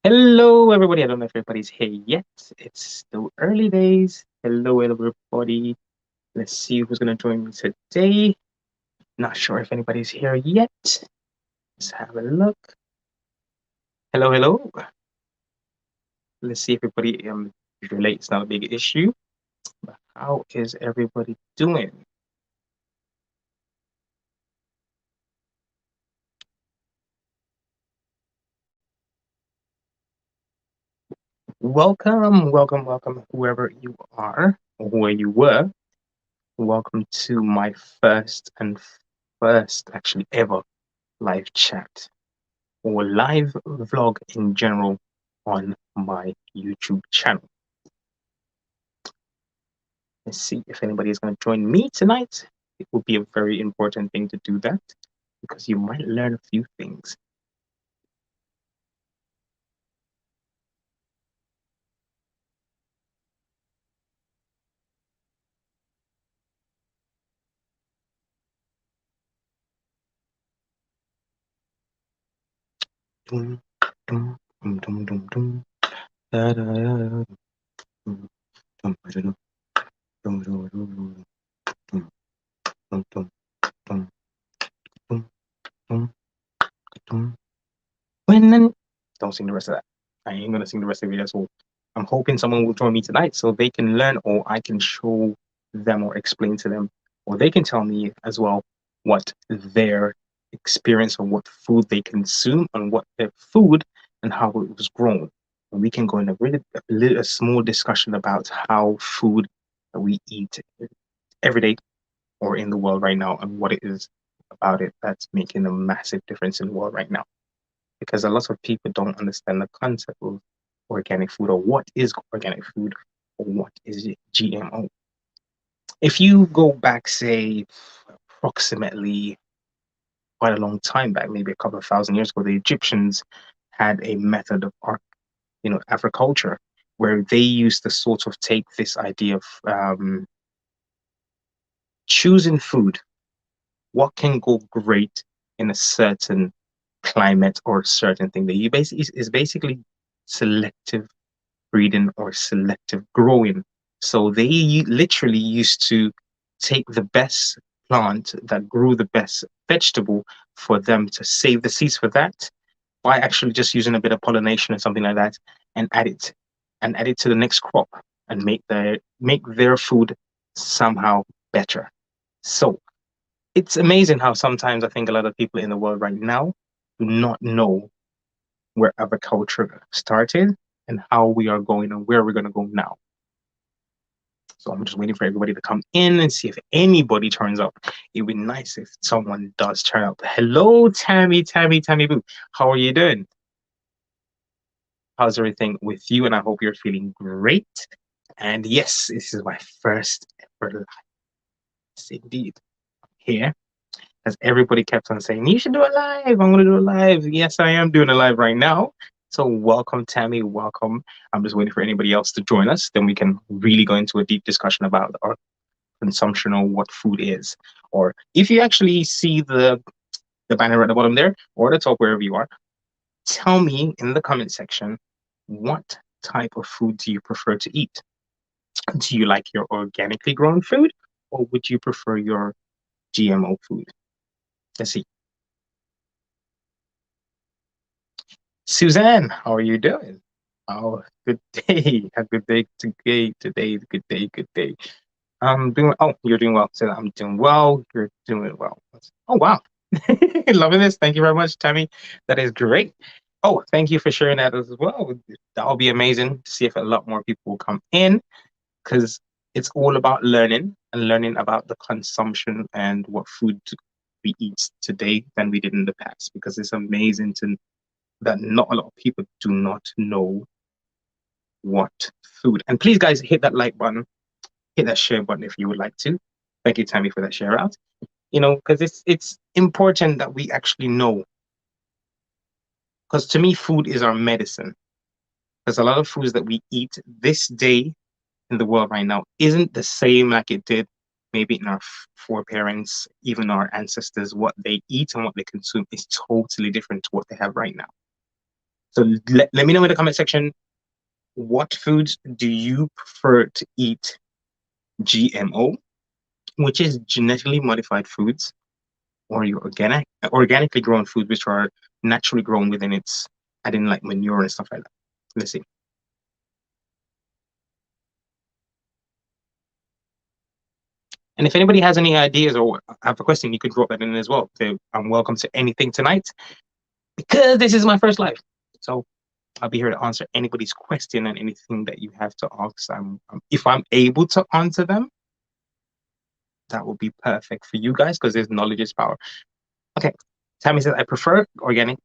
Hello, everybody. I don't know if everybody's here yet. It's still early days. Hello, everybody. Let's see who's going to join me today. Not sure if anybody's here yet. Let's have a look. Hello, hello. Let's see if everybody, if you're late, it's not a big issue. But how is everybody doing? Welcome, welcome, welcome, whoever you are, or where you were. Welcome to my first, actually, ever live chat or live vlog in general on my YouTube channel. Let's see if anybody is going to join me tonight. It will be a very important thing to do that because you might learn a few things. Dum, dum, dum, dum, dum, dum. Da, da, da, da, dum, dum, dum, dum, dum, dum, dum, dum, dum, dum, dum, dum, dum. Don't sing the rest of that. I ain't gonna sing the rest of it as well. I'm hoping someone will join me tonight so they can learn, or I can show them or explain to them, or they can tell me as well what their experience or what food they consume and what their food and how it was grown. And we can go in a small discussion about how food that we eat every day or in the world right now and what it is about it that's making a massive difference in the world right now, because a lot of people don't understand the concept of organic food or what is organic food or what is GMO. If you go back, say, approximately quite a long time back, maybe a couple of thousand years ago, the Egyptians had a method of agriculture where they used to sort of take this idea of choosing food, what can go great in a certain climate or certain thing that you basically is basically selective breeding or selective growing. So they literally used to take the best plant that grew the best vegetable for them to save the seeds for that by actually just using a bit of pollination or something like that and add it to the next crop and make their food somehow better. So it's amazing how sometimes I think a lot of people in the world right now do not know where agriculture started and how we are going and where we're going to go now. So I'm just waiting for everybody to come in and see if anybody turns up. It would be nice if someone does turn up. Hello, Tammy Boo. How are you doing? How's everything with you? And I hope you're feeling great. And yes, this is my first ever live. Yes, indeed. Here, as everybody kept on saying, you should do a live. I'm going to do a live. Yes, I am doing a live right now. So welcome, Tammy. Welcome. I'm just waiting for anybody else to join us. Then we can really go into a deep discussion about our consumption or what food is. Or if you actually see the banner at the bottom there or the top, wherever you are, tell me in the comment section, what type of food do you prefer to eat? Do you like your organically grown food, or would you prefer your GMO food? Let's see. Suzanne, how are you doing? Oh, good day. A good day today. Today, good day, good day. I'm doing, oh, you're doing well. So I'm doing well. You're doing well. Oh, wow. Loving this. Thank you very much, Tammy. That is great. Oh, thank you for sharing that as well. That'll be amazing to see if a lot more people will come in, because it's all about learning and learning about the consumption and what food we eat today than we did in the past, because it's amazing to that not a lot of people do not know what food. And please, guys, hit that like button, hit that share button if you would like to. Thank you, Tammy, for that share out. Because it's important that we actually know. Because to me, food is our medicine. Because a lot of foods that we eat this day in the world right now isn't the same like it did maybe in our foreparents, even our ancestors. What they eat and what they consume is totally different to what they have right now. So let me know in the comment section, what foods do you prefer to eat? GMO, which is genetically modified foods, or your organically grown food, which are naturally grown within its, adding like manure and stuff like that. Let's see. And if anybody has any ideas or have a question, you could drop that in as well. So I'm welcome to anything tonight because this is my first live. So I'll be here to answer anybody's question and anything that you have to ask. If I'm able to answer them, that would be perfect for you guys because there's knowledge is power. Okay. Tammy says, I prefer organic,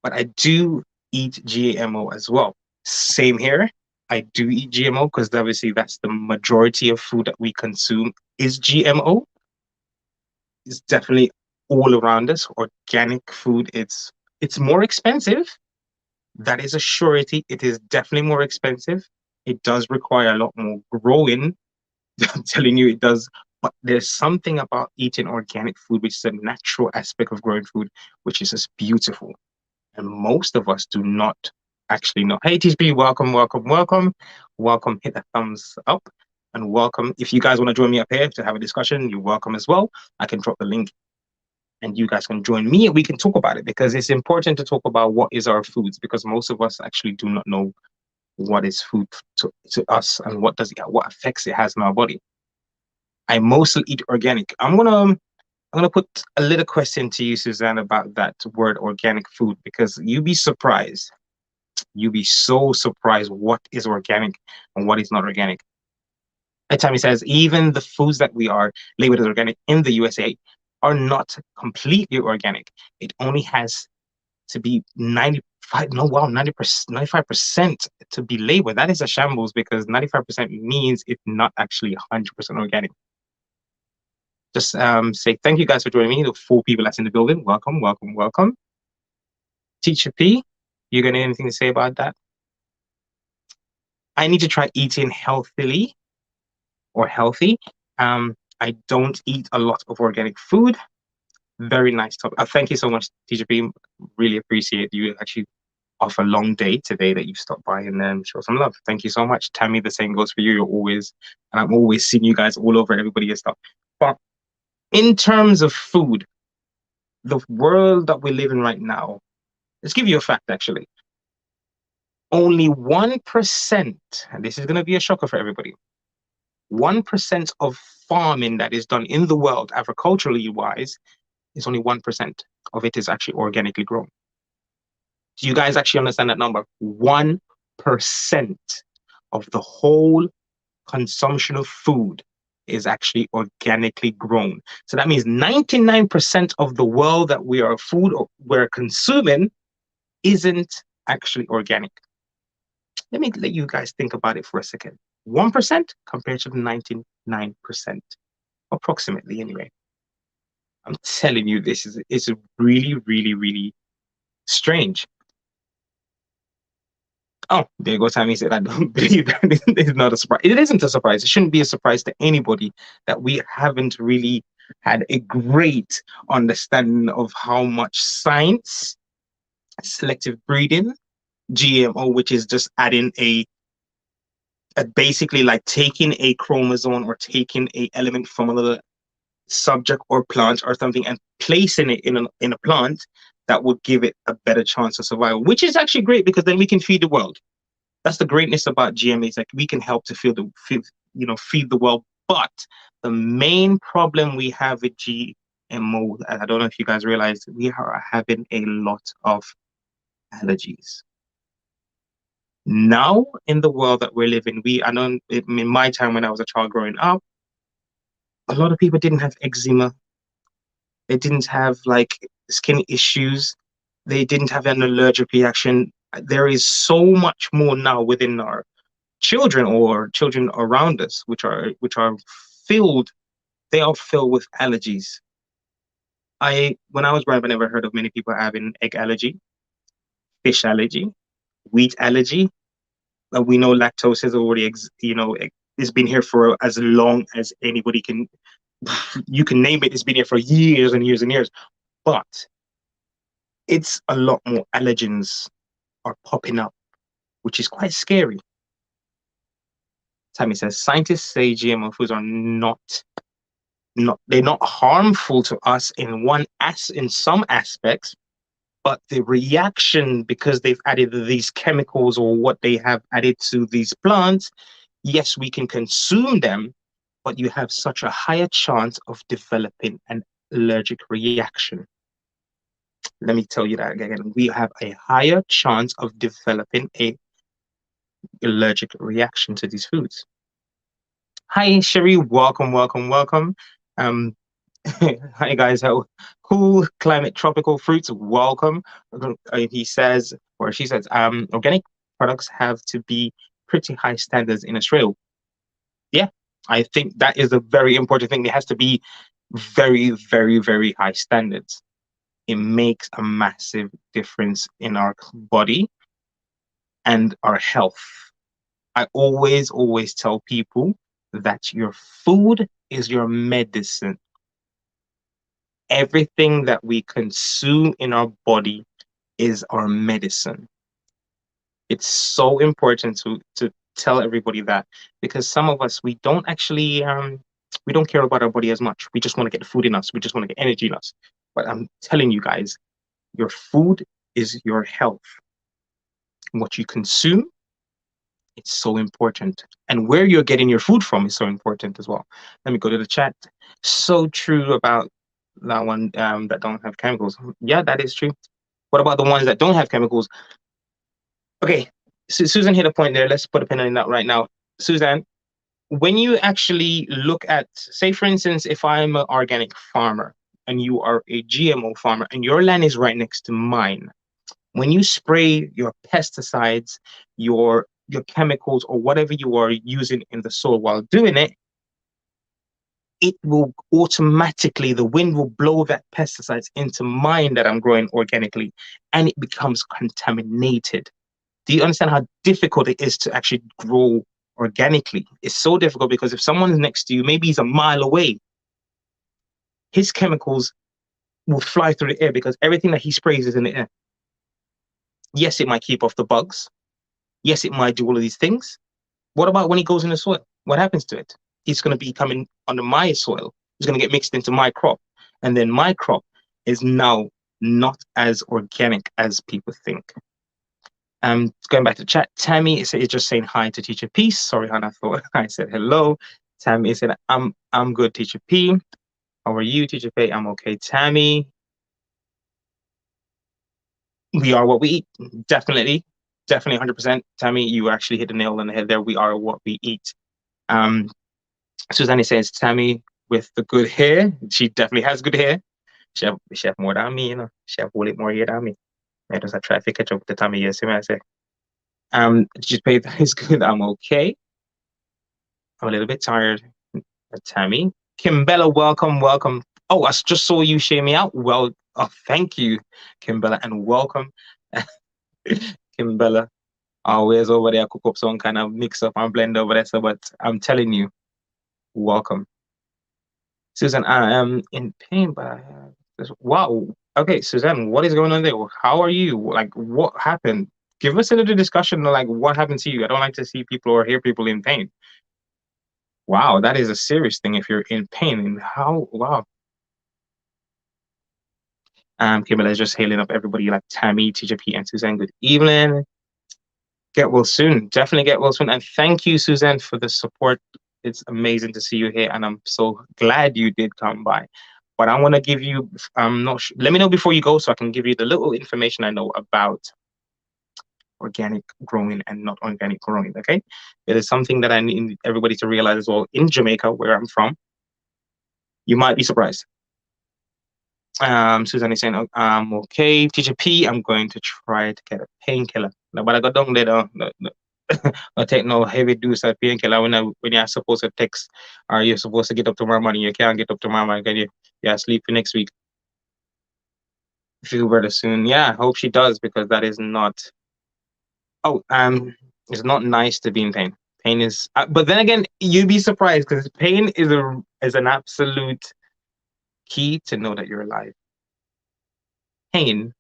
but I do eat GMO as well. Same here. I do eat GMO because obviously that's the majority of food that we consume is GMO. It's definitely all around us. Organic food, it's more expensive. That is a surety. It is definitely more expensive. It does require a lot more growing. I'm telling you, it does. But there's something about eating organic food, which is a natural aspect of growing food, which is just beautiful. And most of us do not actually know. Hey, TSB, welcome, welcome, welcome. Welcome, hit the thumbs up and welcome. If you guys want to join me up here to have a discussion, you're welcome as well. I can drop the link and you guys can join me and we can talk about it because it's important to talk about what is our foods because most of us actually do not know what is food to us and what effects it has on our body. I mostly eat organic. I'm gonna put a little question to you, Suzanne, about that word organic food because you'd be surprised. You'd be so surprised what is organic and what is not organic. Tommy says even the foods that we are labeled as organic in the USA are not completely organic. It only has to be 95, no, wow, 90%, 95% to be labeled. That is a shambles because 95% means it's not actually 100% organic. Just say thank you guys for joining me. The 4 people that's in the building. Welcome, welcome, welcome. Teacher P, you got anything to say about that? I need to try eating healthily or healthy. I don't eat a lot of organic food. Very nice topic. Thank you so much, Teacher P. Really appreciate you actually off a long day today that you've stopped by and then show some love. Thank you so much. Tammy, the same goes for you. You're always, and I'm always seeing you guys all over everybody and stuff. But in terms of food, the world that we live in right now, let's give you a fact actually. Only 1%, and this is going to be a shocker for everybody, 1% of farming that is done in the world, agriculturally wise, is only 1% of it is actually organically grown. Do you guys actually understand that number? 1% of the whole consumption of food is actually organically grown. So that means 99% of the world that we are food or we're consuming isn't actually organic. Let me let you guys think about it for a second. 1% compared to the 99%, approximately anyway. I'm telling you, this is really, really, really strange. Oh, there goes Tammy said, I don't believe that. It's not a surprise. It isn't a surprise. It shouldn't be a surprise to anybody that we haven't really had a great understanding of how much science, selective breeding, GMO, which is just adding basically like taking a chromosome or taking a element from another subject or plant or something and placing it in a plant that would give it a better chance of survival, which is actually great because then we can feed the world. That's the greatness about GMAs. Like we can help to feed the world. But the main problem we have with GMO, I don't know if you guys realize, we are having a lot of allergies. Now in the world that we're living, I know in my time when I was a child growing up, a lot of people didn't have eczema. They didn't have like skin issues. They didn't have an allergic reaction. There is so much more now within our children or children around us, which are filled. They are filled with allergies. When I was growing up, I never heard of many people having egg allergy, fish allergy, wheat allergy. We know lactose has already, it's been here for as long as anybody can. You can name it. It's been here for years and years and years. But it's a lot more allergens are popping up, which is quite scary. Tammy says scientists say GMO foods are they're not harmful to us in some aspects, but the reaction because they've added these chemicals or what they have added to these plants, yes, we can consume them, but you have such a higher chance of developing an allergic reaction. Let me tell you that again. We have a higher chance of developing a allergic reaction to these foods. Hi, Sherry. Welcome, welcome, welcome. Um, hi guys. How cool climate tropical fruits. Welcome. He says, or she says, organic products have to be pretty high standards in Australia. Yeah, I think that is a very important thing. There has to be very, very, very high standards. It makes a massive difference in our body and our health. I always tell people that your food is your medicine. Everything that we consume in our body is our medicine. It's so important to tell everybody that, because some of us, we don't actually we don't care about our body as much. We just want to get the food in us. We just want to get energy in us. But I'm telling you guys, your food is your health. What you consume, it's so important. And where you're getting your food from is so important as well. Let me go to the chat. So true about that one, that don't have chemicals. Yeah, that is true. What about the ones that don't have chemicals? Okay, Susan hit a point there. Let's put a pin in that right now. Suzanne, when you actually look at, say, for instance, if I'm an organic farmer and you are a GMO farmer and your land is right next to mine, when you spray your pesticides, your chemicals, or whatever you are using in the soil while doing it, it will automatically, the wind will blow that pesticides into mine that I'm growing organically, and it becomes contaminated. Do you understand how difficult it is to actually grow organically? It's so difficult because if someone's next to you, maybe he's a mile away, his chemicals will fly through the air because everything that he sprays is in the air. Yes, it might keep off the bugs. Yes, it might do all of these things. What about when he goes in the soil? What happens to it? It's going to be coming under my soil. It's going to get mixed into my crop. And then my crop is now not as organic as people think. Going back to chat, Tammy is just saying hi to Teacher P. Sorry, Hannah, I thought I said hello. Tammy said, I'm good, Teacher P. How are you, Teacher P? I'm okay, Tammy. We are what we eat. Definitely 100%. Tammy, you actually hit the nail on the head there. We are what we eat. Suzanne says, Tammy with the good hair. She definitely has good hair. She have more than me, you know. She have a little more hair than me. I just try to catch up with the Tammy, yes, I say. Just pay that is good. I'm okay. I'm a little bit tired. Tammy. Kimbella, welcome, welcome. Oh, I just saw you share me out. Well, oh, thank you, Kimbella, and welcome. Kimbella. Always over there, cook up some kind of mix up and blend over there. So, but I'm telling you, welcome. Susan, I am in pain, but I have this. Wow. Okay, Suzanne, what is going on there? How are you? Like, what happened? Give us a little discussion on like what happened to you. I don't like to see people or hear people in pain. Wow, that is a serious thing if you're in pain. And how, wow. Kimberly is just hailing up everybody like Tammy, Teacher P, and Suzanne. Good evening. Get well soon. Definitely get well soon. And thank you, Suzanne, for the support. It's amazing to see you here, and I'm so glad you did come by. But I want to give you, let me know before you go so I can give you the little information I know about organic growing and not organic growing, okay? It is something that I need everybody to realize as well. In Jamaica, where I'm from, you might be surprised. Suzanne is saying, okay, Teacher P, I'm going to try to get a painkiller. No, but I got down there, no, I take no heavy dose of painkiller when you're supposed to text or you're supposed to get up tomorrow morning. You can't get up tomorrow morning because you're sleep for next week. Feel better soon. Yeah, I hope she does because that is not. Oh, it's not nice to be in pain. Pain is, but then again, you'd be surprised because pain is an absolute key to know that you're alive. Pain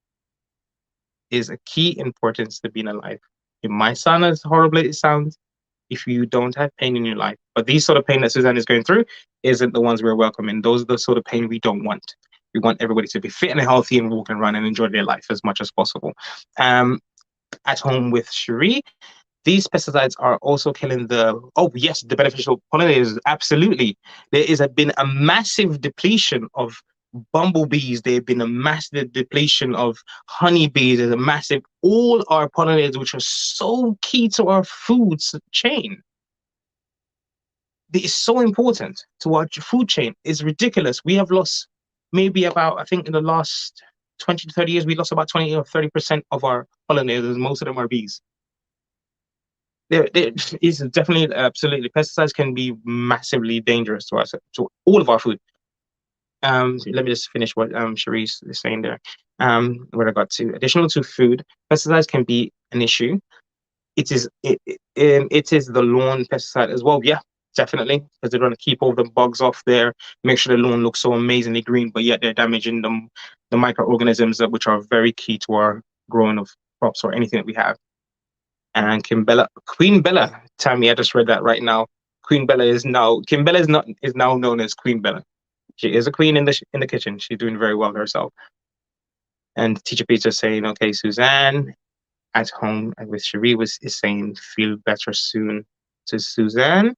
is a key importance to being alive. It might sound as horrible as it sounds if you don't have pain in your life, but these sort of pain that Suzanne is going through isn't the ones we're welcoming. Those are the sort of pain we don't want. We want everybody to be fit and healthy and walk and run and enjoy their life as much as possible. Um, at home with Cherie, these pesticides are also killing the, oh yes, the beneficial pollinators. Absolutely. There is been a massive depletion of bumblebees. There have been a massive depletion of honeybees. There's a massive, all our pollinators, which are so key to our food chain. It is so important to our food chain. It's ridiculous. We have lost maybe about, I think in the last 20 to 30 years, we lost about 20 or 30% of our pollinators. Most of them are bees. There is definitely, absolutely, pesticides can be massively dangerous to us, to all of our food. Let me just finish what Cherise is saying there. Where I got to, additional to food, pesticides can be an issue. It is the lawn pesticide as well. Yeah, definitely, because they're going to keep all the bugs off there, make sure the lawn looks so amazingly green, but yet they're damaging the microorganisms which are very key to our growing of crops or anything that we have. And Queen Bella, Tammy, I just read that right now. Queen Bella is now known as Queen Bella. She is a queen in the kitchen. She's doing very well herself. And Teacher Peter saying, okay, Suzanne at home with Cherie is saying, feel better soon. To Suzanne,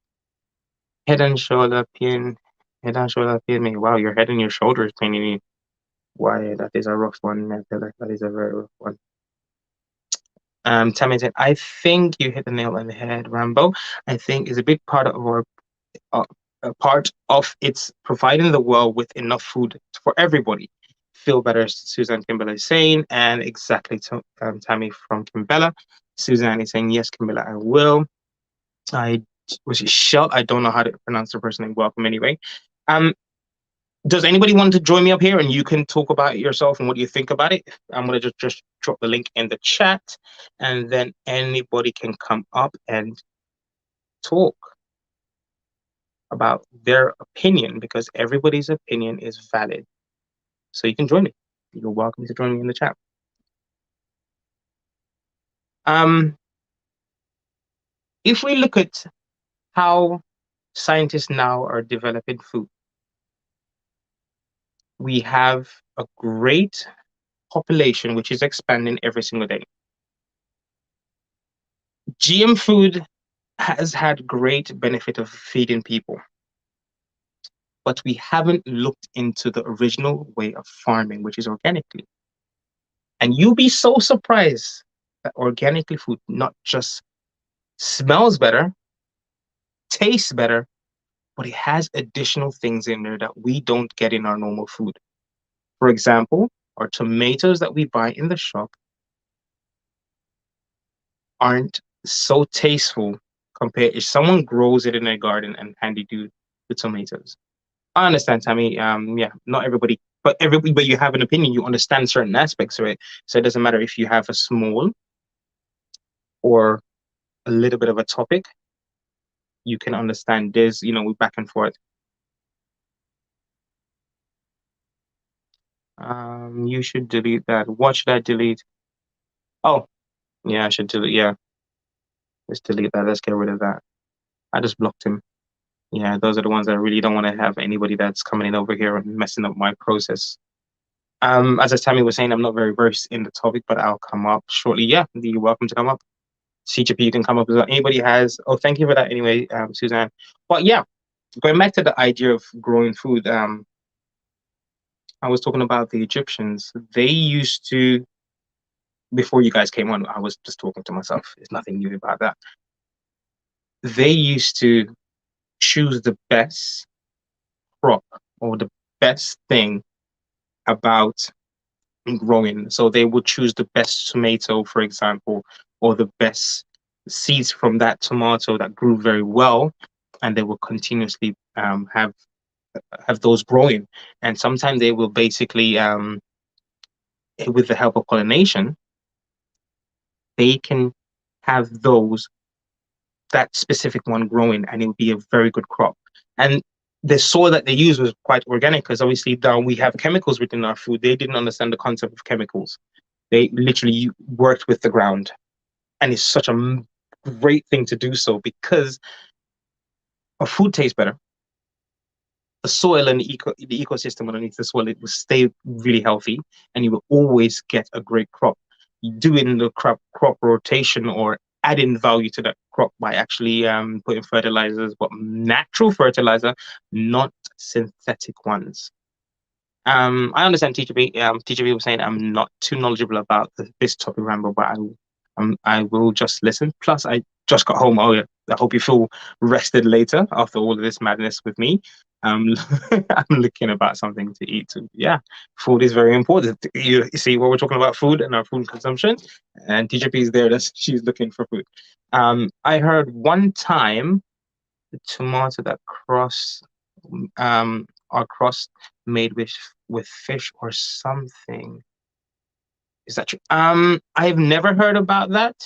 head and shoulder pain, head and shoulder pain. Me, wow, your head and your shoulders paining you. Why, that is a rough one. That is a very rough one. Tammy said, I think you hit the nail on the head, Rambo. I think is a big part of our uh, a part of it's providing the world with enough food for everybody. Feel better, Suzanne Kimbella is saying, and exactly to Tammy from Kimbella. Suzanne is saying, yes, Kimbella, I will. I was it Shell? I don't know how to pronounce the person name. Welcome anyway. Um, does anybody want to join me up here and you can talk about it yourself and what you think about it? I'm gonna just drop the link in the chat, and then anybody can come up and talk about their opinion because everybody's opinion is valid. So you can join me. You're welcome to join me in the chat. Um, if we look at how scientists now are developing food, we have a great population which is expanding every single day. GM food has had great benefit of feeding people, but we haven't looked into the original way of farming, which is organically. And you'll be so surprised that organically food not just smells better, tastes better, but it has additional things in there that we don't get in our normal food. For example, our tomatoes that we buy in the shop aren't so tasteful compared if someone grows it in their garden and handy do the tomatoes. I understand, Tammy. Yeah, not everybody, but you have an opinion. You understand certain aspects of it, so it doesn't matter if you have a small or a little bit of a topic. You can understand. There's, we back and forth. You should delete that. What should I delete? Oh, yeah, I should delete. Yeah, let's delete that. Let's get rid of that. I just blocked him. Yeah, those are the ones I really don't want to have anybody that's coming in over here and messing up my process. As Tammy was saying, I'm not very versed in the topic, but I'll come up shortly. Yeah, you're welcome to come up. CGP, you can come up as well. Anybody has? Oh, thank you for that. Anyway, Suzanne. But yeah, going back to the idea of growing food. I was talking about the Egyptians. They used to, before you guys came on, I was just talking to myself. There's nothing new about that. They used to choose the best crop or the best thing about growing. So they would choose the best tomato, for example, or the best seeds from that tomato that grew very well, and they will continuously have those growing. And sometimes they will basically, with the help of pollination, they can have that specific one growing, and it would be a very good crop. And the soil that they used was quite organic because obviously now we have chemicals within our food. They didn't understand the concept of chemicals. They literally worked with the ground, and it's such a great thing to do so because our food tastes better. The soil and the ecosystem underneath the soil, it will stay really healthy, and you will always get a great crop. Doing the crop rotation or adding value to that crop by actually putting fertilizers, but natural fertilizer, not synthetic ones. I understand Teacher B was saying I'm not too knowledgeable about this topic, Rambo, but I will just listen. Plus, I just got home. Oh yeah, I hope you feel rested later after all of this madness with me. Um, I'm looking about something to eat. So yeah, food is very important. You see, what we're talking about food and our food consumption, and Teacher P is there. She's looking for food. I heard one time the tomato that are crossed made with fish or something. Is that true? I've never heard about that.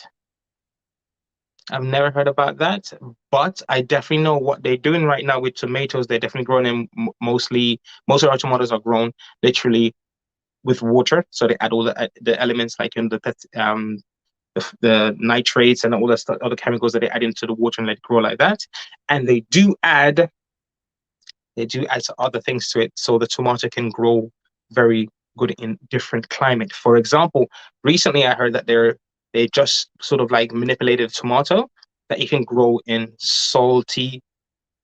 I've never heard about that, but I definitely know what they're doing right now with tomatoes. They're definitely growing them mostly. Most of our tomatoes are grown literally with water, so they add all the elements like in the nitrates and all the stuff, all the chemicals that they add into the water and let it grow like that. And they do add other things to it so the tomato can grow very good in different climate. For example, recently I heard that they just sort of like manipulated tomato that it can grow in salty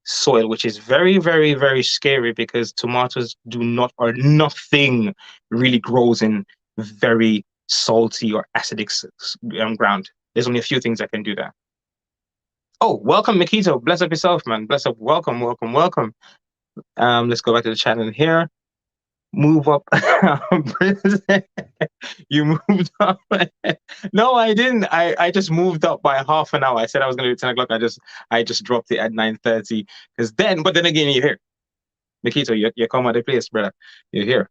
soil, which is very, very, very scary because tomatoes do not or nothing really grows in very salty or acidic ground. There's only a few things that can do that. Oh, welcome, Mikito. Bless up yourself, man. Bless up. Welcome, welcome, welcome. Let's go back to the channel here. Move up. You moved up. No, I didn't. I just moved up by half an hour. I said I was gonna do 10 o'clock. I just dropped it at 9:30. But then again, you're here. Mikito, you come at the place, brother. You're here.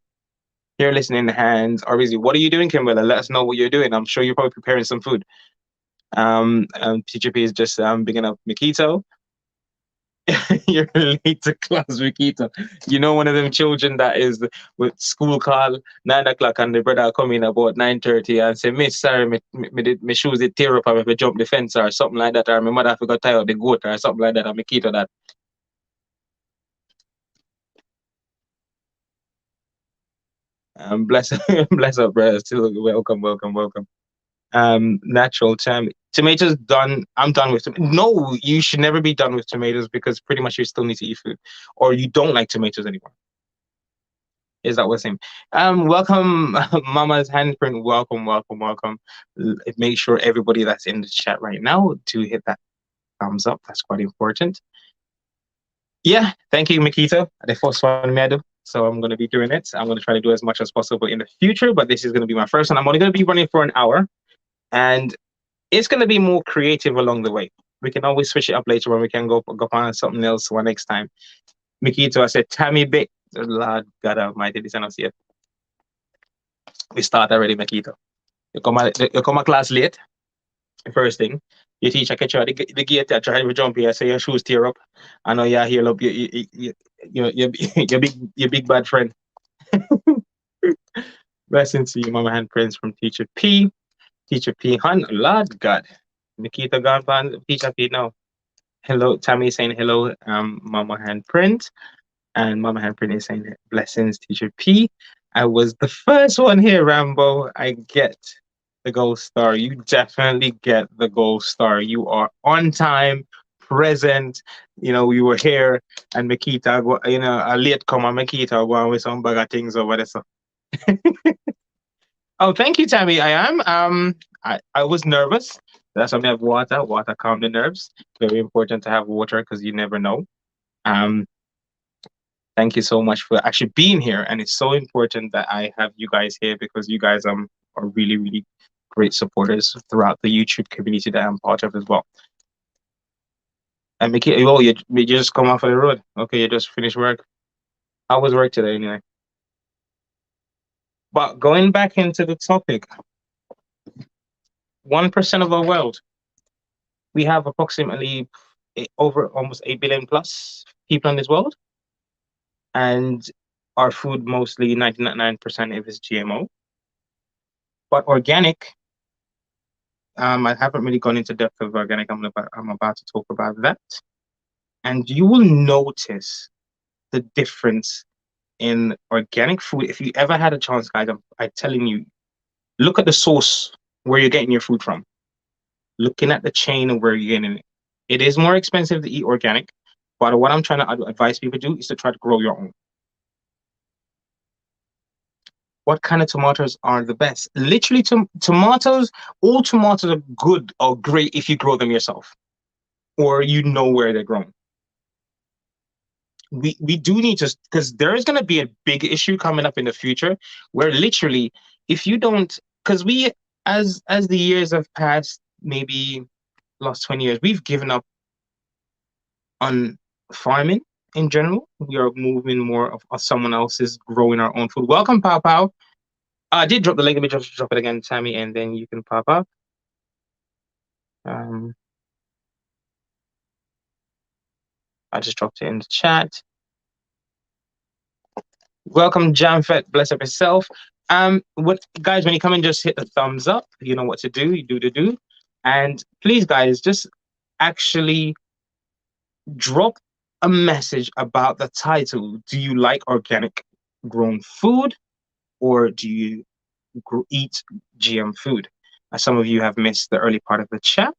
Here listening hands are busy. What are you doing, Kimberly? Let us know what you're doing. I'm sure you're probably preparing some food. Teacher P is just bigging up Mikito. You're late to class, Rikita. You know, one of them children that is with school call 9 o'clock and the brother come in about 9:30 and say, Miss, sorry, me shoes it tear up and me jump the fence or something like that, or my mother forgot tie up the goat or something like that, and me keep to that. Bless bless up, brother. Still welcome, welcome, welcome. Natural time. Tomatoes done. I'm done with them. No, you should never be done with tomatoes because pretty much you still need to eat food, or you don't like tomatoes anymore. Is that what's saying? Welcome, Mama's handprint. Welcome, welcome, welcome. Make sure everybody that's in the chat right now to hit that thumbs up. That's quite important. Yeah, thank you, Makita. The first one, me I do. So I'm going to be doing it. I'm going to try to do as much as possible in the future, but this is going to be my first one. I'm only going to be running for an hour, and it's going to be more creative along the way. We can always switch it up later when we can go on something else one next time. Mikito, I said, Tammy Bit. Lord God Almighty, this I don't see it. We start already, Makito. You come a class late. First thing, your teacher catch you at the gate. I try to jump here, say your shoes tear up. I know you're here, up. Your big bad friend. Blessings to you, Mama Handprints from Teacher P. Teacher P. Hun, Lord God. Nikita gone pan Teacher P now. Hello, Tammy saying hello, Mama Handprint. And Mama Handprint is saying blessings, Teacher P. I was the first one here, Rambo. I get the gold star. You definitely get the gold star. You are on time, present. You know, you were here, and Makita, a late comer, Makita, going with some bag of things over there. So. Oh, thank you, Tammy. I am. I was nervous. That's why I have water. Water calm the nerves. Very important to have water because you never know. Um, thank you so much for actually being here, and it's so important that I have you guys here because you guys are really really great supporters throughout the YouTube community that I'm part of as well. And Mickey, oh, you just come off of the road. Okay, you just finished work. How was work today anyway? But going back into the topic, 1% of the world, we have approximately over almost 8 billion plus people in this world, and our food mostly 99% of is GMO. But organic, I haven't really gone into depth of organic. I'm about to talk about that, and you will notice the difference in organic food. If you ever had a chance, guys, I'm telling you, look at the source where you're getting your food from. Looking at the chain of where you're getting it. It is more expensive to eat organic, but what I'm trying to advise people to do is to try to grow your own. What kind of tomatoes are the best? Literally, tomatoes, all tomatoes are good or great if you grow them yourself or you know where they're grown. We do need to, because there is going to be a big issue coming up in the future where literally, if you don't, because we, as the years have passed, maybe last 20 years, we've given up on farming in general. We are moving more of someone else's growing our own food. Welcome, Pow Pow. I did drop the link. Let me just drop it again, Tammy, and then you can pop up. Um, I just dropped it in the chat. Welcome, Jamfet. Bless up yourself. What guys, when you come in, just hit the thumbs up. You know what to do. You do to do. And please, guys, just actually drop a message about the title. Do you like organic grown food, or do you eat GM food? Some of you have missed the early part of the chat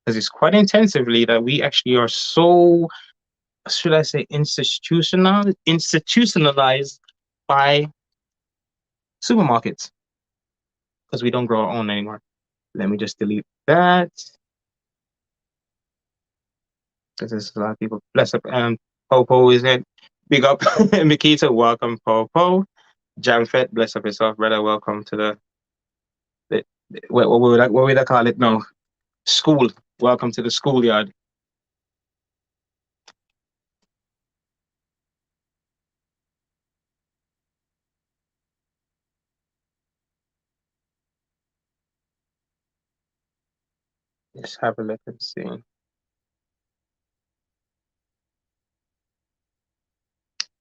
because it's quite intensively that we actually are so, should I say, institutionalized by supermarkets because we don't grow our own anymore. Let me just delete that because there's a lot of people. Bless up. Popo is in. Big up, Mikita. Welcome, Popo. Jamfet, bless up yourself, brother. Welcome to what would I call it? No, school. Welcome to the schoolyard. Let's have a look and see.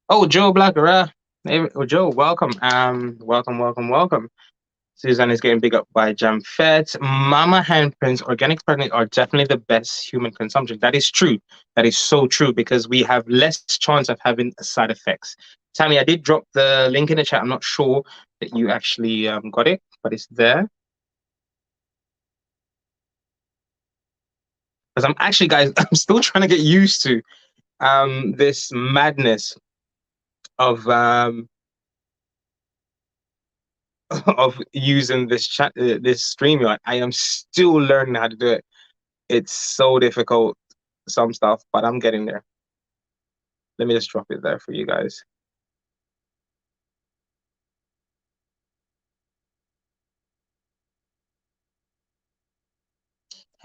Oh, Joe Blackera. Hey, oh, Joe, welcome. Welcome. Suzanne is getting big up by Jam Fed. Mama handprints, organic pregnant are definitely the best human consumption. That is true. That is so true because we have less chance of having side effects. Tammy, I did drop the link in the chat. I'm not sure that you actually got it, but it's there. Because I'm actually, guys, I'm still trying to get used to this madness of of using this chat, this StreamYard. I am still learning how to do it. It's so difficult, some stuff, but I'm getting there. Let me just drop it there for you guys.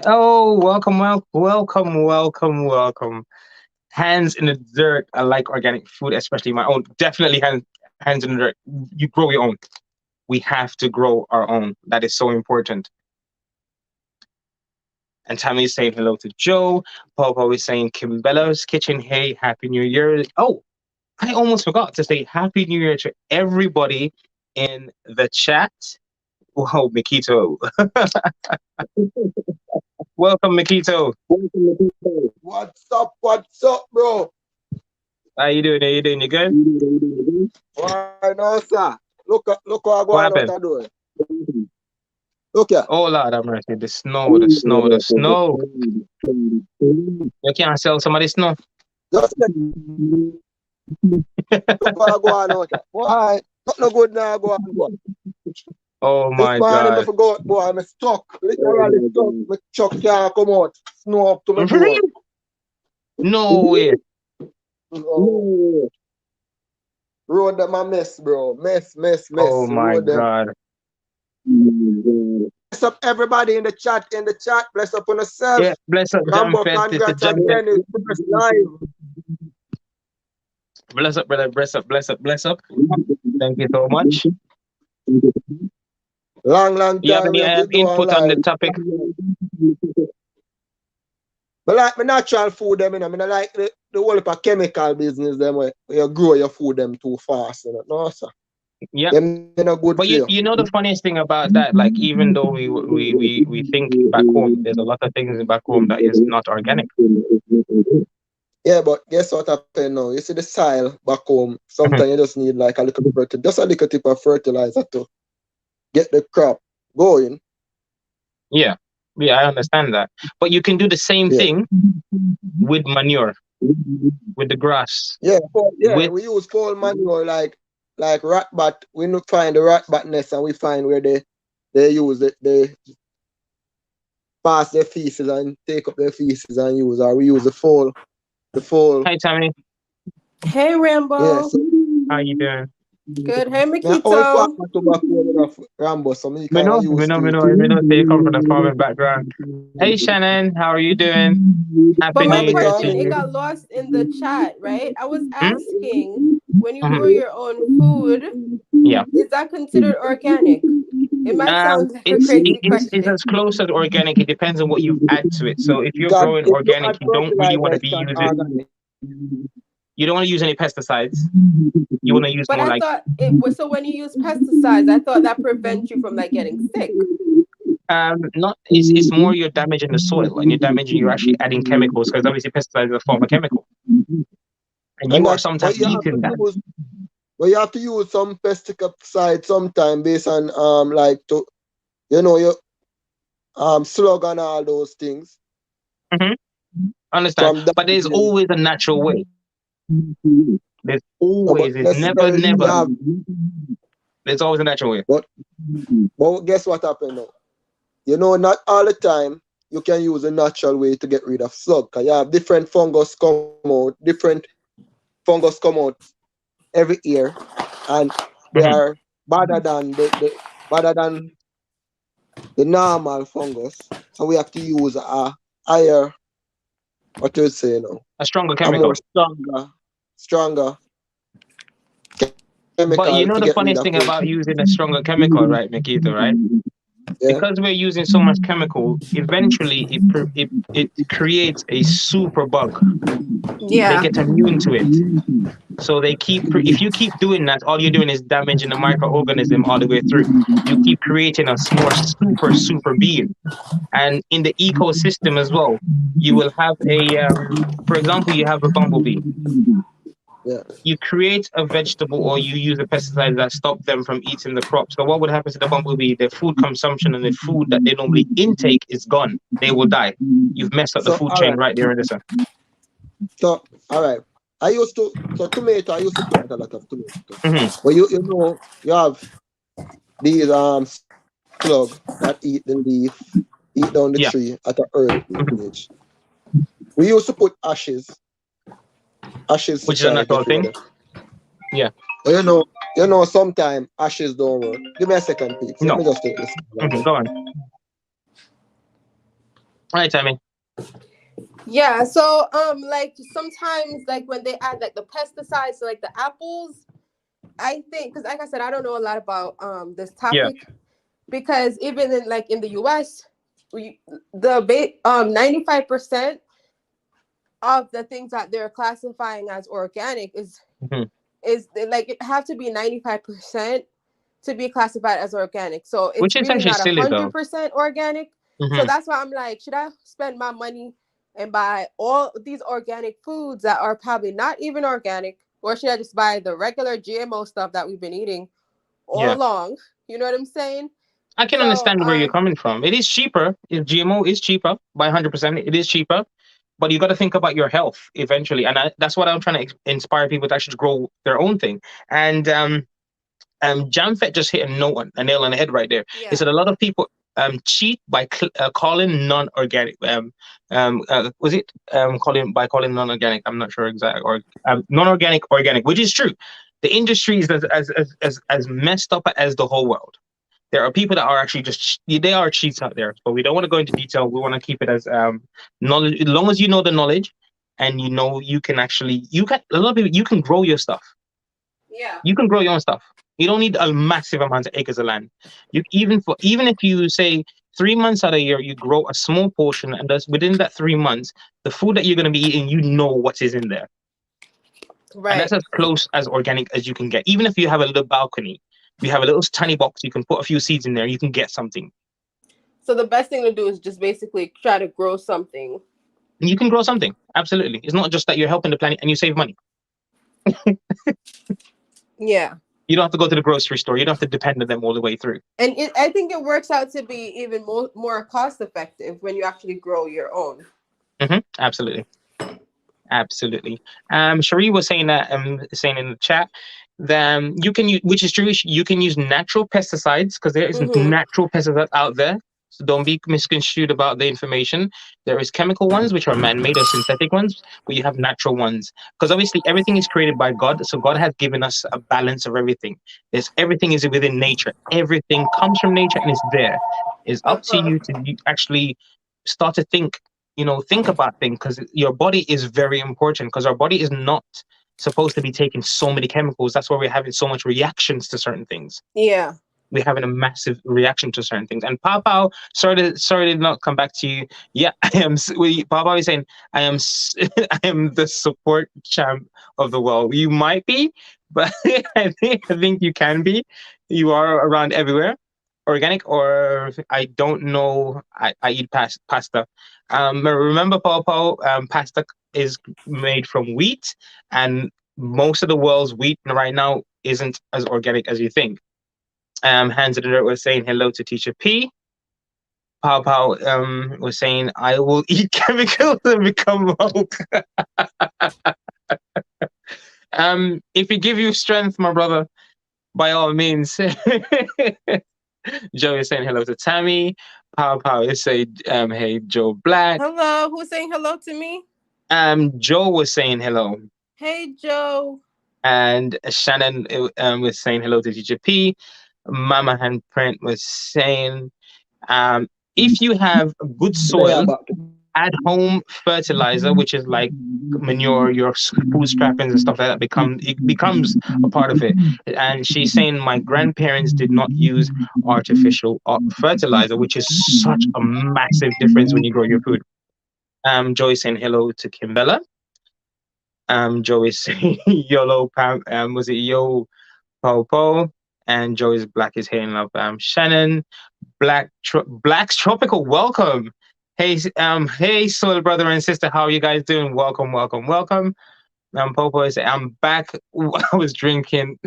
Oh, welcome. Hands in the dirt. I like organic food, especially my own. Definitely hands in the dirt. You grow your own. We have to grow our own. That is so important. And Tammy is saying hello to Joe. Popo is saying Kimbella's Kitchen. Hey, Happy New Year. Oh, I almost forgot to say Happy New Year to everybody in the chat. Wow, Mikito. Welcome, Mikito. What's up, bro? How you doing? You good? Why no, sir? Look how I go What on out happened? the door. Look here. Oh, Lord have mercy. The snow. You can't sell some of this snow? Just look how I go on out there. Why? Not no good now, go on. Oh, my this morning, God. I forgot, boy, I'm stuck. Literally stuck. My truck can't come out. Snow up to my door. No way. No. Road them a mess, bro. Mess. Oh, my Road God. Bless up everybody in the chat. Bless up on yourself. Yeah, bless up, Rambo, Jam Fed. congrats again. It's first live. Bless up, brother. Bless up. Thank you so much. Long time. You have any input on the topic? But like my natural food them, you know, I mean, I like the whole of chemical business them where you grow your food them too fast, you know. No, sir. Yeah. Them in a good But for you. you know the funniest thing about that, like even though we think back home, there's a lot of things back home that is not organic. Yeah, but guess what happened now? You see the soil back home. Mhm. Sometimes you just need like a little just a little tip of fertilizer to get the crop going. Yeah, yeah, I understand that. But you can do the same Yeah. thing with manure, with the grass, Yeah, yeah, with we use fall manure like rat bat. We no find the rat bat nest and we find where they use it. They pass their feces and take up their feces and use, or we use the fall. hi Tammy, Hey Yeah, Rambo. so how you doing? Good. Hey now only part Makito. of tobacco with Rambo, so me kind of used to it. We know. So you come from the farming background. Hey Shannon, how are you doing? But Happy my New Tommy, Year to question, it Tommy. you. got lost in the chat, right? I was Hmm? asking, when you grow Mhm. your own food, Yeah. is that considered organic? It might sound like a crazy It's question. as close as organic. It depends on what you add to it. So if you're God, growing if you organic, add you don't really want fertilizer, to it's be not using. organic. You don't want to use any pesticides. You want to use But more I like thought it was, so when you use pesticides, I thought that prevents you from like getting sick. not it's more you're damaging the soil and you're actually adding chemicals because obviously pesticides is a form of chemical and And you are that, but sometimes you have to eating that. use, some pesticide sometime based on like to your slug and all those things Hmm. Understand, from that. but there's always a natural way. But There's necessarily you never have, there's always a natural way. but guess what happened now? Not all the time you can use a natural way to get rid of slug. Cause you have different fungus come out every year, and they Hmm. are better than the normal fungus. So we have to use a higher, what you say now, A stronger a more chemical. stronger But chemical you know to the get rid funniest of thing those. about using a stronger chemical, right, Makita, right? Yeah. Because we're using so much chemical, eventually it creates a super bug. They Yeah. get immune to it. So if you keep doing that, all you're doing is damaging the microorganism all the way through. You keep creating a more super being. And in the ecosystem as well, you will have for example, you have a bumblebee. Yeah. You create a vegetable or you use a pesticide that stop them from eating the crop. So what would happen to the bumblebee? Their food consumption and the food that they normally intake is gone. They will die. You've messed up the So food all chain right. right there in the sun. So all right. Tomato. I used to plant a lot of tomato. Hmm. But you have these slug that eat the leaf, eat down the tree Yeah. at an early Mhm. stage. We used to put ashes to Which is a try natural get rid of thing. them. Yeah. But sometimes ashes don't work. Give me a second, please. Let No. me just take this. Go on. All right, Tammy. Yeah. So like sometimes like when they add like the pesticides to like the apples, I think, because like I said, I don't know a lot about this Yeah. topic, because even in like in the US, 95% of the things that they're classifying as organic Hmm. is like it have to be 95% to be classified as organic. So Which it's is really actually not a silly hundred though. percent organic. So Hmm. that's why I'm like, should I spend my money and buy all these organic foods that are probably not even organic, or should I just buy the regular GMO stuff that we've been eating all Yeah. along? You know what I'm saying? I can So understand where you're coming from. It is cheaper. If GMO is cheaper by 100%, it is cheaper. But you got to think about your health eventually. And that's what I'm trying to inspire people to actually grow their own thing. And Jamfet just hit a nail on the head right there. He yeah. said a lot of people cheat by calling non-organic. Was it calling non-organic? I'm not sure exactly. Or non-organic organic, which is true. The industry is as messed up as the whole world. There are people that are actually they are cheats out there, but we don't want to go into detail. We want to keep it as knowledge. As long as you know the knowledge, and you can actually a lot of people you can grow your stuff. Yeah. You can grow your own stuff. You don't need a massive amount of acres of land. You even if you say 3 months out of the year you grow a small portion, and within that 3 months, the food that you're going to be eating, you know what is in there, and that's Right. as close as organic as you can get. Even if you have a little balcony, We have a little tiny box. You can put a few seeds in there. You can get something. So the best thing to do is just basically try to grow something. And you can grow something. Absolutely. It's not just that you're helping the planet and you save money. Yeah. You don't have to go to the grocery store. You don't have to depend on them all the way through. And I think it works out to be even more cost effective when you actually grow your own. Absolutely. Absolutely. Cherie was saying that saying in the chat that you can use, which is true, you can use natural pesticides because there is natural pesticides out there. So don't be misconstrued about the information. There is chemical ones which are man-made or synthetic ones, but you have natural ones. Because obviously everything is created by God. So God has given us a balance of everything. Everything is within nature. Everything comes from nature and is there. It's up to you to actually start to think about things, because your body is very important, because our body is not supposed to be taking so many chemicals. That's why we're having so much reactions to certain things. Yeah. We're having a massive reaction to certain things. And Papa, sorry to not come back to you. Yeah, Papa is saying, I am the support champ of the world. You might be, but I think you can be. You are around everywhere. Organic, or I don't know. I eat pasta. Remember, Paul, pasta is made from wheat, and most of the world's wheat right now isn't as organic as you think. Hands in the dirt was saying hello to Teacher P. Pow was saying, I will eat chemicals and become woke. If it give you strength, my brother, by all means. Joe is saying hello to Tammy. Pow is saying, hey, Joe Black. Hello, who's saying hello to me? Joe was saying hello. Hey, Joe. And Shannon was saying hello to Teacher P. Mama Handprint was saying, if you have good soil, at home fertilizer, which is like manure, your food scrappings and stuff like that, it becomes a part of it. And she's saying my grandparents did not use artificial fertilizer, which is such a massive difference when you grow your food. Joy saying hello to Kimbella. Joy is saying YOLO Pam. Was it Yo Po? And Joy's Black is here in love. Shannon, Black's Tropical, welcome. Hey, soil brother and sister, how are you guys doing? Welcome. Popo is, I'm back. I was drinking.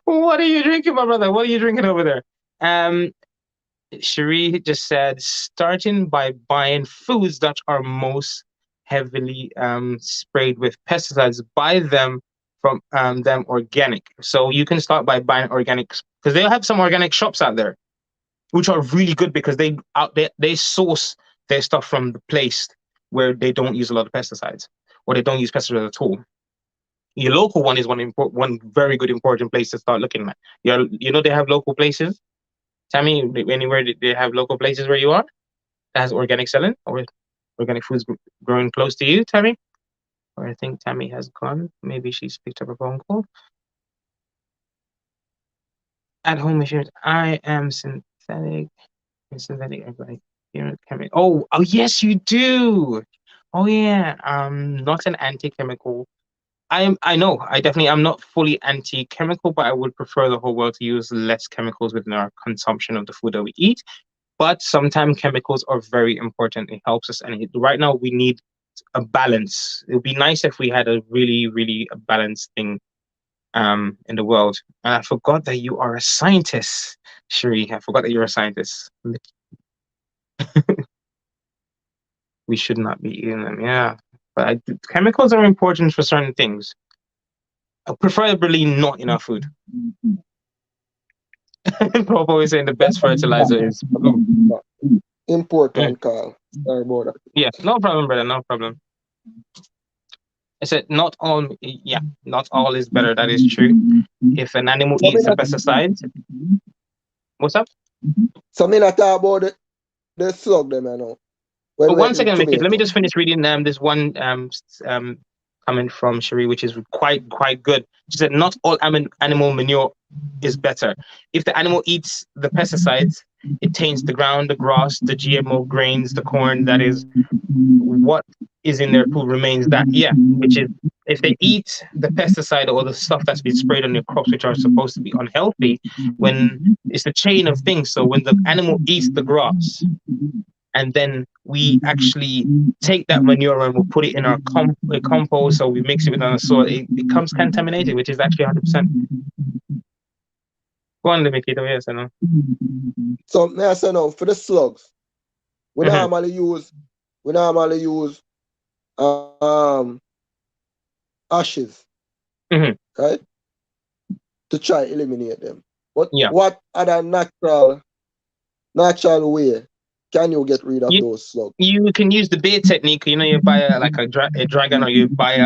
What are you drinking, my brother? What are you drinking over there? Cherie just said, starting by buying foods that are most heavily sprayed with pesticides, buy them from them organic. So you can start by buying organic, because they have some organic shops out there, which are really good because they source their stuff from the place where they don't use a lot of pesticides, or they don't use pesticides at all. Your local one is one very good important place to start looking at. They have local places. Tammy, anywhere they have local places where you are that has organic selling or organic foods growing close to you, Tammy? Or I think Tammy has gone. Maybe she's picked up a phone call. At home issues, I am synthetic organic. Oh, yes, you do. Oh yeah. Not an anti-chemical. I know. I definitely am not fully anti-chemical, but I would prefer the whole world to use less chemicals within our consumption of the food that we eat. But sometimes chemicals are very important. It helps us, and right now we need a balance. It would be nice if we had a really, really balanced thing in the world. And I forgot that you are a scientist, Cherie. I forgot that you're a scientist. We should not be eating them, yeah. But chemicals are important for certain things. Preferably not in our food. Popo is saying the best fertilizer is food. Important call. Sorry about that. Yeah, no problem, brother, no problem. I said not all is better. That is true. If an animal eats the pesticides, what's up? So me not talk about the slug them, I know. But one second, Mickey, let me just finish reading this one coming from Cherie, which is quite good. She said, not all animal manure is better. If the animal eats the pesticides, it taints the ground, the grass, the GMO grains, the corn. That is what is in their food remains that. Yeah, which is if they eat the pesticide or the stuff that's been sprayed on your crops, which are supposed to be unhealthy, when it's a chain of things. So when the animal eats the grass, and then we actually take that manure and we'll put it in our compost, or we mix it with our soil, it becomes contaminated, which is actually 100%. Go on, Limikito, yes, I know. So may I say now, for the slugs, we normally use ashes, right? To try eliminate them. But what other natural way can you get rid of those slugs? You can use the beer technique. You know, you buy a dragon, or you buy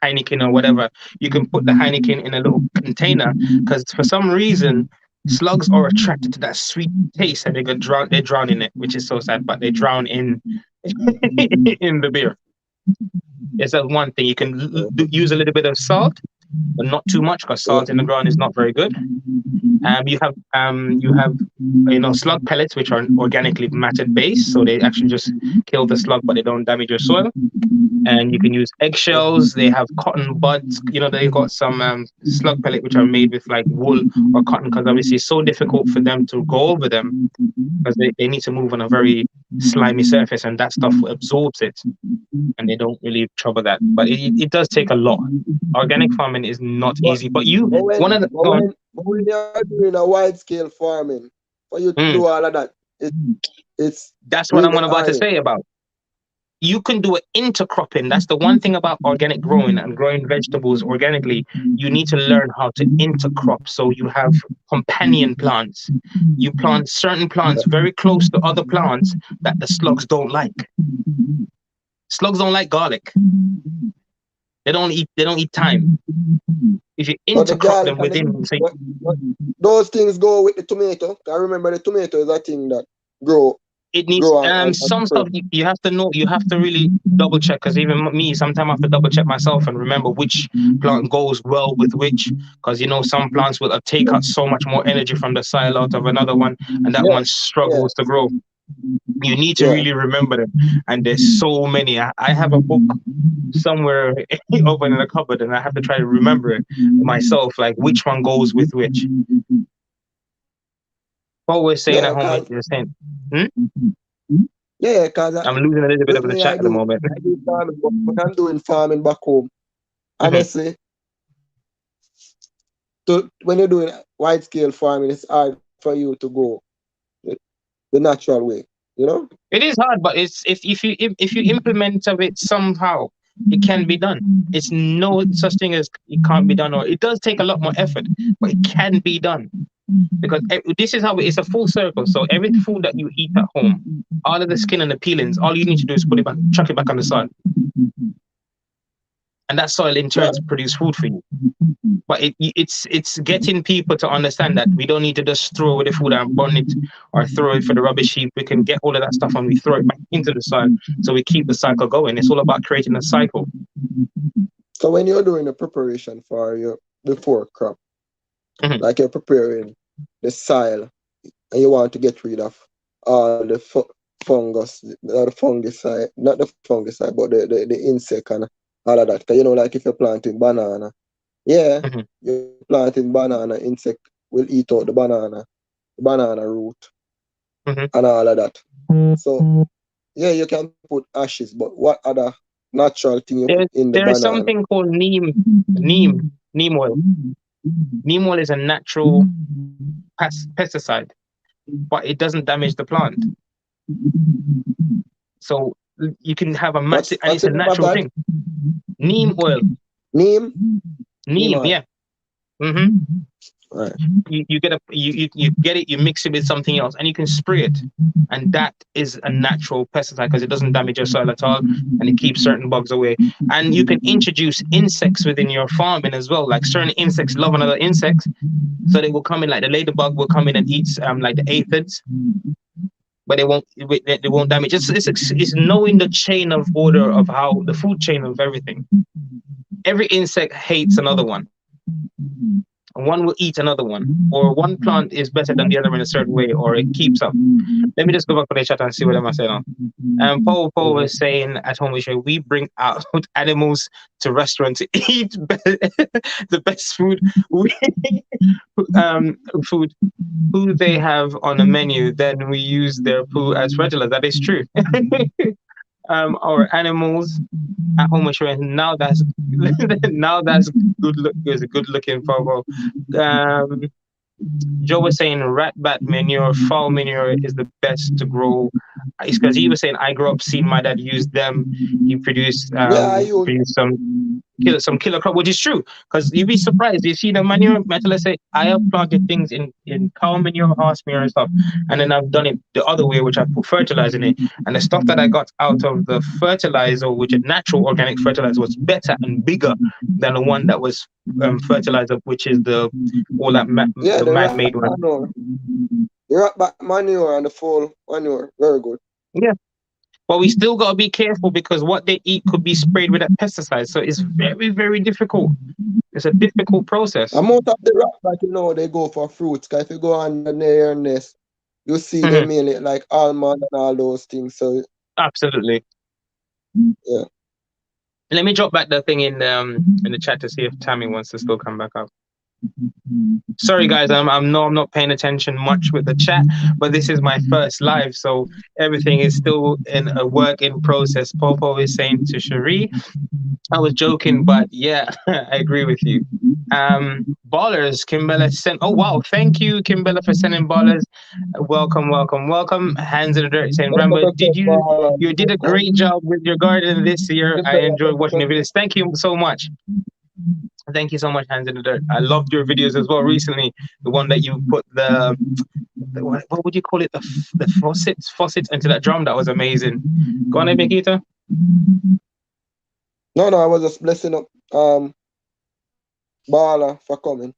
Heineken or whatever. You can put the Heineken in a little container, because for some reason slugs are attracted to that sweet taste, and they drown in it, which is so sad. But they drown in in the beer. It's that one thing. You can use a little bit of salt, but not too much, because salt in the ground is not very good. You have slug pellets, which are organically matted base, so they actually just kill the slug, but they don't damage your soil. And you can use eggshells. They have cotton buds. They got some slug pellet which are made with like wool or cotton, because obviously it's so difficult for them to go over them, because they need to move on a very slimy surface, and that stuff absorbs it, and they don't really trouble that. But it does take a lot. Organic farming is not easy. But when you are doing a wide scale farming, for you to do all of that, that's what I'm about to say about. You can do an intercropping. That's the one thing about organic growing and growing vegetables organically. You need to learn how to intercrop. So you have companion plants. You plant certain plants very close to other plants that the slugs don't like. Slugs don't like garlic. They don't eat thyme. If you intercrop them within, those things go with the tomato. I remember the tomato is a thing that grow. It needs some stuff you have to know. You have to really double check, because even me, sometimes I have to double check myself and remember which plant goes well with which, because some plants will take out so much more energy from the soil out of another one, and that one struggles to grow. You need to really remember them, and there's so many. I have a book somewhere open in the cupboard, and I have to try to remember it myself, like which one goes with which. What we're saying at home, you're saying, Yeah, because I'm losing a little bit of the chat at the moment. When I'm doing farming back home, honestly, when you're doing wide scale farming, it's hard for you to go the natural way. It is hard, but if you implement it somehow, it can be done. It's no such thing as it can't be done, or it does take a lot more effort, but it can be done. Because this is how it's a full circle. So every food that you eat at home, all of the skin and the peelings, all you need to do is chuck it back on the soil, and that soil in turn produce food for you. But it's getting people to understand that we don't need to just throw away the food and burn it or throw it for the rubbish heap. We can get all of that stuff and we throw it back into the soil, so we keep the cycle going. It's all about creating a cycle. So when you're doing the preparation for the fourth crop, like you're preparing the soil and you want to get rid of all the fungus, not the fungicide, but the insect and all of that. Because like if you're planting banana, you're planting banana, insect will eat out the banana root, and all of that. So you can put ashes, but what other natural thing you put in the banana? There is something called neem oil. Neem oil is a natural pesticide, but it doesn't damage the plant. So you can have a massive, and it's a natural thing. Neem oil. Neem, yeah. Right. You get it, you mix it with something else, and you can spray it, and that is a natural pesticide, because it doesn't damage your soil at all, and it keeps certain bugs away. And you can introduce insects within your farming as well. Like certain insects love another insect, so they will come in, like the ladybug will come in and eat like the aphids, but they won't damage. It's knowing the chain of order of how the food chain of everything. Every insect hates another one. one will eat another one, or one plant is better than the other in a certain way, or it keeps up. Let me just go back to the chat and see what am I saying now. Paul was saying at home we bring out animals to restaurant to eat the best food. We, food who they have on a menu, then we use their poo as fertilizer. That is true. Or animals at home assurance. Now that's now that's good look is a good looking photo. Um, Joe was saying rat bat manure, fowl manure is the best to grow. It's because he was saying I grew up seeing my dad use them. He Yeah, I use. produced some killer crop, which is true. Because you'd be surprised. You see the manure metal. Let's say I have planted things in cow manure, horse manure, and stuff, and then I've done it the other way, which I put fertilizer in it. And the stuff that I got out of the fertilizer, which is natural organic fertilizer, was better and bigger than the one that was fertilizer, which is the all that Yeah, the the rat man-made one. manure. The rat bat manure and the full manure, very good. Yeah. But we still got to be careful because what they eat could be sprayed with that pesticide. So it's very, very difficult. It's a difficult process. And most of the rat bat, they go for fruits. Because if you go on the near nest, you see them mainly like almond and all those things. So absolutely. Yeah. Let me drop back the thing in the chat to see if Tammy wants to still come back up. Sorry guys, I'm not paying attention much with the chat, but this is my first live, so everything is still in a work in process. Popo is saying to Cherie, I was joking, but yeah, I agree with you. Ballers, Kimbella sent. Oh wow, thank you, Kimbella, for sending ballers. Welcome. Hands in the dirt saying, Rambo, you did a great job with your garden this year. I enjoyed watching the videos. Thank you so much. Thank you so much, Hands in the Dirt. I loved your videos as well recently. The one that you put the what would you call it? The faucets into that drum. That was amazing. Go on, Mikita. No, I was just blessing up Bala for coming.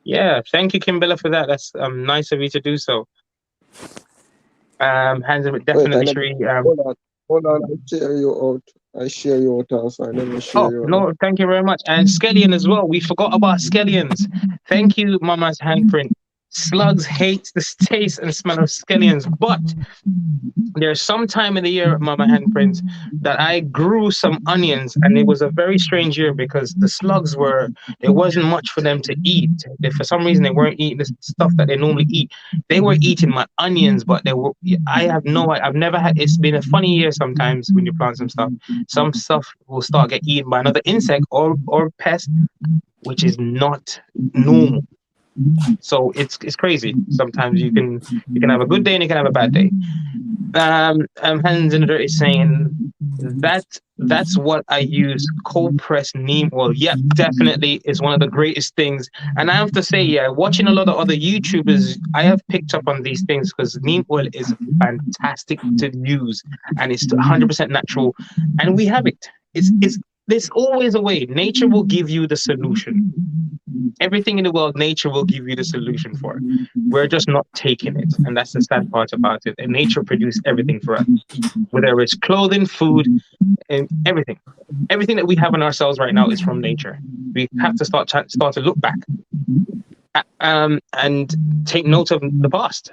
Yeah, thank you, Kimbella, for that. That's nice of you to do so. Hands in definitely Cherie. Hold on, I share you out also. I never share you out. No, thank you very much. And Skellion as well. We forgot about Skellions. Thank you, Mama's handprint. Slugs hate the taste and smell of scallions, but there's some time in the year, Mama Handprints, that I grew some onions, and it was a very strange year because the slugs there wasn't much for them to eat. For some reason, they weren't eating the stuff that they normally eat. They were eating my onions, but I've never had, it's been a funny year sometimes when you plant some stuff will start get eaten by another insect or pest, which is not normal. So it's crazy. Sometimes you can have a good day and you can have a bad day. Hands in the Dirt is saying that's what I use, cold pressed neem oil. Yep, definitely is one of the greatest things. And I have to say, yeah, watching a lot of other YouTubers, I have picked up on these things because neem oil is fantastic to use and it's 100% natural, and we have it. There's always a way. Nature will give you the solution. Everything in the world, nature will give you the solution for it. We're just not taking it. And that's the sad part about it. And nature produced everything for us, whether it's clothing, food, and everything. Everything that we have in ourselves right now is from nature. We have to start to look back and take note of the past.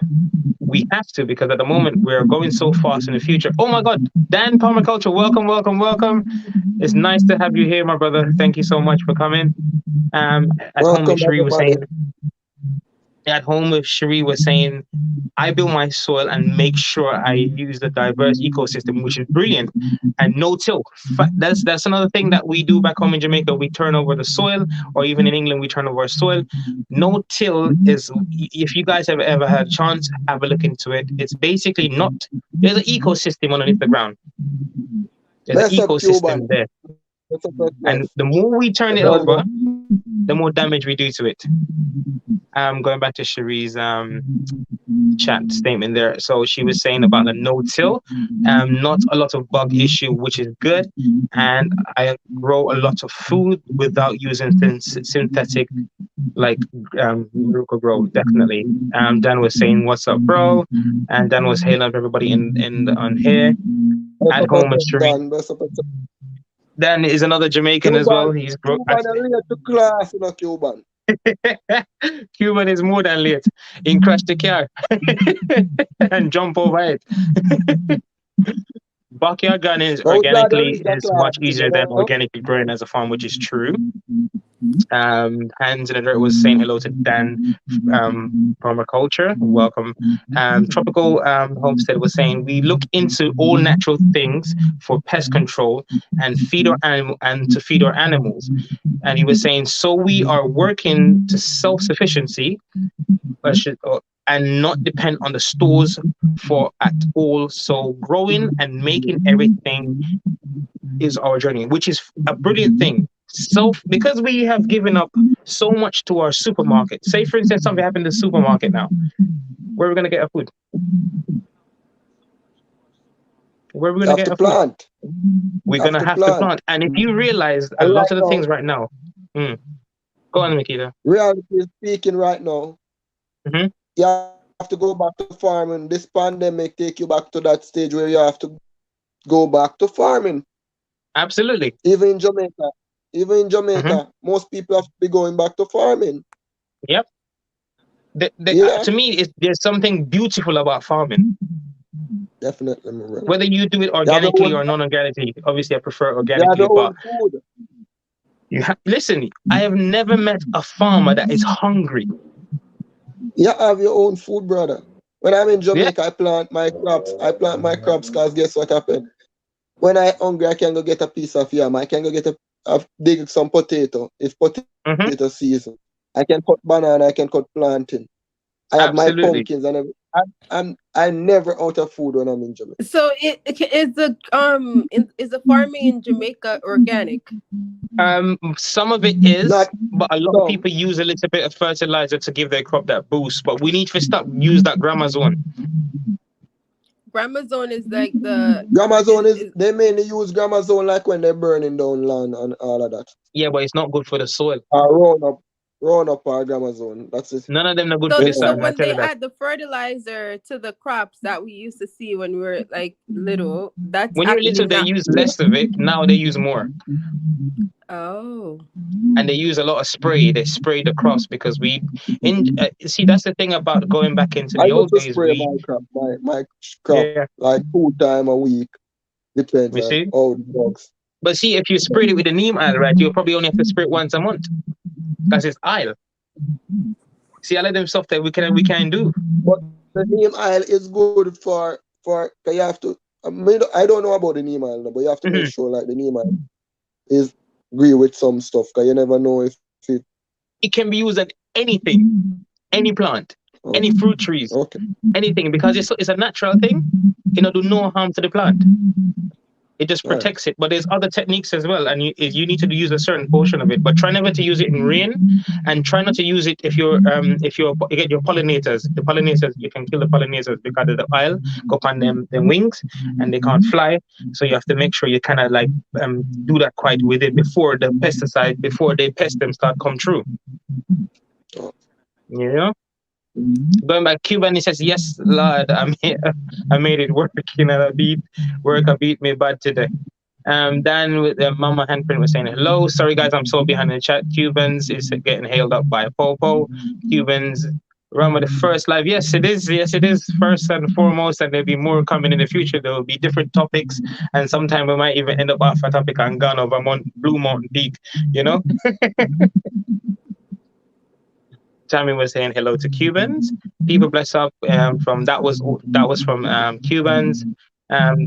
We have to, because at the moment we're going so fast in the future. Oh my God, Dan Permaculture, welcome. It's nice to have you here, my brother. Thank you so much for coming. At home with Cherie was saying, I build my soil and make sure I use the diverse ecosystem, which is brilliant. And no-till. That's another thing that we do back home in Jamaica. We turn over the soil, or even in England, we turn over our soil. No-till is, if you guys have ever had a chance, have a look into it. It's basically there's an ecosystem underneath the ground. There's an ecosystem there. And the more we turn it over, the more damage we do to it. Going back to Cherie's chat statement there. So she was saying about the no-till, not a lot of bug issue, which is good. And I grow a lot of food without using synthetic, like Miracle Grow, definitely. Dan was saying, what's up, bro? And Dan was hailing up everybody on here. At home, Cherie. Dan is another Jamaican as well. He's Cuban are late to class, you know, Cuban. Cuban is more than late. He crashed the car and jump over it. Backyard gardening But we glad to organically reach that is class, much easier you than know. organically growing as a farm, which is true. Hands in the Dirt was saying hello to Dan Permaculture. Welcome. Tropical Homestead was saying we look into all natural things for pest control and feed our animal and to feed our animals. And he was saying so we are working to self-sufficiency, and not depend on the stores for at all. So growing and making everything is our journey, which is a brilliant thing. So because we have given up so much to our supermarket, say for instance something happened in the supermarket now, where are we going to get our food? Where are we going to get our plant. food? We're going to have to plant. And if you realize a lot of the things right now, go on, Mikita. Reality speaking right now, you have to go back to farming. This pandemic take you back to that stage where you have to go back to farming. Absolutely. Even in Jamaica, most people have to be going back to farming. Yep. To me, there's something beautiful about farming. Definitely. Whether you do it organically or non-organically, obviously I prefer organically. But listen, I have never met a farmer that is hungry. You have your own food, brother. When I'm in Jamaica, I plant my crops. Because guess what happened? When I'm hungry, I can go get a piece of yam. I can go get dig some potato. It's potato season. I can cut banana. I can cut plantain. I have my pumpkins and everything. I'm never out of food when I'm in Jamaica. So is the farming in Jamaica organic? Some of it is, but a lot of people use a little bit of fertilizer to give their crop that boost. But we need to stop use that Gramazone. Gramazone is like the Gramazone they mainly use Gramazone like when they're burning down land and all of that. Yeah, but it's not good for the soil. Roundup or Gramazone. That's it. None of them are good for the soil. So when they add the fertilizer to the crops that we used to see when we were like little, that's when you're little they use less of it. Now they use more. Oh. And they use a lot of spray. They spray the crops because see that's the thing about going back into the old days. My crop like 2 times a week. Depends on all the bugs. But see, if you sprayed it with the neem oil, right, you'll probably only have to spray it once a month. Because it's oil. See, all of them stuff that we can do. But the neem oil is good for you have to. I don't know about the neem oil, but you have to make sure like the neem oil is agree with some stuff because you never know if it can be used at anything, any plant, any fruit trees, anything, because it's a natural thing. Do no harm to the plant. It just protects it. But there's other techniques as well, and you need to use a certain portion of it. But try never to use it in rain, and try not to use it if you get your pollinators. The pollinators, you can kill the pollinators because of the oil go on them wings, and they can't fly. So you have to make sure you kind of like do that quite with it before the pesticide, before they pest them start come true. Going back, Cuban, he says, yes, Lord, I made it work. I beat me bad today. Dan with the Mama Handprint was saying, hello. Sorry, guys, I'm so behind in the chat. Cubans is getting hailed up by Popo. Cubans run with the first live. Yes, it is. Yes, it is first and foremost, and there'll be more coming in the future. There will be different topics, and sometime we might even end up off a topic on Ghana over Blue Mountain Peak, Tammy was saying hello to Cubans. People bless up from that was from Cubans.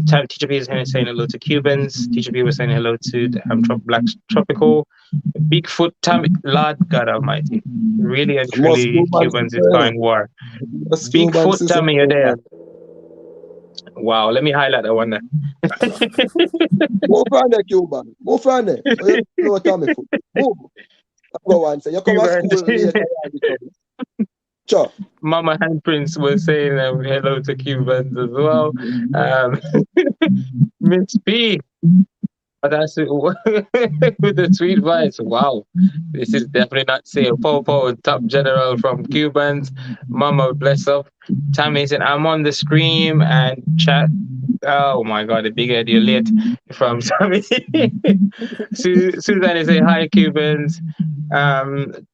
Teacher P is saying hello to Cubans. Teacher P was saying hello to Black Tropical. Bigfoot Tammy, Lord God Almighty. Really and truly, Cubans is going war. Bigfoot Tammy, you're there. Wow, let me highlight that one there. Move from there, Cuban. Move from there. No Tammy foot. Move. Go on, say you come to school later. Sure. Mama Handprints was saying hello to Cubans as well. Miss P. That's it. With the sweet voice. Wow. This is definitely not say Popo, top general from Cubans. Mama bless up. Tammy said, I'm on the screen and chat Oh my God, the big head, you're late from Tommy. Suzanne is saying hi, Cubans.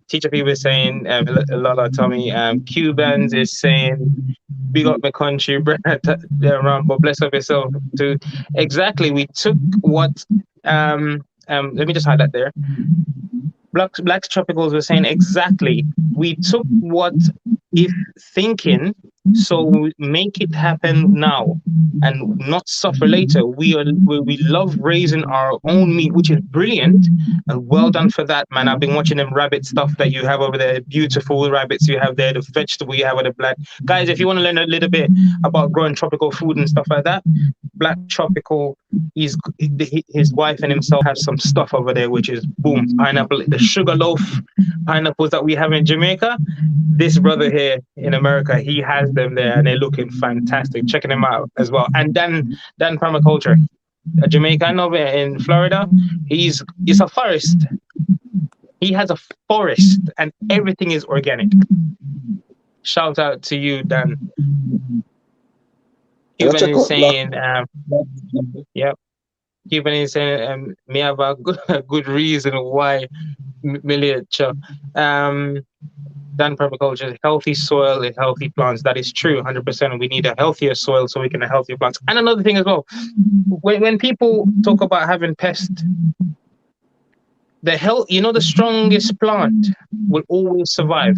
Teacher P was saying Lola Tommy. Cubans is saying big up my country, Rambo, bless up yourself too. Exactly. We took what let me just highlight there. Black Tropicals were saying exactly. We took what if thinking, so we make it happen now and not suffer later. We love raising our own meat, which is brilliant, and well done for that, man. I've been watching them rabbit stuff that you have over there, beautiful rabbits you have there, the vegetable you have with the black guys. If you want to learn a little bit about growing tropical food and stuff like that, Black Tropical, his wife and himself have some stuff over there, which is boom, pineapple, the sugar loaf pineapples that we have in Jamaica. This brother here in America, he has them there, and they're looking fantastic. Checking them out as well. And Dan Permaculture, a Jamaican over in Florida, it's a forest. He has a forest, and everything is organic. Shout out to you, Dan. Cuban is saying, yep. Cuban is saying, me have a good reason why miniature. Dan Permaculture, healthy soil and healthy plants. That is true, 100%. We need a healthier soil so we can have healthier plants. And another thing as well, when people talk about having pests, the strongest plant will always survive,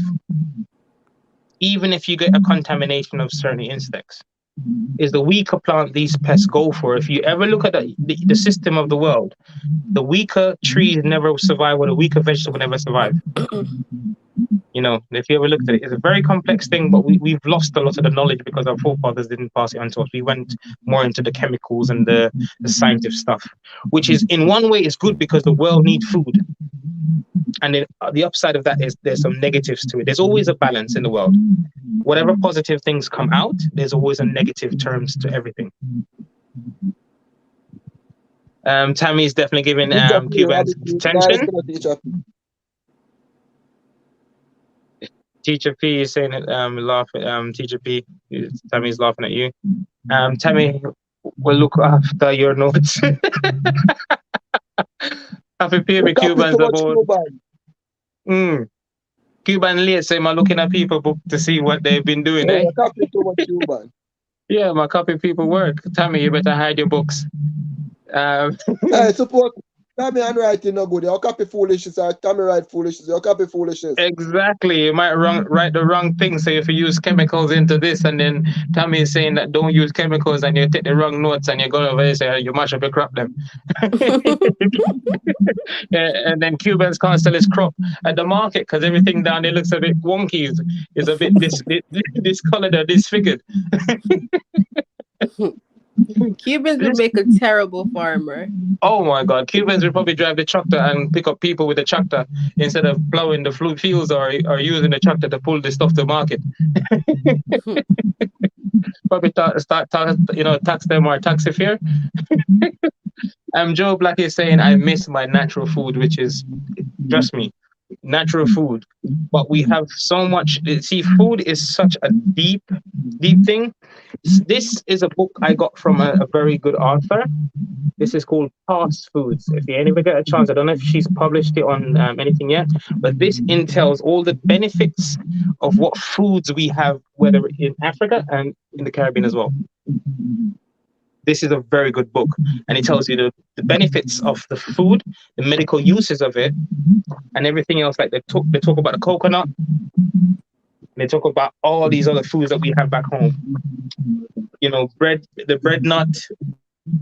even if you get a contamination of certain insects. Is the weaker plant these pests go for. If you ever look at the system of the world, the weaker trees never survive, or the weaker vegetable never survive. If you ever looked at it, it's a very complex thing, but we've lost a lot of the knowledge because our forefathers didn't pass it on to us. We went more into the chemicals and the scientific stuff, which is in one way is good because the world needs food. And then the upside of that is there's some negatives to it. There's always a balance in the world. Whatever positive things come out, there's always a negative terms to everything. Tammy's definitely giving Cubans attention. Teacher P is saying it, Teacher P, Tammy's laughing at you. Tammy will look after your notes. Happy P with Cubans aboard. Cuban late say I'm looking at people book to see what they've been doing, eh? Yeah, my copy people work. Tammy, you better hide your books. Hey, support Tammy and writing no good. You copy foolishness or Tammy write foolishness. You copy foolishness. Exactly. You might write the wrong thing. So if you use chemicals into this, and then Tammy is saying that don't use chemicals, and you take the wrong notes, and you go over there and say you mash up your crop them. And then Cubans can't sell his crop at the market because everything down there looks a bit wonky. Is a bit discolored or disfigured. Cubans would make a terrible farmer. Oh my God, Cubans would probably drive the tractor and pick up people with the tractor instead of plowing the fields or using the tractor to pull the stuff to market. Probably tax them or taxi fare. Joe Black is saying, I miss my natural food, which is, trust me, natural food. But we have so much. See, food is such a deep thing. This is a book I got from a very good author. This is called Past Foods. If you ever get a chance, I don't know if she's published it on anything yet, but this entails all the benefits of what foods we have, whether in Africa and in the Caribbean as well. This is a very good book, and it tells you the benefits of the food, the medical uses of it, and everything else. Like they talk about the coconut, and they talk about all these other foods that we have back home. The bread nut.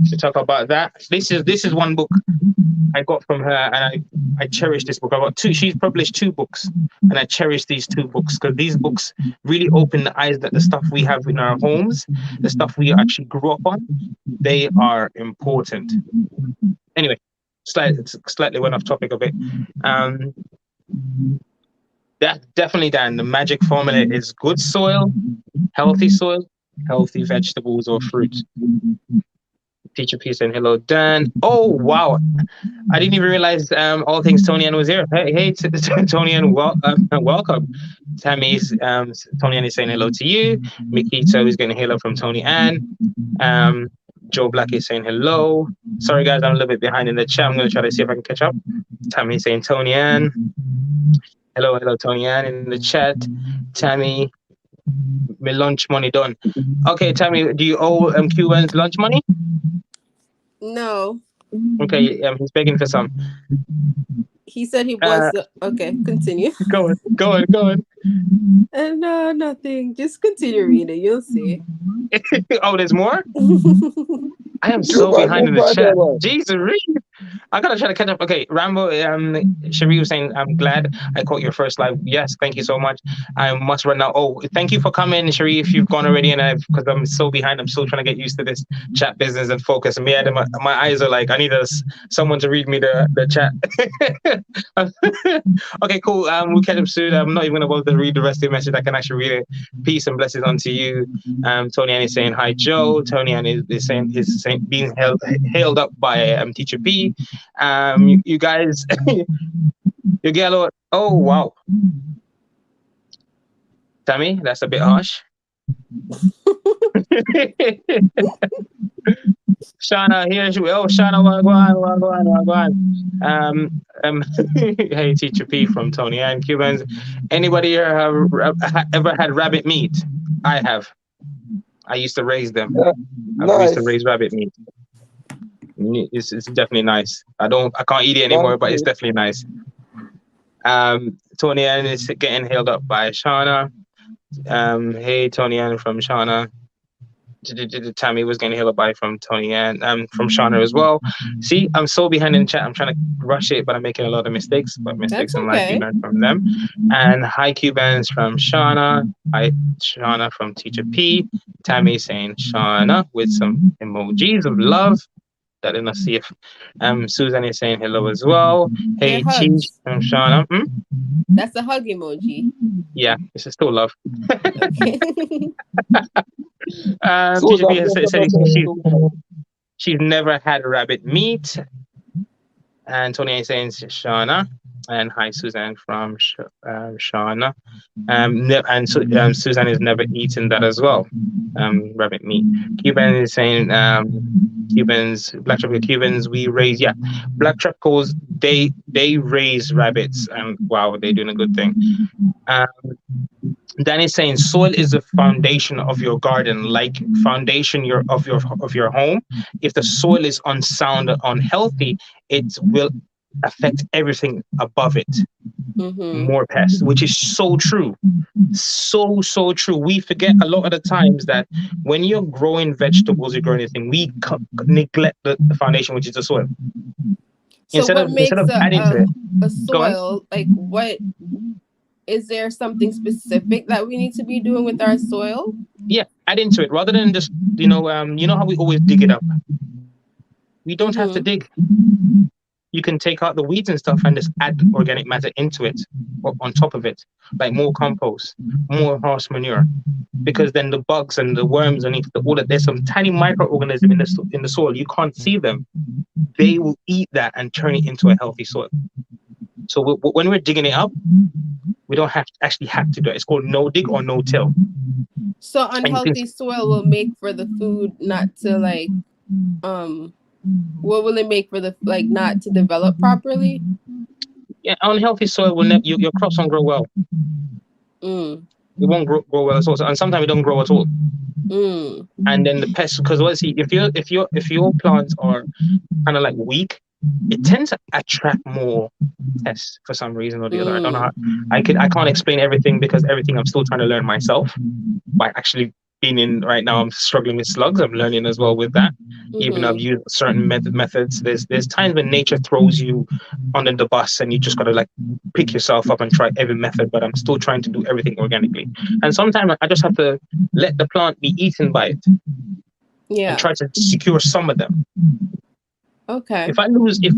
To talk about that. This is one book I got from her, and I cherish this book. I got two. She's published 2 books, and I cherish these 2 books because these books really open the eyes that the stuff we have in our homes, the stuff we actually grew up on, they are important. Anyway, slightly went off topic a bit. That definitely, Dan, the magic formula is good soil, healthy vegetables or fruits. Teacher Peace and hello, Dan. Oh, wow. I didn't even realize all things Tony Ann was here. Hey, Tony Ann, welcome. Tammy's, Tony Ann is saying hello to you. Mikito is getting hello from Tony Ann. Joe Black is saying hello. Sorry guys, I'm a little bit behind in the chat. I'm gonna try to see if I can catch up. Tammy saying Tony Ann. Hello, Tony Ann in the chat. Tammy, my lunch money done. Okay, Tammy, do you owe Cubans lunch money? No. Okay, he's begging for some. He said he wants to. Okay, continue. Go on. No, nothing. Just continue reading. You'll see. Oh, there's more? I am so behind in the chat. Jesus, read. I gotta try to catch up. Okay, Rambo, Cherie was saying, I'm glad I caught your first live. Yes, thank you so much. I must run now. Oh, thank you for coming, Cherie, if you've gone already, and because I'm so behind, I'm still trying to get used to this chat business and focus. And my eyes are like, I need someone to read me the chat. Okay, cool. We'll catch up soon. I'm not even gonna bother to read the rest of the message. I can actually read it. Peace and blessings unto you. Tony Ann is saying hi, Joe. Tony Ann is saying being hailed up by Teacher P. You guys, you get a lot. Oh wow, Tammy, that's a bit harsh. Shauna here. Oh, Shauna, wagwan. Hey, Teacher P from Tony Ann Cubans. Anybody here have ever had rabbit meat? I have. I used to raise them. I used to raise rabbit meat. It's definitely nice. I can't eat it anymore, but it's definitely nice. Tony Ann is getting hailed up by Shauna. Hey, Tony Ann from Shauna. Tammy was getting hailed up by from Tony Ann, from Shauna as well. See, I'm so behind in the chat. I'm trying to rush it, but I'm making a lot of mistakes. But mistakes in life, you learn from them. And hi, Cubans from Shauna. Hi, Shauna from Teacher P. Tammy saying Shauna with some emojis of love. Let's see if Suzanne is saying hello as well. Hey, Cheese from Shauna. That's a hug emoji. Yeah, it's still love. Okay. Teacher B has said she's never had rabbit meat. And Tony is saying Shauna. And hi, Suzanne from Shauna. And Suzanne has never eaten that as well. Rabbit meat. Cuban is saying Black tropical Cubans, we raise, Black tropicals, they raise rabbits, and wow, they're doing a good thing. Danny's saying soil is the foundation of your garden, like foundation of your home. If the soil is unsound, unhealthy, it will affect everything above it. More pests, which is so true. So true. We forget a lot of the times that when you're growing vegetables, you're growing anything, we neglect the foundation, which is the soil. So instead of adding to it, a soil, like what? Is there something specific that we need to be doing with our soil? Yeah, add into it rather than just, you know how we always dig it up. We don't have to dig. You can take out the weeds and stuff and just add organic matter into it or on top of it, like more compost, more horse manure, because then the bugs and the worms and all that, there's some tiny microorganisms in the soil. You can't see them. They will eat that and turn it into a healthy soil. So when we're digging it up, we don't have to do it. It's called no dig or no till. So unhealthy soil will make for the food not to like, what will it make for the not to develop properly? Yeah, unhealthy soil will your crops won't grow well. It won't grow well at all, and sometimes it don't grow at all. And then the pests, because if your plants are kind of like weak, it tends to attract more pests for some reason or the other. I don't know how. I can't explain everything because everything I'm still trying to learn myself. By actually being in right now, I'm struggling with slugs. I'm learning as well with that. Even though I've used certain methods, there's times when nature throws you under the bus and you just gotta like pick yourself up and try every method. But I'm still trying to do everything organically. And sometimes I just have to let the plant be eaten by it. Yeah. And try to secure some of them. Okay. If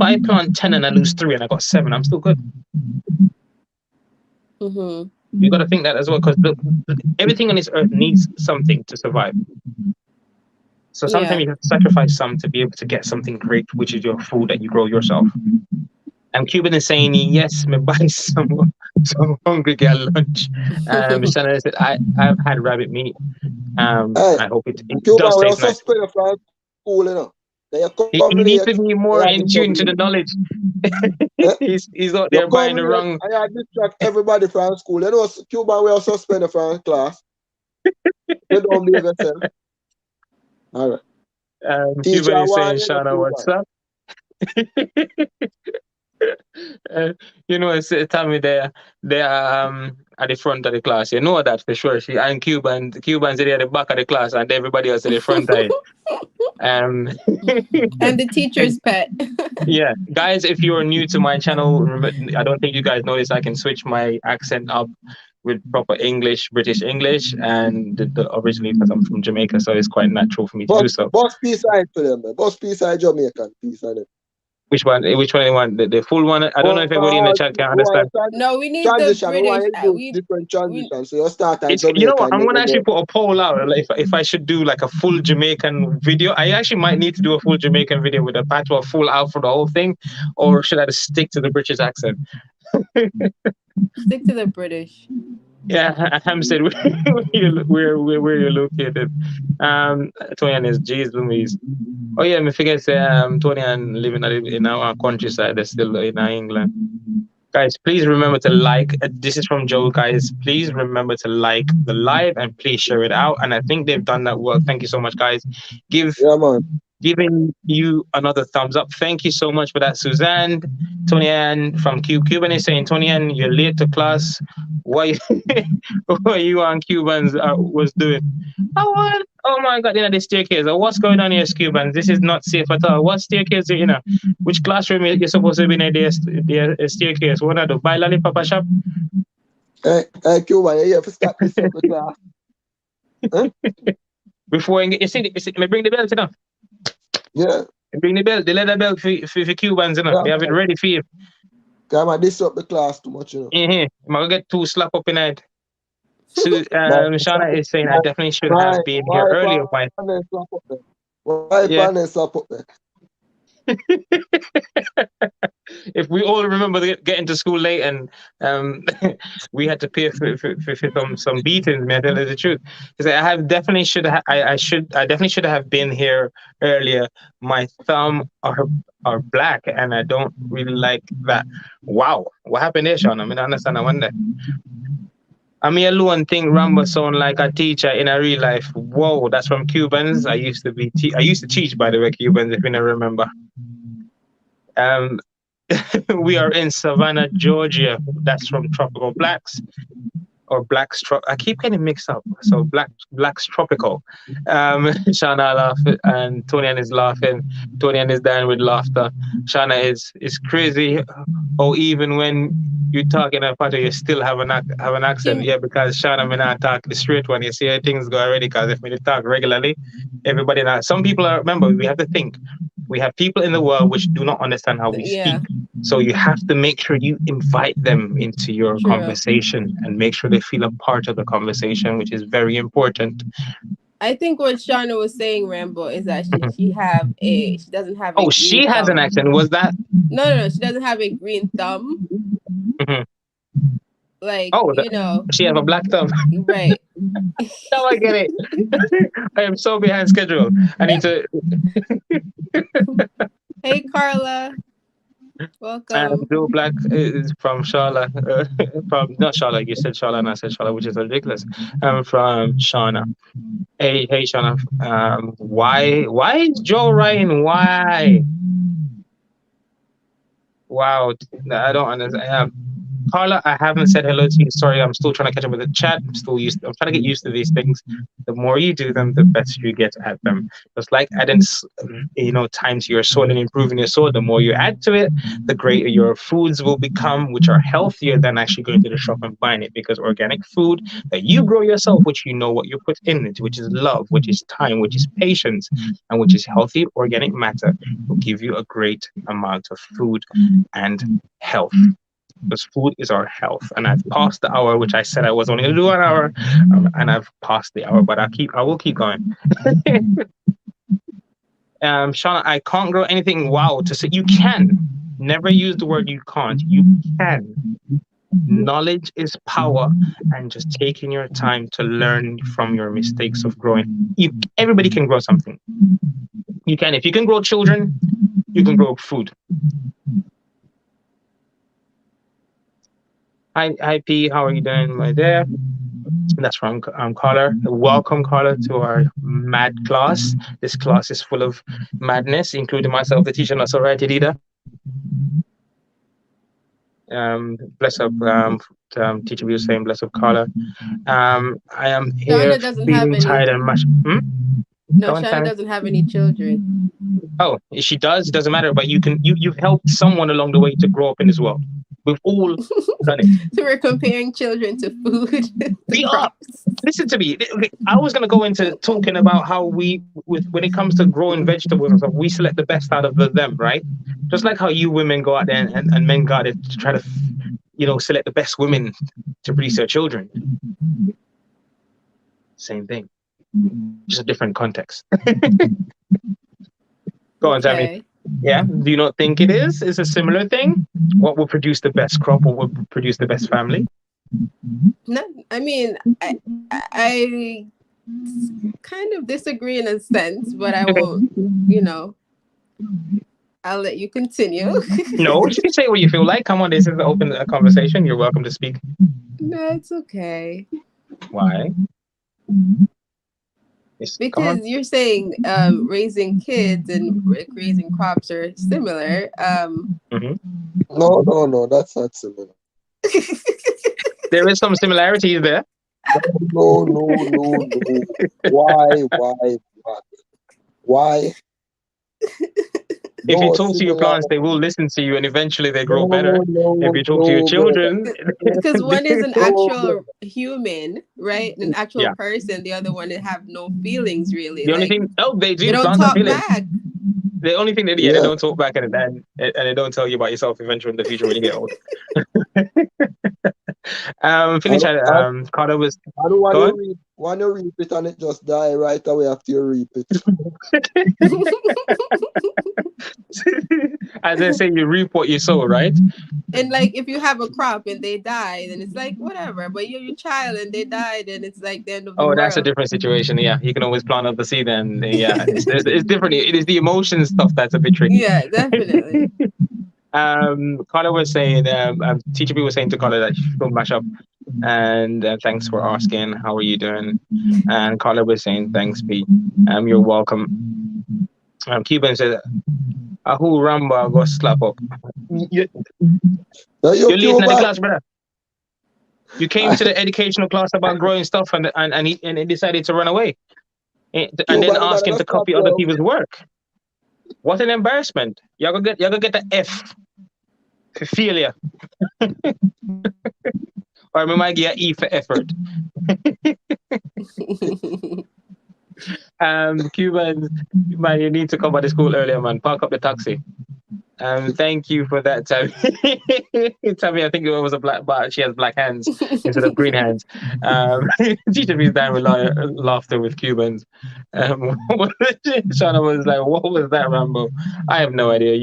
I plant 10 and I lose 3 and I got 7, I'm still good. You got to think that as well, because everything on this earth needs something to survive. So sometimes you have to sacrifice some to be able to get something great, which is your food that you grow yourself. And Cuban is saying, yes, me buy some hungry girl lunch. Shannon said, I've had rabbit meat. I hope it does taste nice. school, you know. Then you He come needs late, to be you more have to in tune to trouble. the knowledge. Eh? He's out You there come buying the late wrong. and you distract everybody from school. You know, Cuban will suspend from class. You don't behave yourself. All right. Teacher, Cuban is why saying, you know Shauna, what's Cuban? up? You know, it's Tommy there. They are at the front of the class. You know that for sure. She and Cubans are at the back of the class, and everybody else at the front of it. Um, And the teacher's pet. yeah, guys, if you are new to my channel, I don't think you guys notice I can switch my accent up with proper English, British English, and originally because I'm from Jamaica, so it's quite natural for me to do so. Boss peace side to them, man. Boss peace side Jamaican peace side. Which one? Which one? You want the full one? I don't know if everybody in the chat can understand. No, we need the Transition. We British. want to do different transitions. So you start at It's, you know what? Jamaican, I'm then gonna you actually go. put a poll out. Like if I should do like a full Jamaican video. I actually might need to do a full Jamaican video with a patois full out for the whole thing, or should I just stick to the British accent? Stick to the British. Yeah, Hampstead, where you're located. Tony is Jeez Louise. Oh yeah, me forget say Tony and living in our countryside. They're still in England. Guys, please remember to like. This is from Joe, guys. Please remember to like the live and please share it out. And I think they've done that work. Thank you so much, guys. Yeah, man. Giving you another thumbs up. Thank you so much for that, Suzanne. Tony Ann from Cuban is saying, Tony Ann, you're late to class. What you and Cubans was doing? Oh my God, the staircase. What's going on here, Cubans? This is not safe at all. What staircase, which classroom you're supposed to be in the staircase? What are the buy lollipop shop? Hey, Cuban, you have to stop this up the class. Huh? Before you see, me bring the belt, Yeah. Bring the belt, the leather belt for Cubans, Yeah. They have it ready for you. Come on, this up the class too much, I'm gonna get too slap up in it. Shauna is saying I definitely should have been here earlier. Why slap up there? If we all remember getting to school late and we had to pay for some beatings, man, tell you the truth. Because I definitely should have been here earlier. My thumb are black and I don't really like that. Wow, what happened there, Sean? I mean, I understand. I wonder. I mean, alone think Rambo sound like a teacher in a real life. Whoa, that's from Cubans. I used to teach, by the way, Cubans, if you don't remember. We are in Savannah, Georgia. That's from Tropical Blacks or Blacks. I keep getting mixed up. So Blacks Tropical. Shana laughing and Tonian is laughing. Tonian is dying with laughter. Shana is crazy. Or even when you talk in a party, you still have an accent. Yeah, because Shana may not talk the straight one. You see how things go already. Because if we talk regularly, everybody now. Some people are. Remember, we have to think. We have people in the world which do not understand how we speak. So you have to make sure you invite them into your conversation and make sure they feel a part of the conversation, which is very important. I think what Shauna was saying, Rambo, is that she doesn't have a green she has thumb. an accent. Was that? No, she doesn't have a green thumb. Mm-hmm. Like, she have a black thumb. Right. Now I get it. I am so behind schedule. I need to. Hey, Carla. Welcome. Joe Black is from Charlotte. From not Charlotte. You said Charlotte, and I said Charlotte, which is ridiculous. I'm from Shauna. Hey, Shauna. Why is Joe writing? Why? Wow, I don't understand. Carla, I haven't said hello to you. Sorry, I'm still trying to catch up with the chat. I'm trying to get used to these things. The more you do them, the better you get at them. Just like adding, time to your soil and improving your soil. The more you add to it, the greater your foods will become, which are healthier than actually going to the shop and buying it. Because organic food that you grow yourself, which you know what you put in it, which is love, which is time, which is patience, and which is healthy organic matter, will give you a great amount of food and health. Because food is our health, and I've passed the hour, which I said I was only going to do an hour, and I've passed the hour, but I will keep going. Shauna, I can't grow anything. Wow, to say you can. Never use the word you can't. You can. Knowledge is power, and just taking your time to learn from your mistakes of growing. Everybody can grow something. You can, if you can grow children, you can grow food. Hi P, how are you doing, my dear? That's from Carla. Welcome, Carla, to our mad class. This class is full of madness, including myself, the teacher, not so right, Edita. Bless up, teacher was saying, bless up, Carla. I am here Shauna doesn't have feeling any. tired and much. No, Go on, Shauna Sammy. doesn't have any children. Oh, if she does, it doesn't matter. But you've helped someone along the way to grow up in this world. We've all done it. So we're comparing children to food. We are. Listen to me. I was going to go into talking about how when it comes to growing vegetables and stuff, we select the best out of them, right? Just like how you women go out there and men go out there to try to, select the best women to produce their children. Same thing, just a different context. Go on, Tammy. Yeah. Do you not think it is? It's a similar thing. What will produce the best crop? What will produce the best family? No, I mean, I kind of disagree in a sense, but I won't, I'll let you continue. No, you can say what you feel like. Come on, this is an open conversation. You're welcome to speak. No, it's okay. Why? Because you're saying raising kids and raising crops are similar. No, that's not similar. There is some similarities there. No. Why? If you talk to your plants, they will listen to you and eventually they grow better. If you talk to your children. Because one is an actual human, right? An actual person. The other one, they have no feelings really. The only thing, they do. They don't talk back. The only thing they don't talk back and they don't tell you about yourself eventually in the future when you get old. Finish. Carter was. I don't want to reap it and it just die right away after you reap it. As they say, you reap what you sow, right? And like if you have a crop and they die, then it's like whatever. But you're your child and they die, then it's like the end of the world. Oh, that's a different situation. Yeah, you can always plant up the seed, and it's different. It is the emotion stuff that's a bit tricky. Yeah, definitely. Carla was saying, Teacher B was saying to Carla that she should mash up, and thanks for asking. How are you doing? And Carla was saying, thanks, P. You're welcome. Cuban said, Ahu Ramba go slap up. You're late in the class, brother. You came to the educational class about growing stuff, and he decided to run away, and then ask him to copy other people's work. What an embarrassment! You're gonna get the F for failure, or we might get an E for effort. Cubans, man, you need to come by the school earlier, man. Park up the taxi. Thank you for that, Tammy. Tammy, I think it was a black, but she has black hands instead of green hands. Teacher me's down with laughter with Cubans. Shauna was like, "What was that, Rambo?" I have no idea.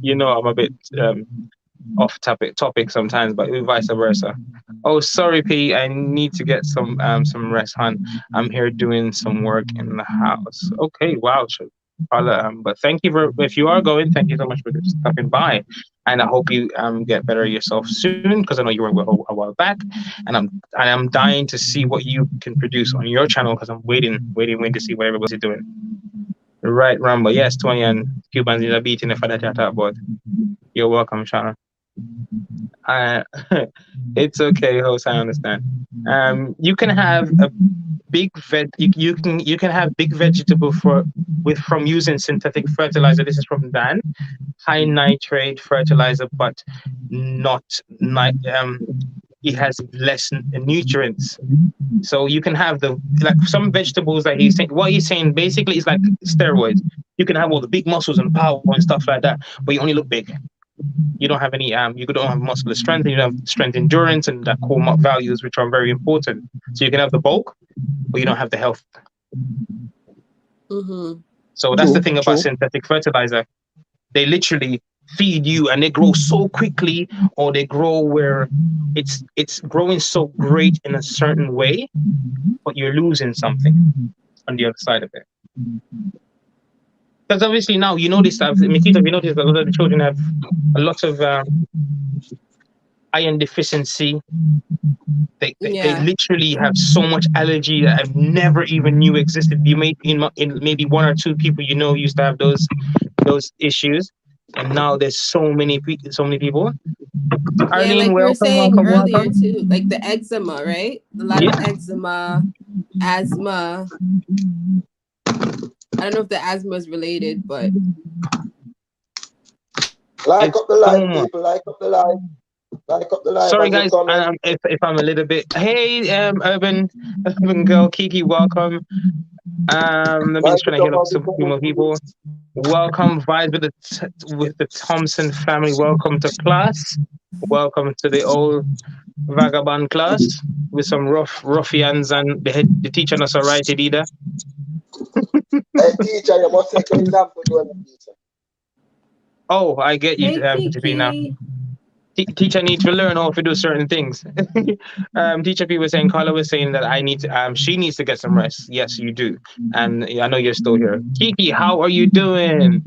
You know, I'm a bit off topic sometimes, but vice versa. Oh, sorry, P. I need to get some rest, hon. I'm here doing some work in the house. Okay, wow. But thank you if you are going, thank you so much for stopping by, and I hope you get better yourself soon, because I know you were a while back, and I'm dying to see what you can produce on your channel, because I'm waiting to see what everybody's doing. Right, Rambo. Yes, 20 and Cubans is a beating if I talk about. You're welcome, Shauna. It's okay, host. I understand. You can have a big you can have big vegetable from using synthetic fertilizer. This is from Dan. High nitrate fertilizer, but not it has less nutrients. So you can have some vegetables that what he's saying basically is like steroids. You can have all the big muscles and power and stuff like that, but you only look big. You don't have any you don't have muscular strength, and you don't have strength endurance and that core values, which are very important. So you can have the bulk, but you don't have the health. Mm-hmm. So that's the thing about synthetic fertilizer. They literally feed you and they grow so quickly, or they grow where it's growing so great in a certain way, but you're losing something on the other side of it. because obviously now you notice, Mikita, you notice that a lot of the children have a lot of iron deficiency. They Yeah. literally have so much allergy that I've never even knew existed. You may in maybe one or two people used to have those issues, and now there's so many people. Yeah, Arlene, like we were welcome, saying welcome, earlier welcome. too, like the eczema, right? A lot of Yeah, eczema, asthma. I don't know if the asthma is related, but Like it's up the live, so much. people. Like up the live. Like up the live Sorry, as you guys, comment. if I'm a little bit. Hey, urban girl, Kiki, welcome. Let me Like just try it to up hit up on the some few comment, more please. people. Welcome, Vibes with the Thompson family. Welcome to class. Welcome to the old vagabond class with some ruffians and the teacher not so right either. Hey, teacher, you must take your example, you teacher. Oh, I get you, hey PTP now. Kiki. Teacher need to learn how to do certain things. Teacher P was saying, Carla was saying that I need to, she needs to get some rest. Yes, you do. And I know you're still here. Kiki, how are you doing?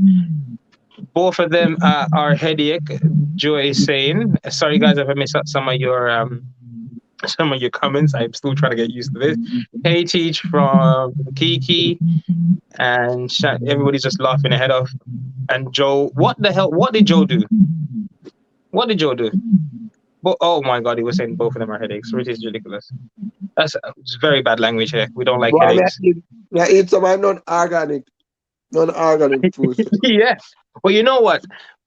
Both of them are headache. Joy is saying, sorry guys if I missed out some of your comments. I'm still trying to get used to this. Hey, Teach from Kiki, and everybody's just laughing their head off. And Joe, what the hell? What did Joe do? What did Joe do? Oh my God, he was saying both of them are headaches, which is ridiculous. It's very bad language here. We don't like Boy, headaches. I eat some non-organic foods. Yeah. Well, you know what?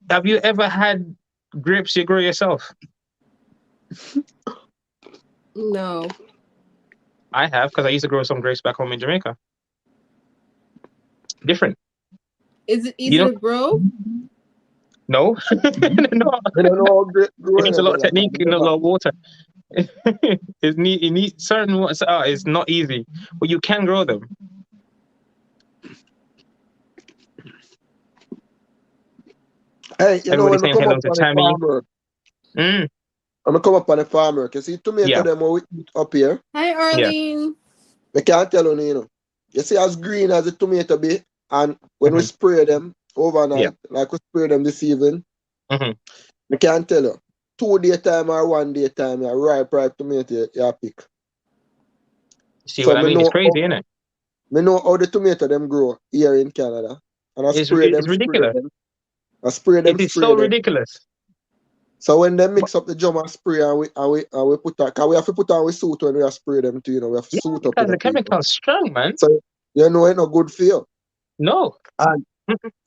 Have you ever had grapes you grow yourself? No. I have, because I used to grow some grapes back home in Jamaica. Different. Is it You easy know? to grow? No. No. I don't know how great It growing needs a them lot of is. technique and a lot of water. It needs certain ones. It's not easy, but you can grow them. Hey, you know Everybody when I saying come hello up to on a Tammy. farmer, Mm, when I come up on a farmer, you see tomato yeah, them what we eat up here, Hi, yeah. Arlene. I can't tell you, You see as green as the tomato be, and when we Hmm. spray them Yeah. overnight, like we spray them this evening, Hmm. I can't tell you. 2 day time or 1 day time, you ripe tomato you pick. See So what I mean? It's crazy, isn't it? me know how the tomato them grow here in Canada. And I It's ridiculous. them. I spray It them, is so spray them. ridiculous. So when they But mix up the jam and spray and we put on, cause we have to put on we suit when we have spray them too, we have to yeah, suit up because in the the people. chemical's strong, man. So it's not good for you. No. And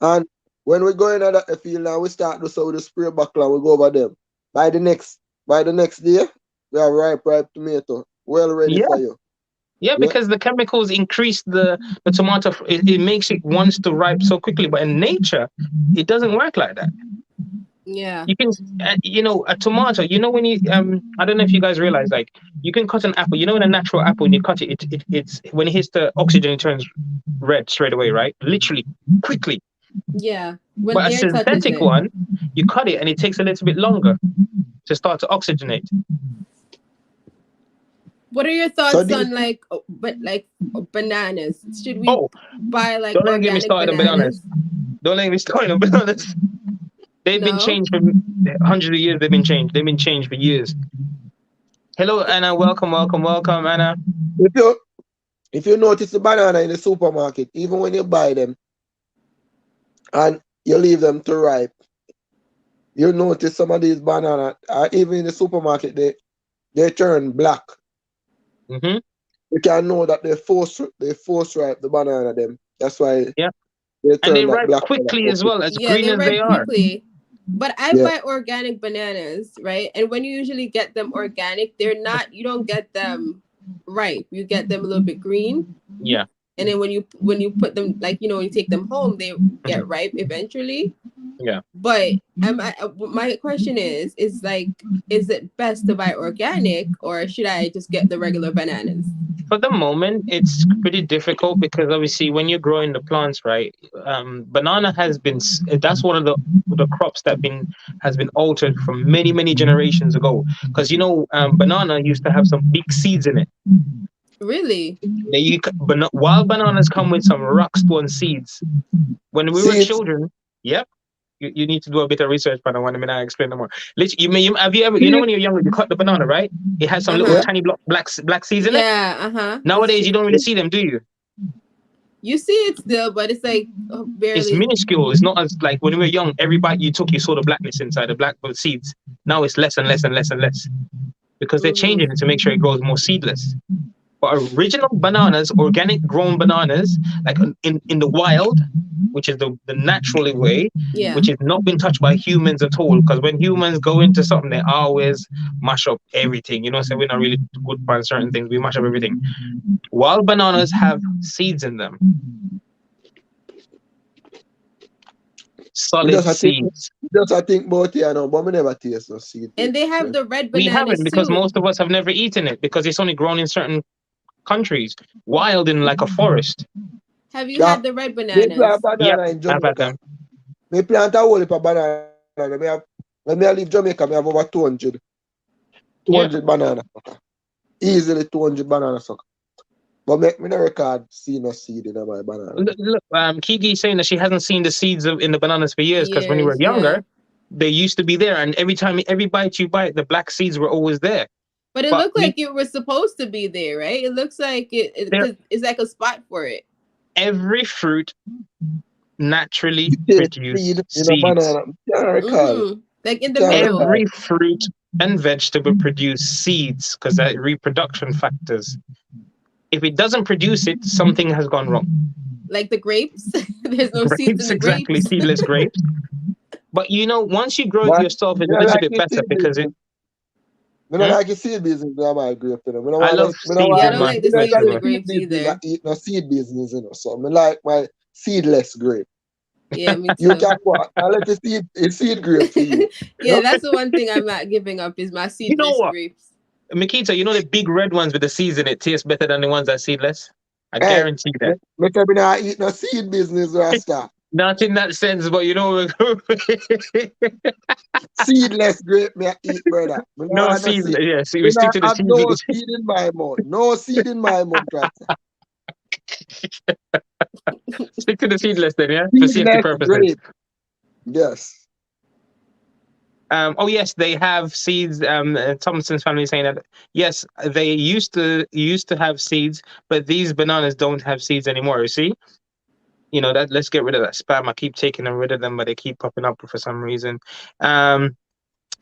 and when we go in at the field and we start to so with the spray buckle and we go over them. By the next day, we have ripe tomato. Well ready Yeah. for you. Yeah, Yeah. because the chemicals increase the tomato. It makes it wants to ripe so quickly. But in nature, it doesn't work like that. Yeah. You can, a tomato. When you I don't know if you guys realize, like, you can cut an apple. In a natural apple, when you cut it's when it hits the oxygen, it turns red straight away, right? Literally, quickly. Yeah. When But a air touches synthetic it. one, you cut it and it takes a little bit longer to start to oxygenate. What are your So thoughts these on bananas? Should we Oh, buy like don't get me organic started on bananas. bananas? Don't let me start on bananas. They've been No. changed for hundreds of years. They've been changed. They've been changed for years. Hello, Anna. Welcome, welcome, welcome, Anna. if you notice the banana in the supermarket, even when you buy them and you leave them to ripe, you notice some of these banana, even in the supermarket, they turn black. Mm-hmm. You can know that they force ripe the banana them. That's why Yeah, they and they turn that ripe black color. quickly as well, as Yeah, green they as they ripe are. quickly. But I Yeah. buy organic bananas, right? And when you usually get them organic, you don't get them ripe. You get them a little bit green. Yeah. And then when you put them, like, when you take them home, they get ripe eventually. Yeah. But my question is like, is it best to buy organic, or should I just get the regular bananas? For the moment, it's pretty difficult because obviously when you're growing the plants, right? Banana that's one of the crops that has been altered from many generations ago. Because banana used to have some big seeds in it. Really? Wild bananas come with some rockstone seeds. When we were Seeds. children, yep. You need to do a bit of research, but I want to explain no more. Literally, have you ever, when you're younger, you cut the banana, right? It has some little Yeah. Uh-huh. tiny black seeds in it. Yeah, uh-huh. That's Nowadays, you true. don't really see them, do you? You see it still, but it's like It's barely. minuscule. It's not as like when we were young, every bite you took, you saw the blackness inside, the black seeds. Now it's less and less and less and less because they're Mm-hmm. changing it to make sure it grows more seedless. But original bananas, organic grown bananas, like in the wild, which is the natural way, Yeah. which has not been touched by humans at all. Because when humans go into something, they always mash up everything. So we're not really good for certain things. We mash up everything. Wild bananas have seeds in them. Solid seeds. I think about it, but we never taste no seed. And they have the red We bananas haven't because too. most of us have never eaten it because it's only grown in certain countries, wild in like a forest. Have you had the red bananas? Banana in I've had Jamaica. them. Me plant a whole heap of banana. When I leave Jamaica, I have over 200 banana. Easily 200 banana sucker. But make me no record see no seed in my banana. Look, Kiki saying that she hasn't seen the seeds in the bananas for years because when you were younger, they used to be there, and every bite you bite, the black seeds were always there. But it looked like it was supposed to be there, right? It looks like it's like a spot for it. Every fruit naturally produces seeds. Like in the middle. Every fruit and vegetable produce seeds because they're reproduction factors. If it doesn't produce it, something has gone wrong. Like the grapes. There's no grapes, seeds in the exactly, grapes. seedless grapes. But once you grow it yourself, it's a little bit better because it. I don't like the seed business in my grape. I love seeds. I don't like the seeds in the grapes either. Eat no seed business, so I like my seedless grape. Yeah, me too. You can what? I let the seed grape for you. Yeah, that's the one thing I'm not giving up is my seedless grapes. Mikita, the big red ones with the seeds in it taste better than the ones that are seedless? I guarantee that. Make me not eat no seed business, Rasta. Not in that sense, but seedless grape me eat, brother. No seed. Yes, we stick to the seed. No seed in my mouth. No seed in my mouth, Rasta. Stick to the seedless then, yeah? For safety purposes. Grape. Yes. Oh yes, they have seeds. Thompson's family is saying that yes, they used to have seeds, but these bananas don't have seeds anymore. You see, that. Let's get rid of that spam. I keep taking rid of them, but they keep popping up for some reason.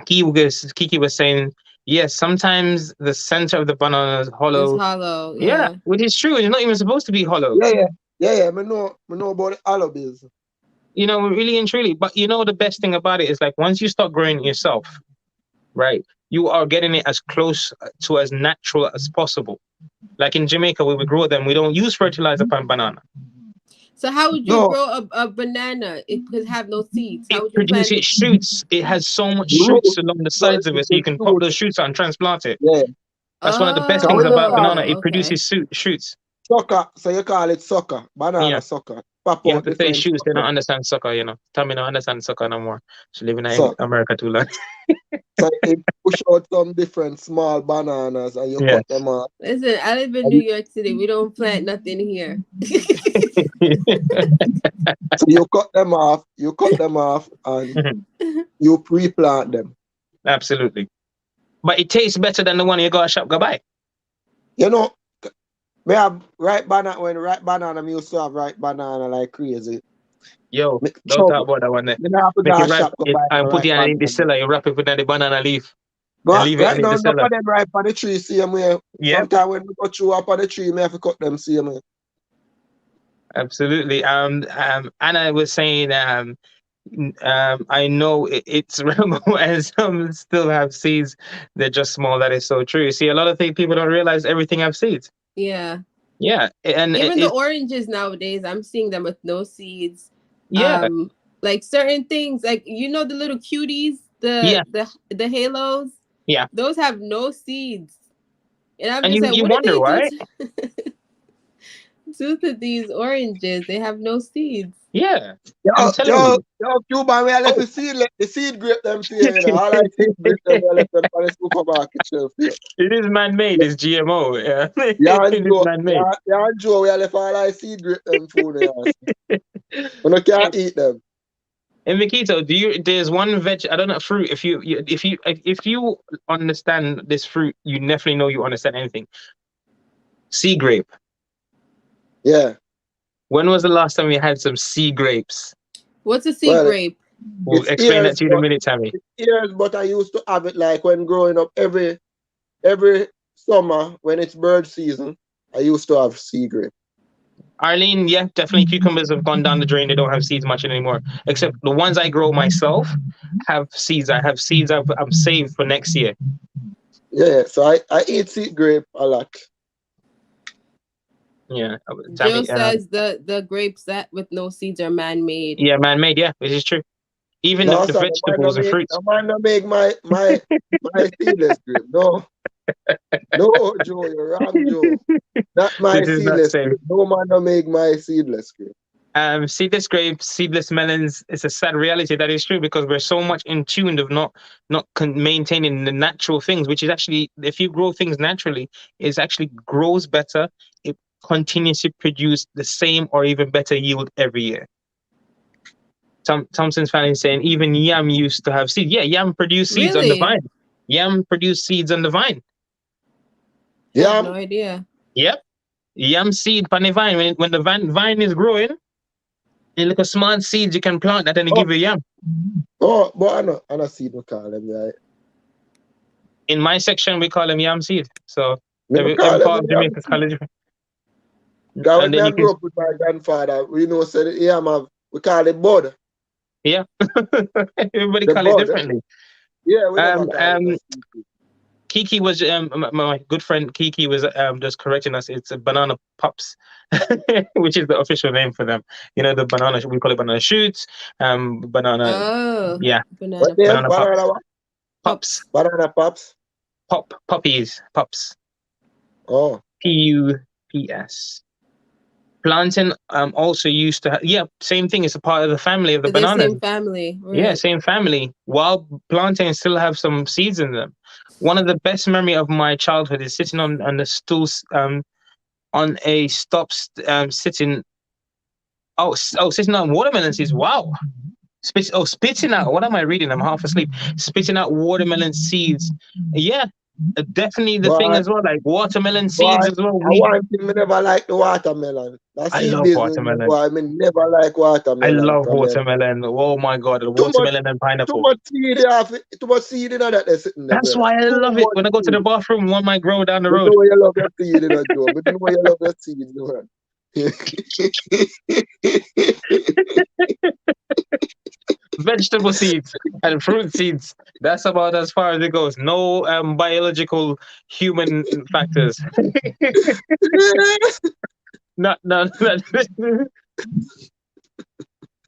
Kiki was saying yes. Sometimes the center of the banana is hollow. It's hollow. Yeah, which is true. It's not even supposed to be hollow. Yeah. I know about the hollow base. Really and truly. But the best thing about it is like once you start growing it yourself, right, you are getting it as close to as natural as possible. Like in Jamaica, where we grow them, we don't use fertilizer on banana. So how would you grow a banana? It could have no seeds. How would you produce it shoots. It has so much shoots along the sides of it, so you can pop those shoots out and transplant it. Yeah. That's one of the best things about banana. It produces shoots. Sucker, so you call it sucker. Banana sucker. You have to say shoots. They don't understand sucker, Tell me, don't understand sucker no more. She living in America too long. So you push out some different small bananas and you cut them off. Listen, I live in New York City. We don't plant nothing here. So you cut them off and you pre-plant them. Absolutely. But it tastes better than the one you go to shop go buy. We have ripe banana. When ripe banana, we used to have ripe banana like crazy. Yo, don't talk about that one there. Make it ripe. I put it in the cellar. You wrap it with the banana leaf. Leave it in the cellar. Them ripe on the tree, same way. Sometimes when we go through up on the tree, we have to cut them same way. Absolutely. Anna was saying, I know it's rainbow and some still have seeds. They're just small. That is so true. See, a lot of people don't realize everything have seeds. Yeah. Yeah. And even the oranges nowadays, I'm seeing them with no seeds. Yeah. Like certain things, like the little cuties, the halos. Yeah. Those have no seeds. And I'm just like, you what wonder why? Tooth of these oranges, they have no seeds. Yeah, Yo, I'm telling yo, you. yo, Cuban, we are left Oh. the seed grape them for you, you know. All I seed grape them, we are left them on the supermarket shelf here. It is man-made. It's GMO. Yeah, Yeah, it and is Joe, man-made. yeah, and Joe, we are left all I seed grape them food, you know. We no can't eat them. And Mikito, there's one veg, I don't know, fruit. If you understand this fruit, you definitely know you understand anything. Sea grape. Yeah. When was the last time we had some sea grapes? What's a sea Well, grape? We'll it's explain that ears, to you in a minute, Tammy. it's ears, but I used to have it like when growing up every summer when it's bird season, I used to have sea grape. Arlene, yeah, definitely cucumbers have gone down the drain. They don't have seeds much anymore. Except the ones I grow myself have seeds. I have seeds I'm saved for next year. Yeah, so I eat sea grape a lot. Yeah, Joe Tammy. says the grapes that with no seeds are man-made. Yeah, man-made. Yeah, this is true. Even No, the son, vegetables and fruits. the man don't make my seedless grape. No, no, Joe, you're wrong, Joe. Not my This is not seedless safe. grape. No man don't make my seedless grape. Seedless grapes, seedless melons. It's a sad reality that is true because we're so much in tune of not maintaining the natural things, which is actually, if you grow things naturally, it actually grows better. It continues to produce the same or even better yield every year. Thompson's fan is saying even yam used to have seeds. Yeah, yam produced seeds on the Really? vine. Yam produced seeds on the vine. I have Yeah. no idea. Yep. Yam seed on the vine. When the vine is growing, you look at small seeds you can plant that and it give you yam. Oh, but I know seed we call them, right? In my section, we call them yam seed. So Me no every call them part of yam Jamaica is called different. Because And when then I you can, grew up with my grandfather, we know said the yam have, we call it bud. yeah. Everybody The call it bud. differently. Yeah, we never Um, call it um, no seed. Kiki was my good friend Kiki was just correcting us. It's a banana pups, which is the official name for them. You know the banana, we call it banana shoots. Banana, Oh, yeah, What banana name? banana pups, Banana what? pups, Banana pops. puppies, pups. Oh. Pups. Plantain also used to yeah, same thing. It's a part of the family of the They're the bananas. same family, right? Yeah, same family. Wild plantains still have some seeds in them. One of the best memory of my childhood is sitting on the stools on a sitting. Sitting on watermelon seeds. Wow. Spitting out. What am I reading? I'm half asleep. Spitting out watermelon seeds. Yeah, definitely the thing Boy, as well. Like watermelon boy, seeds as well. I want thing me never like the watermelon. That I seed love business, watermelon. boy, I mean never like I watermelon. love Come here. watermelon. Oh my god, the Too much watermelon and too pineapple. much seed too much seed in that they're sitting there, That's brother. why I Too love it. much When I go to the seed. bathroom, one might grow down the We road. know you love your seed, Joe. We know you love your seed, man. Vegetable seeds and fruit seeds. That's about as far as it goes. No biological human factors. Not.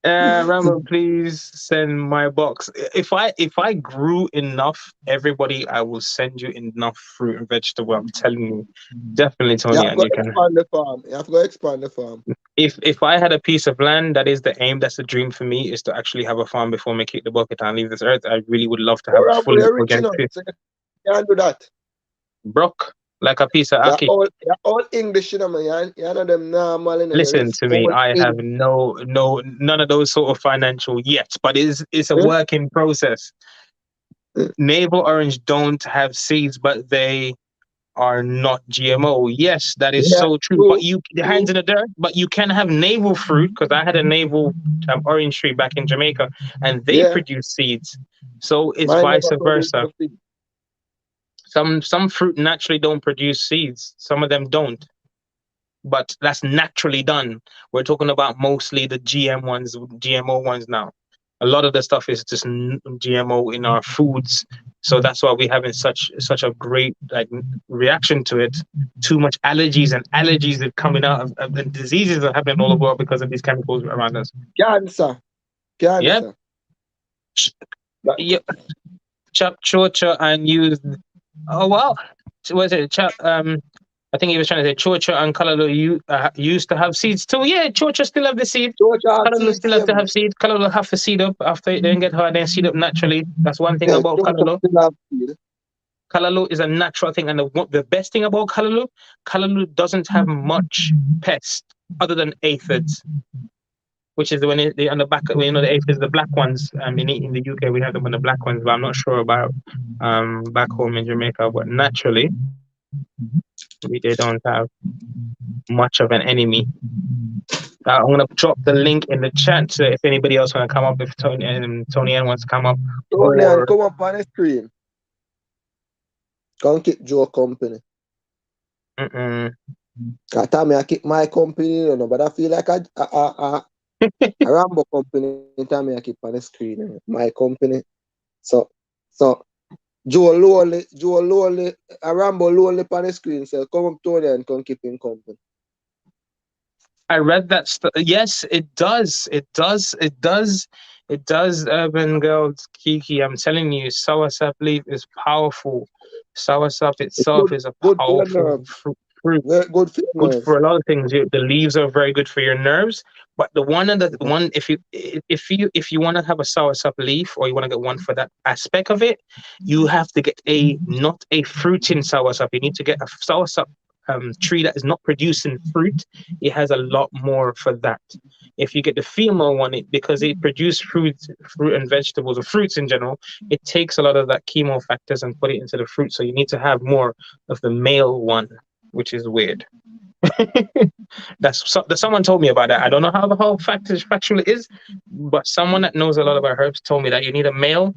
Rambo, please send my box. If I grew enough, everybody, I will send you enough fruit and vegetable. I'm telling you, definitely, You Tony, have to and go you can. expand the farm. You have to go expand the farm. If I had a piece of land, that is the aim. That's the dream for me, is to actually have a farm before I kick the bucket and leave this earth. I really would love to have a Or fully you're rich organic enough, field. so you can't do that. Brock, like a piece of You're aki. all English, you know, man. You're not them normal, you know. Listen It's to me. all I have English. none of those sort of financial yet, but it's a work in process. Navel orange don't have seeds, but they are not GMO. Yes, that is Yeah, so true. But true, the hands true. in the dirt. But you can have navel fruit because I had a navel orange tree back in Jamaica, and they Yeah, produce seeds. So it's mine vice never produced versa. no seed. Some fruit naturally don't produce seeds. Some of them don't, but that's naturally done. We're talking about mostly the GMO ones now. A lot of the stuff is just GMO in our foods, so that's why we're having such a great reaction to it. Too much allergies are coming out and diseases are happening all over the world because of these chemicals around us. Cancer. Yeah, Cancer. That, yeah. Chop chocha and use. Oh wow, was it chop? I think he was trying to say Chocha and Kalaloo used to have seeds too. Yeah, Chocha still have the seed. Georgia Kalaloo seeds, still have to have seed. Kalaloo have to seed up after it then get hard and seed up naturally. That's one thing yeah, about Georgia Kalaloo. still have seed. Kalaloo is a natural thing, and the best thing about Kalaloo doesn't have much pest other than aphids, which is when they on the back. You know, the aphids, the black ones. In the UK we have them on the black ones, but I'm not sure about back home in Jamaica. But naturally, they don't have much of an enemy. I'm gonna drop the link in the chat so if anybody else wanna come up, if Tony N wants to come up, Tony and or come up on the screen. Can't keep Joe company. I tell me I keep my company, you know, but I feel like a Rambo company. Tell me I keep on the screen, you know, my company. So Joe Lowly, a Rambo Lowly on the screen. So come up Tony and come keep him company. I read that. Yes, it does. It does. It does. It does. Urban Girls, Kiki. I'm telling you, soursop leaf is powerful. Soursop itself is a Good for your powerful nerves. fruit. Very good for your Good nerves. for a lot of things. The leaves are very good for your nerves. But the one if you want to have a soursop leaf or you want to get one for that aspect of it, you have to get not a fruiting soursop. You need to get a soursop tree that is not producing fruit. It has a lot more for that. If you get the female one, because it produces fruit and vegetables or fruits in general, it takes a lot of that chemo factors and put it into the fruit. So you need to have more of the male one, which is weird. Someone told me about that. I don't know how the whole factual is, but someone that knows a lot about herbs told me that you need a male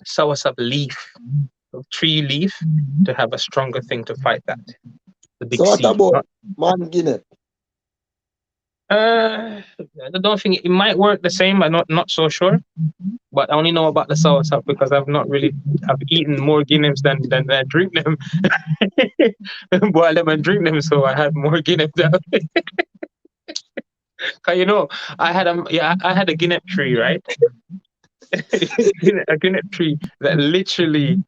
soursop leaf, tree leaf, to have a stronger thing to fight that. The big So what seed. about man Guinea? I don't think it might work the same. I'm not so sure, but I only know about the soursop because I've eaten more Guineas than I drink them. Boil them and drink them, so I had more Guineas. Cause I had a Guinea tree, right? A Guinea tree that literally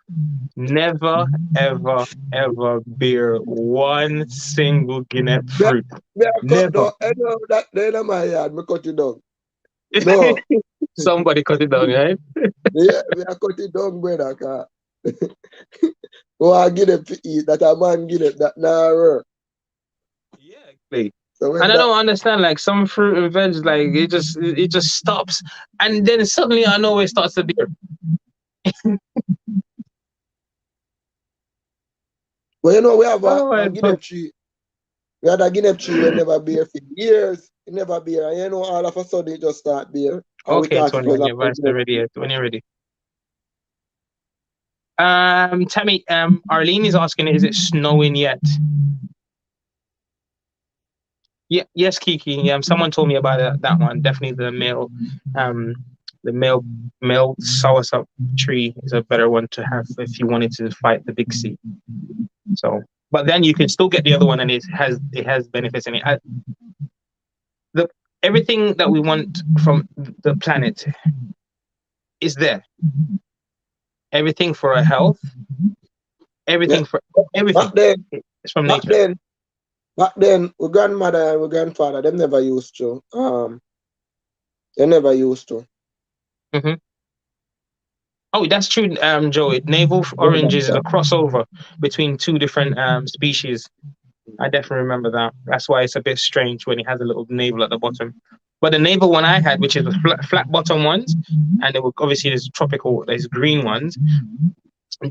never, ever, ever bear one single Guinea fruit. Never. I know that they in my yard, me cut it down. No. Somebody cut it down, right? Yeah, we are cut it down, brother. Go and get them to eat. That a man get it, that nah. Yeah, exactly. So and I don't understand, like some fruit and veg, like it just stops, and then suddenly I know it starts to bear. Well, we have a Guinea tree. We had a Guinea tree that never bear for years. It never bear. And all of a sudden it just start bear. Okay, Tony, when you're ready. Tammy, Arlene is asking, is it snowing yet? Yeah, yes, Kiki. Someone told me about that one. Definitely the male soursop tree is a better one to have if you wanted to fight the big C. So, but then you can still get the other one, and it has benefits in it. Everything that we want from the planet is there. Everything for our health, everything for everything is from nature. Back then, our grandmother and our grandfather, they never used to. They never used to. Mm-hmm. Oh, that's true, Joey. Navel oranges is a crossover between two different species. I definitely remember that. That's why it's a bit strange when it has a little navel at the bottom. But the navel one I had, which is the flat bottom ones, and it obviously there's there's green ones.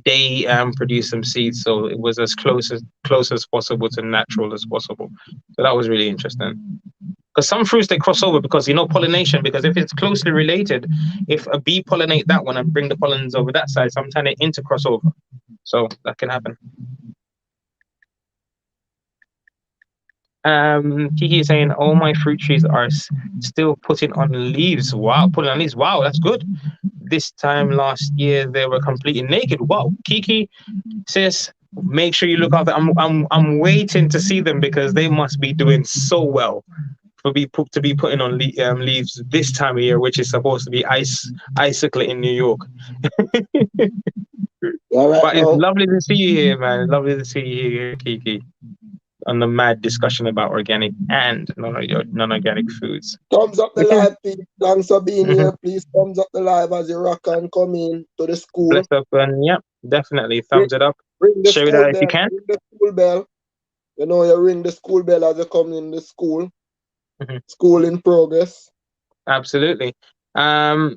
They produce some seeds, so it was as close as possible to natural as possible. So that was really interesting. Because some fruits they cross over because pollination. Because if it's closely related, if a bee pollinate that one and bring the pollens over that side, sometimes they intercross over. So that can happen. Kiki is saying all my fruit trees are still putting on leaves. Wow, putting on leaves. Wow, that's good. This time last year they were completely naked. Wow, Kiki says make sure you look after. I'm waiting to see them because they must be doing so well to be putting on leaves this time of year, which is supposed to be icicle in New York. All right, but it's lovely to see you here, man. Lovely to see you here, Kiki. on the mad discussion about organic and non-organic foods. Thumbs up the Okay. live, please. Thanks for being Mhm. here. Please thumbs up the live as you rock and come in to the school. Bless up, and yep, definitely Ring, thumbs it up. ring the Share school that if you bell. can. Ring the school bell. You know, you ring the school bell as you come in the school. Mhm. School in progress. Absolutely.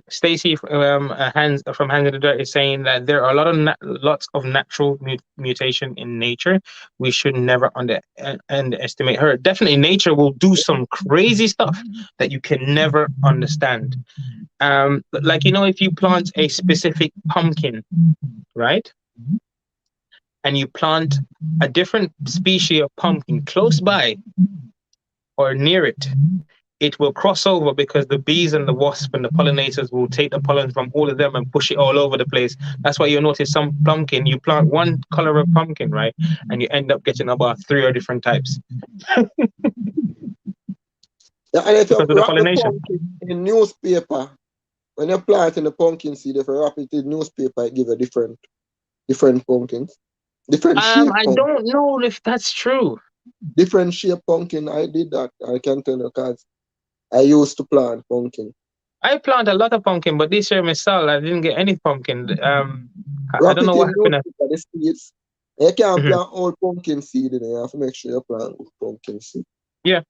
Stacy hands from Hands in the Dirt is saying that there are a lot of lots of natural mutation in nature. We should never underestimate her. Definitely, nature will do some crazy stuff that you can never understand. Like if you plant a specific pumpkin, right, and you plant a different species of pumpkin close by or near it, it will cross over because the bees and the wasp and the pollinators will take the pollen from all of them and push it all over the place. That's why you'll notice some pumpkin, you plant one color of pumpkin, right? And you end up getting about 3 different types Yeah, and if you because of the wrap the pollination. pumpkin in newspaper, when you're planting the pumpkin seed, if you wrap it in newspaper, it gives a different pumpkins. Different shape I pumpkin. don't know if that's true. Different shape pumpkin. I did that. I can tell you because I used to plant pumpkin. I plant a lot of pumpkin, but this year myself, I didn't get any pumpkin. I Wrap don't know it what in happened. newspaper, the seeds. You can't Mhm. plant old pumpkin seed in it. You have to make sure you plant pumpkin seed. Yeah.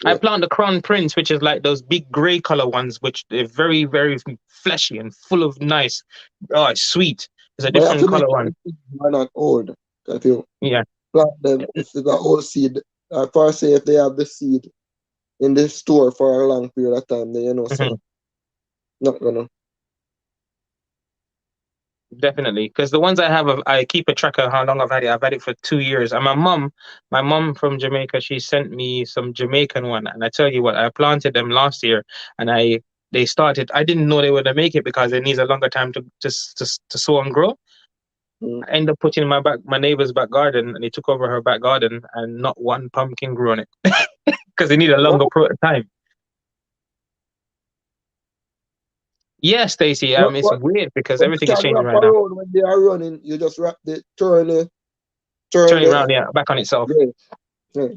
I Yeah. plant the crown prince, which is like those big gray color ones, which they're very, very fleshy and full of nice. Oh, it's sweet. It's a But you have different to make color sure one. the seeds are not old. If you Yeah. plant them, if it's an old seed, first say if they have the seed in the store for a long period of time, then you know, Mhm. so not gonna. Definitely, because the ones I have, I keep a track of how long I've had it. I've had it for 2 years. And my mom from Jamaica, she sent me some Jamaican one, and I tell you what, I planted them last year, and they started. I didn't know they were gonna make it because it needs a longer time to to sow and grow. Mm. I ended up putting in my neighbor's back garden, and they took over her back garden, and not one pumpkin grew on it because they need a longer time. Yeah, Stacy. But, It's but, weird because but you everything is can changing wrap right now. around when they are running. You just wrap the turn Turning the around, yeah, back on itself. yeah, yeah.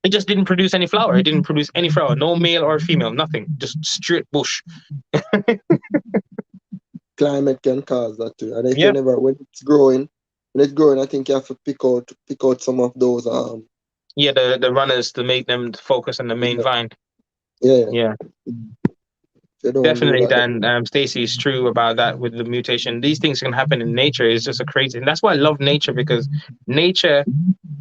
It just didn't produce any flower. It didn't produce any flower. No male or female. Nothing. Just straight bush. Climate can cause that too. And if you Yeah. never when it's growing, I think you have to pick out some of those Yeah. The runners to make them focus on the main vine. yeah. Yeah. If you don't do Definitely, that, Dan. Stacey is true about that with the mutation. These things can happen in nature. It's just a crazy, and that's why I love nature because nature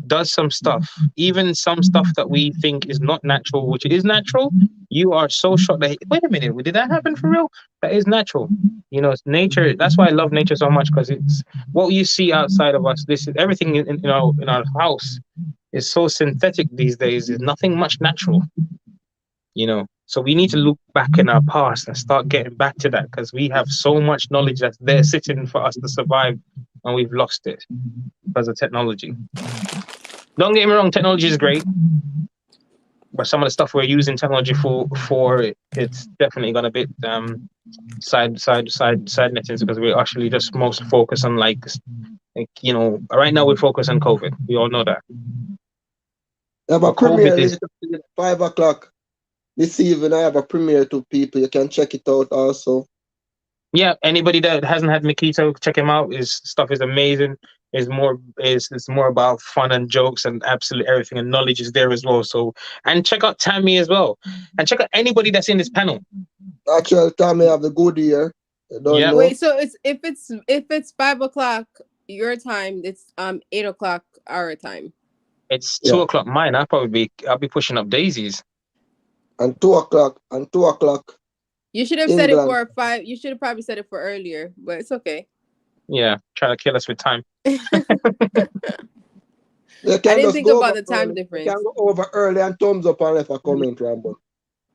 does some stuff, even some stuff that we think is not natural, which is natural. You are so shocked that wait a minute, did that happen for real? That is natural. It's nature. That's why I love nature so much because it's what you see outside of us. This is everything in our house is so synthetic these days. There's nothing much natural. So we need to look back in our past and start getting back to that because we have so much knowledge that's there sitting for us to survive and we've lost it because of technology. Don't get me wrong, technology is great, but some of the stuff we're using technology for it's definitely gonna be side nettings because we're actually just most focused on right now we're focused on COVID. We all know that. I have a But COVID premiere is later today, 5 o'clock this evening. I have a premiere to people. You can check it out also. yeah, anybody that hasn't had Makito, check him out. His stuff is amazing. It's more about fun and jokes and absolutely everything, and knowledge is there as well. So, and check out Tammy as well, and check out anybody that's in this panel. Actually, Tommy have the good ear. You don't Yeah, know. Wait, so if it's 5 o'clock your time, it's 8 o'clock our time. it's two Yeah. o'clock mine. I'll be pushing up daisies. And 2 o'clock. You should have said it England. for 5. You should have probably said it for earlier, but it's okay. Yeah, trying to kill us with time. You I can didn't just think go about over the time early. You difference. can go over early and thumbs up and left a comment, Rambo.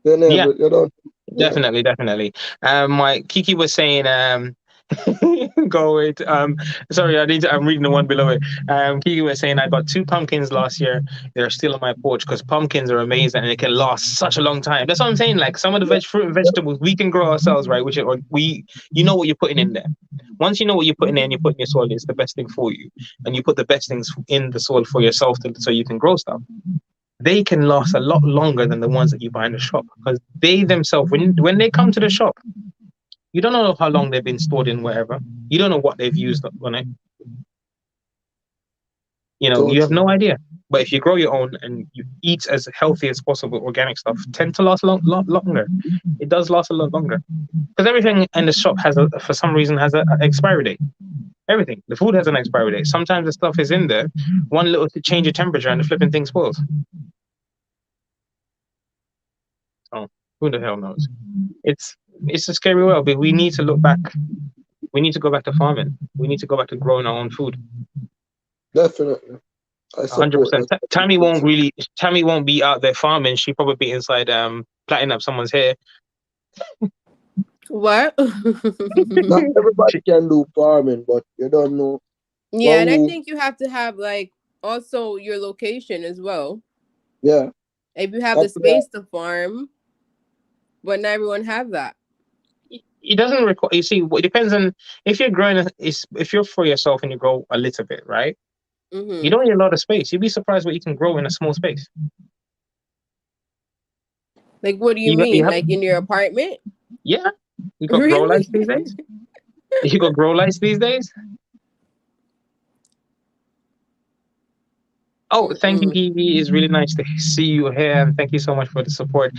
Yeah, You don't. Yeah. definitely. My Kiki was saying, Go away. Sorry, I'm reading the one below it. Kiki was saying I got 2 pumpkins last year. They're still on my porch because pumpkins are amazing and they can last such a long time. That's what I'm saying. Like some of the fruit and vegetables we can grow ourselves, right? You know what you're putting in there. Once you know what you're putting in, you put in your soil. It's the best thing for you, and you put the best things in the soil for yourself so you can grow stuff. They can last a lot longer than the ones that you buy in the shop because they themselves, when they come to the shop, you don't know how long they've been stored in whatever. You don't know what they've used on it. You have no idea. But if you grow your own and you eat as healthy as possible, organic stuff tend to last a lot longer. It does last a lot longer because everything in the shop for some reason has an expiry date. Everything. The food has an expiry date. Sometimes the stuff is in there, one little change of temperature and the flipping thing spoils. Oh, who the hell knows? It's a scary world, but we need to look back. We need to go back to farming. We need to go back to growing our own food. Definitely. 100%. Tammy won't be out there farming. She'll probably be inside plaiting up someone's hair. What? Not everybody can do farming, but you don't know. Yeah, and I think you have to have like also your location as well. Yeah. If you have the space to farm, but not everyone have that. It doesn't require. You see, it depends on if you're growing. If you're for yourself and you grow a little bit, right? Mm-hmm. You don't need a lot of space. You'd be surprised what you can grow in a small space. Like, what do you mean? Like in your apartment? Yeah, you got grow lights these days. You got grow lights these days. Oh, thank you, Kiki. It's really nice to see you here, and thank you so much for the support.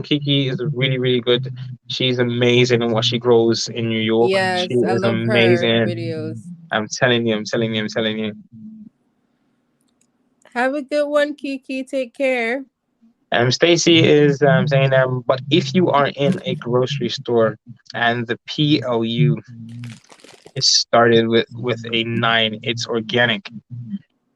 Kiki is really, really good. She's amazing in what she grows in New York. Yes, she I is love amazing. her videos. I'm telling you. Mm-hmm. Have a good one, Kiki. Take care. Stacy is saying, but if you are in a grocery store and the PLU is started with a 9, it's organic.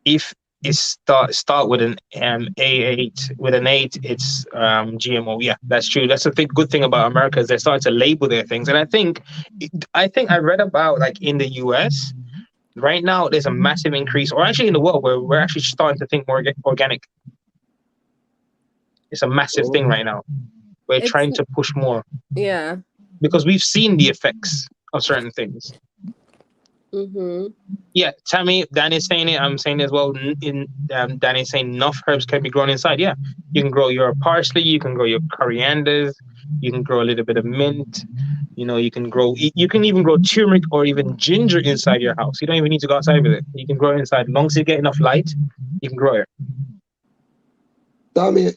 If it start with an A8 with an 8, it's GMO. Yeah, that's true. That's the good thing about America is they start to label their things, and I think I read about like in the US right now there's a massive increase, or actually in the world where we're actually starting to think more organic. It's a massive thing right now. We're trying to push more. Yeah. Because we've seen the effects of certain things. Mm-hmm. Yeah, Tammy, Danny's saying it. I'm saying it as well. Danny's saying enough herbs can be grown inside. Yeah, you can grow your parsley. You can grow your corianders. You can grow a little bit of mint. You can even grow turmeric or even ginger inside your house. You don't even need to go outside with it. You can grow it inside. As long as you get enough light, you can grow it. Tommy,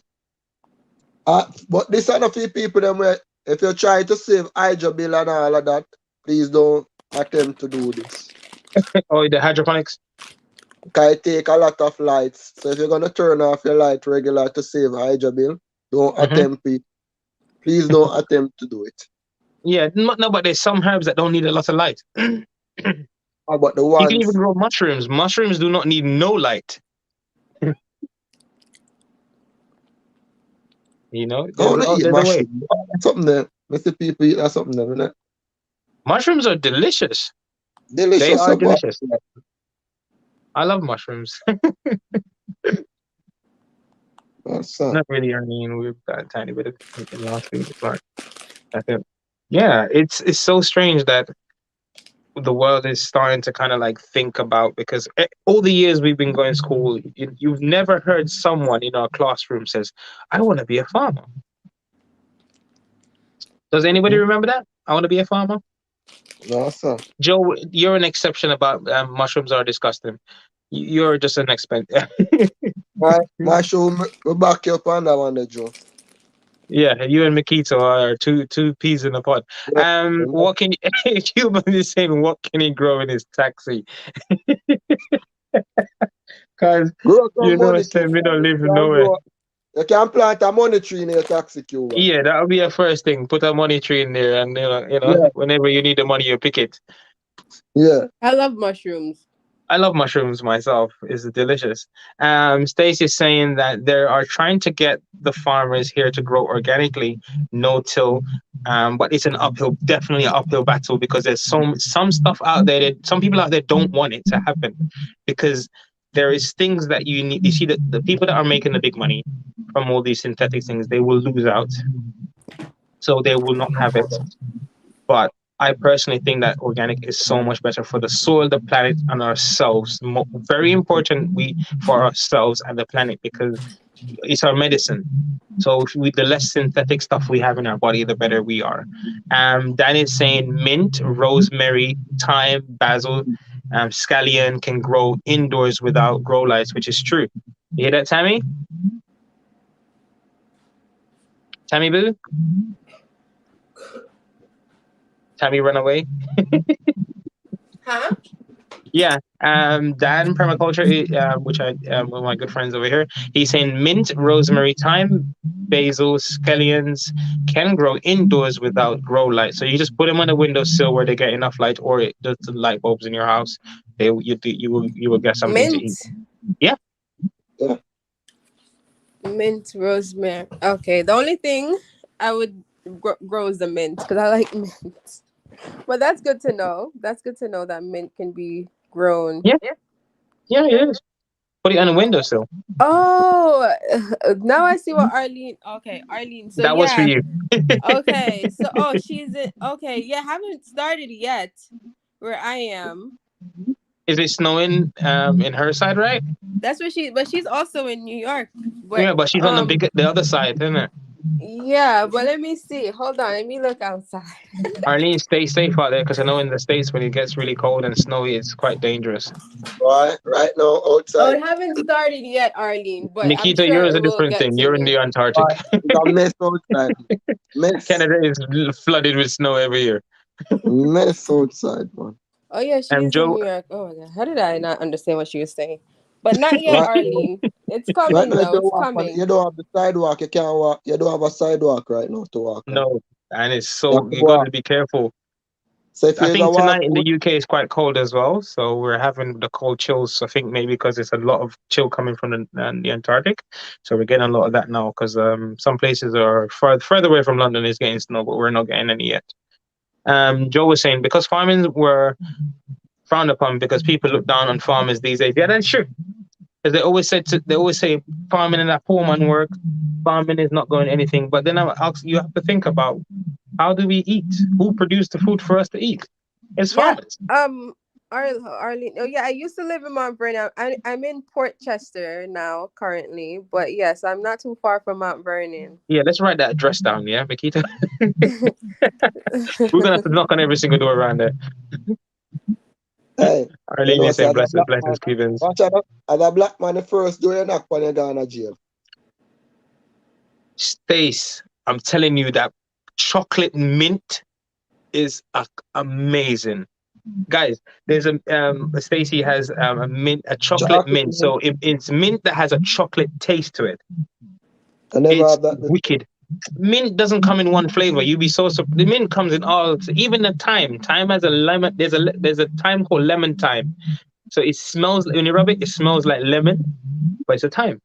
but this are not for people them where if you're trying to save hydro bill and all of that, please don't attempt to do this. Oh, the hydroponics? Because it take a lot of lights. So if you're gonna turn off your light regular to save hydro bill, don't attempt it. Please don't attempt to do it. Yeah, no, but there's some herbs that don't need a lot of light. But the ones you can even grow mushrooms. Mushrooms do not need no light. There's a way. Something there. Mr. people eat that something there, isn't it? Mushrooms are delicious. Delicious. They are delicious. I love mushrooms. Not really. I mean, we've got a tiny bit of last week, but that's it. Yeah, it's so strange that the world is starting to kind of like think about, because all the years we've been going to school, you've never heard someone in our classroom says, I want to be a farmer. Does anybody remember that? I want to be a farmer? No, sir. Joe, you're an exception about mushrooms are disgusting. You're just an expense. Mushroom, we'll back you up on that one, Joe. Yeah, you and Makito are two peas in a pod. What can you? Cuban is saying, what can he grow in his taxi? Because we don't live nowhere. You can plant a money tree in your taxi, Cuba. Yeah, that would be a first thing. Put a money tree in there, and whenever you need the money, you pick it. Yeah, I love mushrooms. I love mushrooms myself. It's delicious. Stacey's saying that they are trying to get the farmers here to grow organically, no-till, But it's definitely an uphill battle because there's some stuff out there that some people out there don't want it to happen because there is things that you need. You see that the people that are making the big money from all these synthetic things, they will lose out, so they will not have it. But I personally think that organic is so much better for the soil, the planet, and ourselves. Very important for ourselves and the planet because it's our medicine. So the less synthetic stuff we have in our body, the better we are. Dan is saying mint, rosemary, thyme, basil, scallion can grow indoors without grow lights, which is true. You hear that, Tammy? Tammy Boo? Tammy run away? Huh? Yeah, Dan Permaculture, which one of my good friends over here, he's saying mint, rosemary, thyme, basil, scallions can grow indoors without grow light. So you just put them on the windowsill where they get enough light, or the light bulbs in your house. You will get something to eat. Mint. Yeah. Mint, rosemary. Okay, the only thing I would grow is the mint because I like mint. But that's good to know. That's good to know that mint can be grown. Yeah, it is. Put it on the windowsill. Oh, now I see what Arlene. Okay, Arlene. So that was for you. Okay, so she's in. Okay, yeah, haven't started yet where I am. Is it snowing in her side, right? That's where but she's also in New York. But, yeah, but she's on the other side, isn't it? Yeah, but let me see. Hold on, let me look outside. Arlene, stay safe out there because I know in the States when it gets really cold and snowy, it's quite dangerous. Right now outside. It haven't started yet, Arlene. But Nikita, I'm sure yours is a different thing. You're in the Antarctic. Mess outside. Canada is flooded with snow every year. Mess outside, man. Oh yeah, she's in New York. Oh my God, how did I not understand what she was saying? But not yet, Arlene. It's coming right now, though. It's coming. You don't have the sidewalk. You can't walk. You don't have a sidewalk right now to walk. No, and it's so you got to be careful. So I think tonight in the UK is quite cold as well, so we're having the cold chills. I think maybe because there's a lot of chill coming from the Antarctic, so we're getting a lot of that now. Because some places are further away from London is getting snow, but we're not getting any yet. Joe was saying because farming were frowned upon because people look down on farmers these days. Yeah, that's true. Because they always say farming and that poor man work. Farming is not going anything. But then you have to think about how do we eat? Who produced the food for us to eat? It's farmers. Arlene. Oh yeah, I used to live in Mount Vernon. I'm in Port Chester now currently, but yes, I'm not too far from Mount Vernon. Yeah, let's write that address down. Yeah, Makita. We're gonna have to knock on every single door around there. Hey, Arlene is saying blessings, Cubans. Watch out, as a black man, the first door you knock on, you're going to jail. Stace, I'm telling you that chocolate mint is amazing. Guys, there's Stacey has a chocolate mint. So it's mint that has a chocolate taste to it. I never it's have that. Wicked. Mint doesn't come in one flavor. You'd be so surprised. The mint comes in all. Even the thyme. Thyme has a lemon. There's a thyme called lemon thyme. So it smells when you rub it. It smells like lemon, but it's a thyme.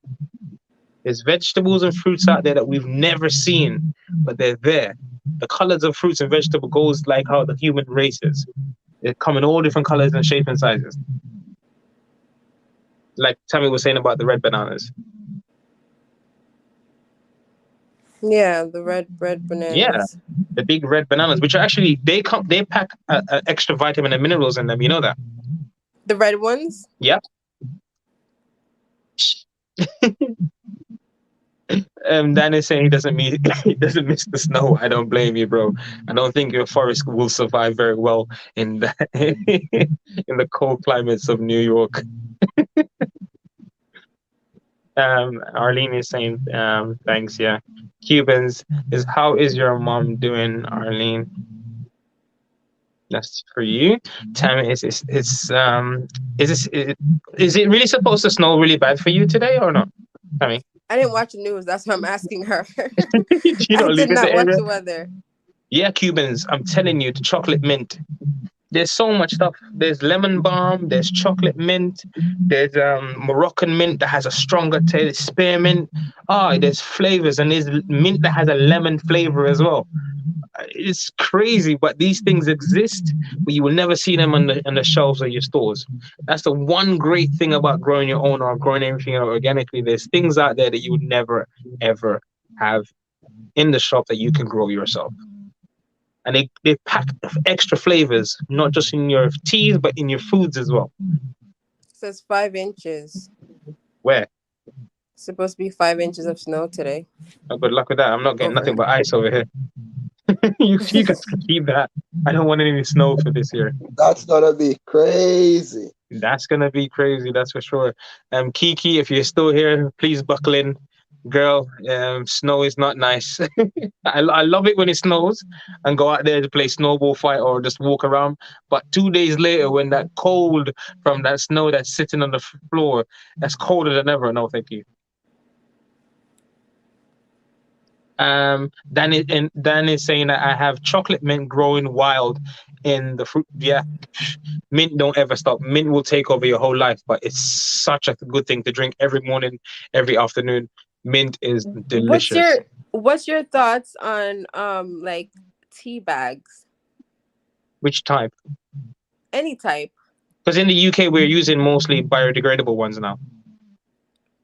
There's vegetables and fruits out there that we've never seen, but they're there. The colors of fruits and vegetables goes like how the human race is. They come in all different colors and shapes and sizes. Like Tammy was saying about the red bananas. Yeah, the red bananas. Yeah, the big red bananas, which are actually they pack extra vitamin and minerals in them. You know that? The red ones. Yeah. Dan is saying he doesn't miss the snow. I don't blame you, bro. I don't think your forest will survive very well in the cold climates of New York. Arlene is saying thanks. Yeah, Cubans is how is your mom doing, Arlene? That's for you. Tammy, is it really supposed to snow really bad for you today or not, Tammy? I didn't watch the news. That's why I'm asking her. You don't I did not watch the weather. Yeah, Cubans, I'm telling you, the chocolate mint. There's so much stuff. There's lemon balm. There's chocolate mint. There's Moroccan mint that has a stronger taste. Spearmint. There's flavors, and there's mint that has a lemon flavor as well. It's crazy, but these things exist, but you will never see them on the shelves of your stores. That's the one great thing about growing your own or growing everything organically. There's things out there that you would never ever have in the shop that you can grow yourself. And they pack extra flavors, not just in your teas, but in your foods as well. It says 5 inches. Where? Supposed to be 5 inches of snow today. Oh, good luck with that. I'm not getting Over. nothing but ice over here. you guys can keep that. I don't want any snow for this year. That's gonna be crazy. That's gonna be crazy, that's for sure. Kiki, if you're still here, please buckle in. Girl, snow is not nice. I love it when it snows and go out there to play snowball fight or just walk around. But 2 days later, when that cold from that snow that's sitting on the floor, that's colder than ever. No, thank you. Dan is saying that I have chocolate mint growing wild in the fruit. Yeah, mint don't ever stop. Mint will take over your whole life, but it's such a good thing to drink every morning, every afternoon. Mint is delicious. What's your thoughts on like tea bags? Which type? Any type. Because in the UK we're using mostly biodegradable ones now.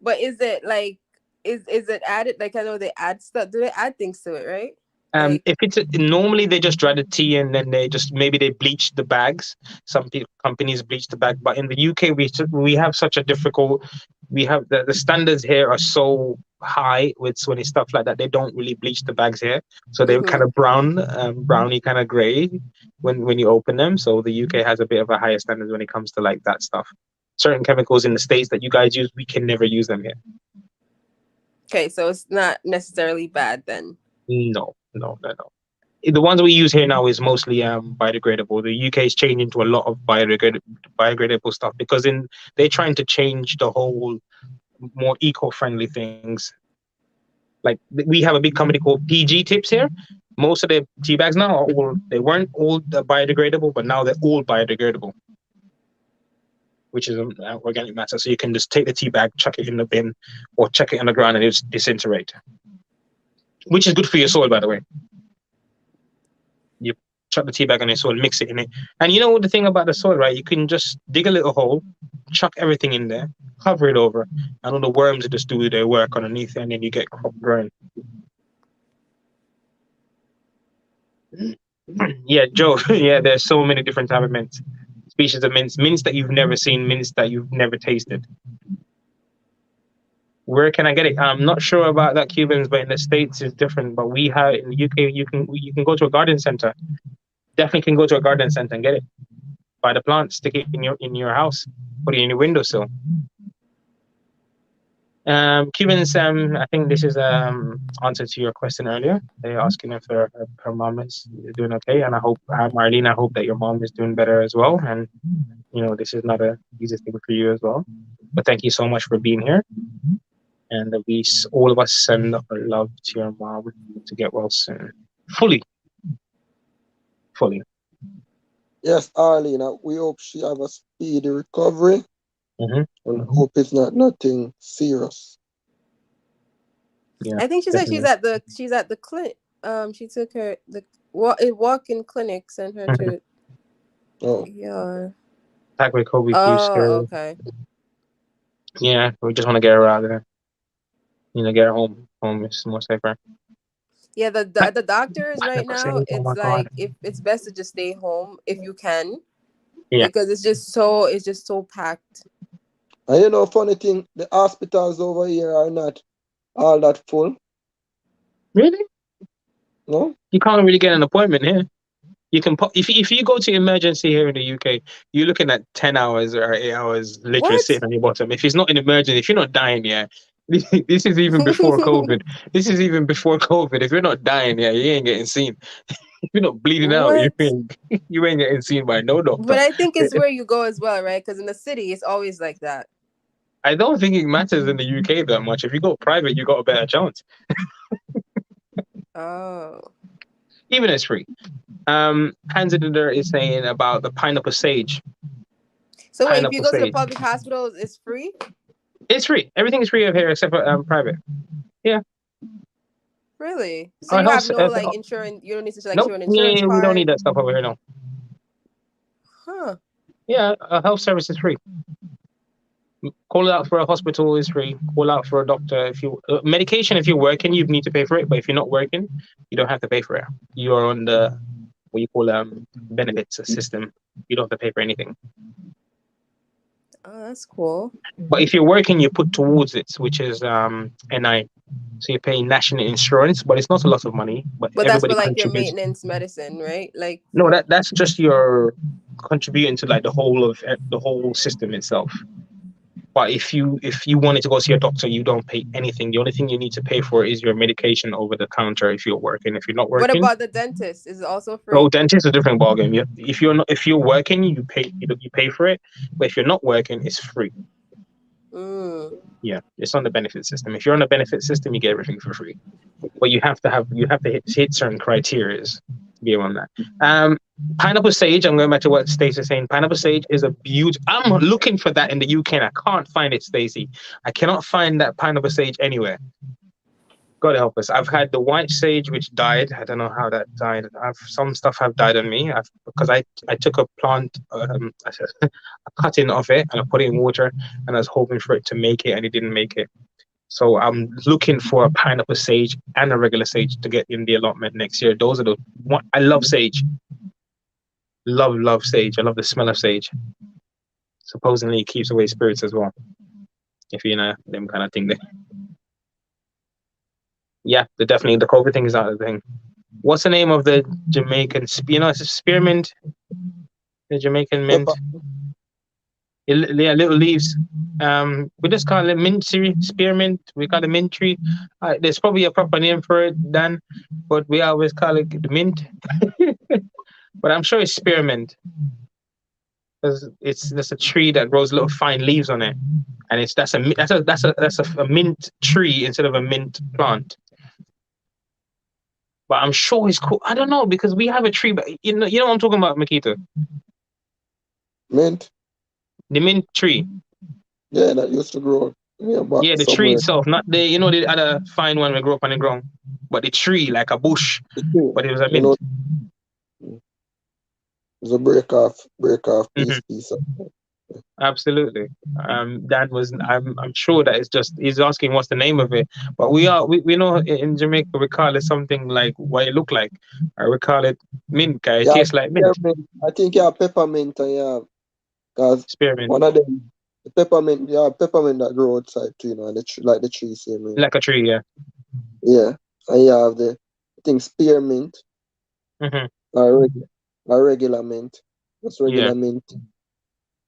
But is it like is it added? Like I know they add stuff. Do they add things to it, right? Like, If it's normally they just dry the tea and then they just maybe they bleach the bags. Some companies bleach the bag, but in the UK we have such a difficult. We have the standards here are so high with when it's stuff like that. They don't really bleach the bags here, so they're kind of browny, kind of grey when you open them. So the UK has a bit of a higher standard when it comes to like that stuff. Certain chemicals in the States that you guys use, we can never use them here. Okay, so it's not necessarily bad then. No. The ones we use here now is mostly biodegradable. The UK is changing to a lot of biodegradable stuff because they're trying to change the whole more eco-friendly things. Like we have a big company called PG Tips here. Most of the tea bags now they weren't all biodegradable, but now they're all biodegradable, which is an organic matter. So you can just take the tea bag, chuck it in the bin, or chuck it on the ground and it's disintegrate. Which is good for your soil, by the way. You chuck the tea bag on your soil, mix it in it. And you know the thing about the soil, right? You can just dig a little hole, chuck everything in there, cover it over, and all the worms just do their work underneath it, and then you get crop growing. Yeah, Joe. Yeah, there's so many different types of mints. Species of mints that you've never seen, mints that you've never tasted. Where can I get it? I'm not sure about that, Cubans, but in the States it's different. But we have in the UK, you can go to a garden center. Definitely can go to a garden center and get it. Buy the plant, stick it in your house, put it in your windowsill. Cubans, I think this is answer to your question earlier. They're asking if her mom is doing okay, and I hope Marlene, I hope that your mom is doing better as well. And you know, this is not a easy thing for you as well. But thank you so much for being here. And we all of us send our love to your mom to get well soon. Fully. Yes, Arlene, we hope she have a speedy recovery. Mm-hmm. And hope it's not nothing serious. Yeah, I think she said she's at the clinic. She took her walk-in clinic, sent her to. Oh. Yeah. Back with Kobe. Okay. Yeah, we just want to get her out of there. You know, get her home. Home is more safer. Yeah, the doctors right now, it's like if it's best to just stay home if you can. Yeah. Because it's just so packed. And you know, funny thing, the hospitals over here are not all that full. Really? No? You can't really get an appointment here. You can if you go to emergency here in the UK, you're looking at 10 hours or 8 hours literally sitting on your bottom. If it's not an emergency, if you're not dying, yeah. This is even before COVID. If you're not dying, yeah, you ain't getting seen. If you're not bleeding out, you ain't getting seen by no doctor. But I think it's where you go as well, right? Because in the city, it's always like that. I don't think it matters in the UK that much. If you go private, you got a better chance. Oh. Even it's free. Hans in there is saying about the pineapple sage. So wait, if you go to the public hospitals, it's free? It's free. Everything is free over here except for private. Yeah. Really? So Our you have health, no like insurance. You don't need to like nope, show an insurance yeah, we don't card. need that stuff over here, no. Huh? Yeah, a health service is free. Call out for a hospital is free. Call out for a doctor if you medication. If you're working, you need to pay for it. But if you're not working, you don't have to pay for it. You are on the what you call benefits system. You don't have to pay for anything. Oh, that's cool. But if you're working, you put towards it, which is NI. So you're paying national insurance, but it's not a lot of money. But But that's everybody for like your contributes. maintenance medicine, right? Like No, that's just your contributing to like the whole system itself. But if you wanted to go see a doctor, you don't pay anything. The only thing you need to pay for is your medication over the counter if you're working. If you're not what working, about the dentist? Is it also oh, free? dentist is a different ballgame. If you're working, you pay for it. But if you're not working, it's free. Mm. Yeah, it's on the benefit system. If you're on the benefit system, you get everything for free. But you have to hit certain criteria to be on that. Pineapple sage. I'm going back to what Stacey's saying. Pineapple sage is a beauty. I'm looking for that in the UK and I can't find it, Stacey. I cannot find that pineapple sage anywhere. God help us. I've had the white sage which died. I don't know how that died. Some stuff have died on me because I took a plant, a cutting of it, and I put it in water, and I was hoping for it to make it, and it didn't make it. So I'm looking for a pineapple sage and a regular sage to get in the allotment next year. Those are the one. I love sage. Love sage. I love the smell of sage. Supposedly it keeps away spirits as well. If you know them kind of thing there. Yeah, the COVID thing is not a thing. What's the name of the Jamaican it's spearmint? The Jamaican mint. Yeah, little leaves. We just call it mint tree, spearmint. We call it mint tree. There's probably a proper name for it, Dan, but we always call it the mint. But I'm sure it's spearmint because it's just a tree that grows little fine leaves on it, and that's a mint tree instead of a mint plant. But I'm sure it's cool. I don't know because we have a tree, but you know what I'm talking about, Makita. Mint. The mint tree. Yeah, that used to grow. Yeah, the tree itself, not the the other fine one we grew up on the ground, but the tree like a bush, but it was a mint. It's a break off piece. Absolutely. Dan was. I'm sure that it's just he's asking what's the name of it, but we know in Jamaica we call it something like what it look like, or we call it mint. It tastes like mint. I think you have peppermint and you have because Spearmint. one of them the peppermint peppermint that grow outside too, and like the tree same way. Like a tree, yeah. Yeah, and you have the spearmint, or regular mint. That's regular mint.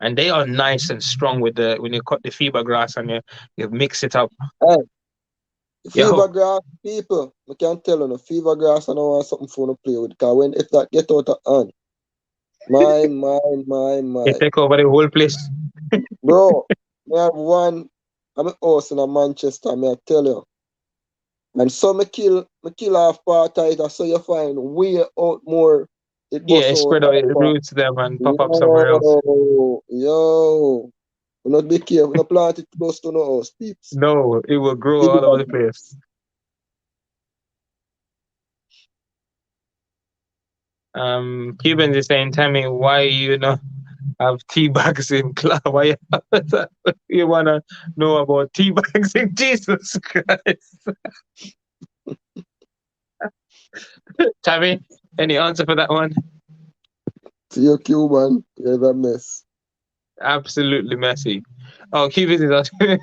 And they are nice and strong with when you cut the fever grass and you mix it up. Hey, fever grass people, I can't tell you no fever grass. I don't want something for to play with because if that get out of hand, my. They take over the whole place. Bro, I have one. I'm a house in Manchester. I tell you. And so me kill half part of it, so you find way out more. It spread out, it roots them and pop up somewhere else. Yo, not be careful. No plant it close to no house, peeps. No, it will grow all over the place. Cubans is saying, Tammy, why you not have tea bags in class? Why you wanna know about tea bags in Jesus Christ? Tammy, any answer for that one? To your Cuban, you're a mess. Absolutely messy. Oh, Cubans is asking.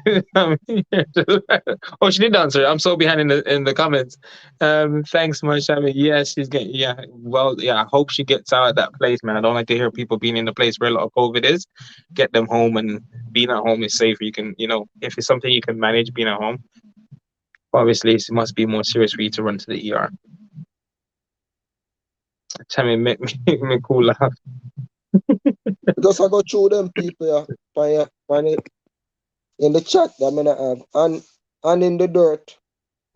Oh, she did answer. I'm so behind in the comments. Thanks much, Tammy. Yes, she's getting. Yeah, well, yeah. I hope she gets out of that place, man. I don't like to hear people being in the place where a lot of COVID is. Get them home, and being at home is safer. You can, if it's something you can manage, being at home. Obviously, it must be more serious for you to run to the ER. Tammy, make me cool laugh. Just I go through them people in the chat that I have and in the dirt.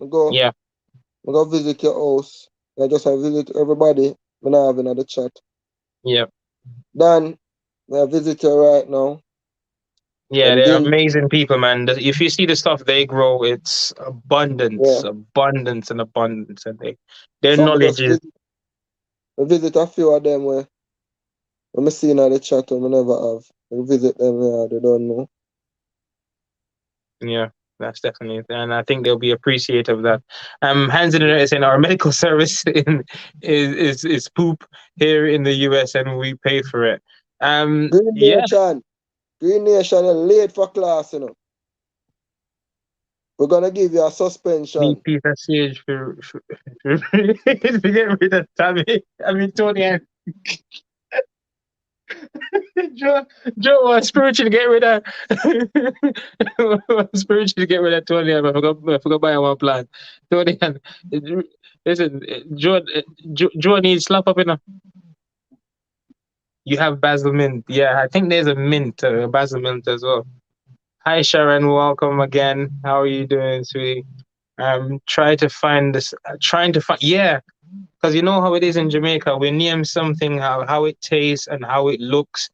I go visit your house. I just visit everybody I have in the chat. Yeah. Then I visit you right now. Yeah, Them they're ginger, amazing people, man. If you see the stuff they grow, it's yeah. abundance, abundance, and abundance, and their So knowledge is I visit a few of them where when I see in the chat I never have. I visit them, yeah, they don't know. yeah. That's definitely, and I think they'll be appreciative of that. Hands in the air is saying our medical service is poop here in the US, and we pay for it. Green Yeah. Nation. Green Nation is late for class, you know. We're gonna give you a Need suspension. piece of sage to get rid of Tommy. I mean Tony and Joe. Joe was spiritual to get rid of spiritual to get rid of Tony. I forgot buy one plant. Tony and listen, Joe needs slap up enough. You have basil mint. Yeah, I think there's a mint, basil mint as well. Hi Sharon, welcome again. How are you doing, sweetie? Try to find this. Trying to find. Yeah, because you know how it is in Jamaica. We name something how it tastes and how it looks.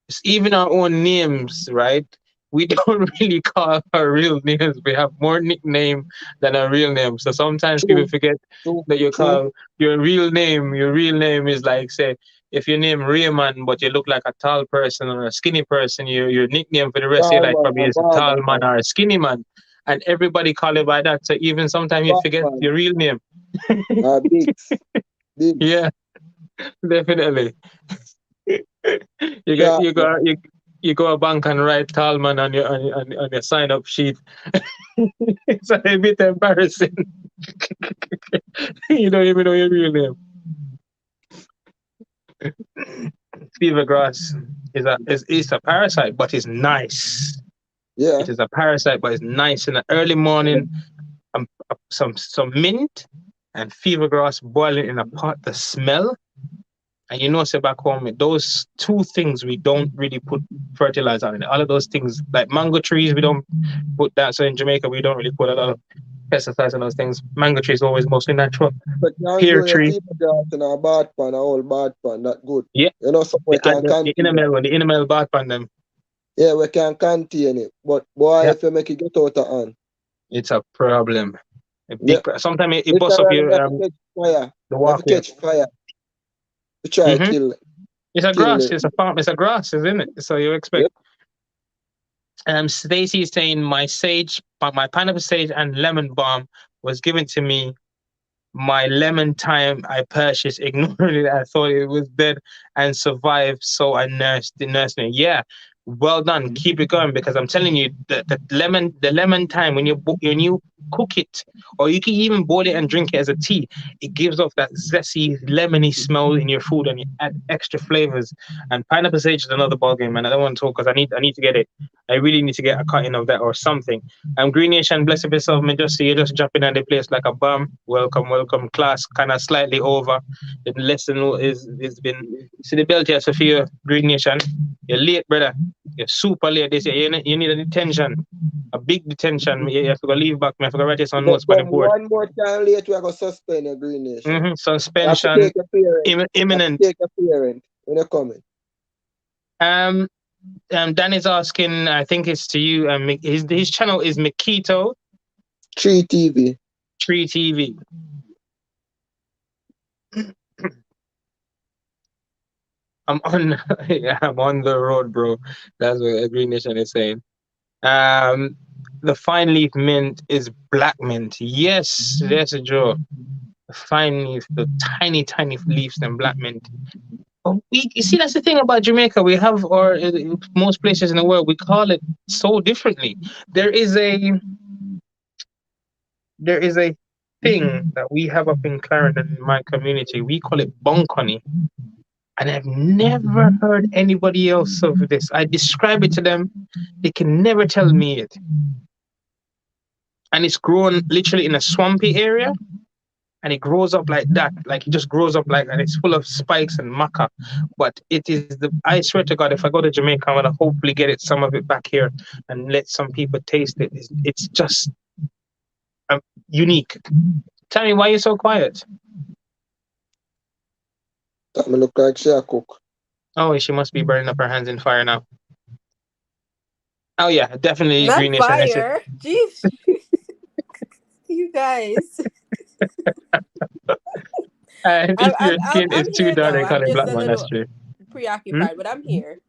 It's even our own names, right? We don't really call our real names. We have more nickname than our real name. So sometimes people True, forget true, that you true. call your real name. Your real name is like, say, if you name Raymond, but you look like a tall person or a skinny person, your nickname for the rest of your life Barman probably or is a tall man Barman. or a skinny man. And everybody call you by that. So even sometimes you forget Batman. your real name. Biggs. Biggs. Yeah, definitely. You get Sharp you man. go you go a bank and write Talman on your sign up sheet. It's a bit embarrassing. You don't even know your real name. Fever grass is a parasite, but it's nice. Yeah. It is a parasite, but it's nice in the early morning. Some mint and fever grass boiling in a pot. The smell. And you know, say back home, those two things we don't really put fertilizer on it. All of those things, like mango trees, we don't put that. So in Jamaica, we don't really put a lot of pesticides on those things. Mango tree is always mostly natural. But can Pear grow your tree, fever grass in a bad pan, a whole bad pan, that good. yeah, You know, so we can the contain it. enamel one, the enamel bath on them. Yeah, we can contain it. But boy, Yeah, if you make it get out of hand, it's a problem. A yeah, big. Sometimes it busts up literally you your have to catch fire. the You have to walkway. catch fire to try Hmm. kill It's a kill grass. it. It's a farm. It's a grass, isn't it? So you Yeah. expect. Stacy is saying my sage, my pineapple sage and lemon balm was given to me my lemon thyme I purchased, ignored it. I thought it was dead and survived, so I nursed it. Yeah, well done. Keep it going because I'm telling you, the lemon thyme when you cook it, or you can even boil it and drink it as a tea, it gives off that zesty, lemony smell in your food, and you add extra flavors. And pineapple sage is another ballgame, man. I don't want to talk because I need to get it. I really need to get a cutting of that or something. Green Nation, bless up yourself. Me just see you just jumping on the place like a bomb. Welcome, welcome. Class kind of slightly over. The lesson is been. See the belt here, Sophia. Green Nation. You're late, brother. You're super late. This year. You need a detention, a big detention. You have to go leave back. Me have to go write you some If you notes on the come board. one more time late, we are gonna suspend your Green Nation. You have to Suspension take a parent. You have to imminent. take a parent when you're coming. Um, Dan is asking. I think it's to you. His channel is Makito 3 TV. Tree TV. I'm on yeah, I'm on the road, bro. That's what Green Nation is saying. Um the fine leaf mint is black mint. Yes, that's a Joe. The fine leaf, the tiny, tiny leaves and black mint. But you see, that's the thing about Jamaica. We have, or most places in the world, we call it so differently. There is a there is a thing that we have up in Clarendon in my community. We call it bonkoni. And I've never heard anybody else of this. I describe it to them, they can never tell me it. And it's grown literally in a swampy area, and it grows up like that. Like it just grows up like, and it's full of spikes and maca. But it is I swear to God, if I go to Jamaica, I'm gonna hopefully get it some of it back here and let some people taste it. It's just um, unique. Tell me why you're so quiet. That me look like she a cook. Oh, she must be burning up her hands in fire now. Oh yeah, definitely Not Green Nation. I said, fire. Jeez, you guys. if your skin is I'm too here dark, though. they call I'm it just black a man. That's little true. Hmm? preoccupied, but I'm here.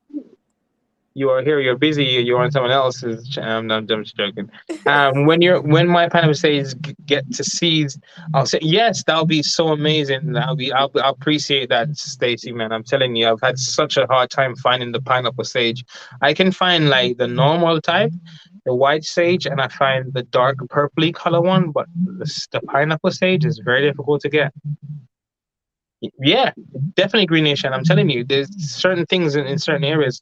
You are here, you're busy, you're on someone else's. I'm just joking. When my pineapple says get to seeds, I'll say yes. That'll be so amazing. I'll appreciate that, Stacy. Man, I'm telling you, I've had such a hard time finding the pineapple sage. I can find like the normal type, the white sage, and I find the dark purpley color one, but the pineapple sage is very difficult to get. Yeah, definitely Green Nation. I'm telling you, there's certain things in certain areas.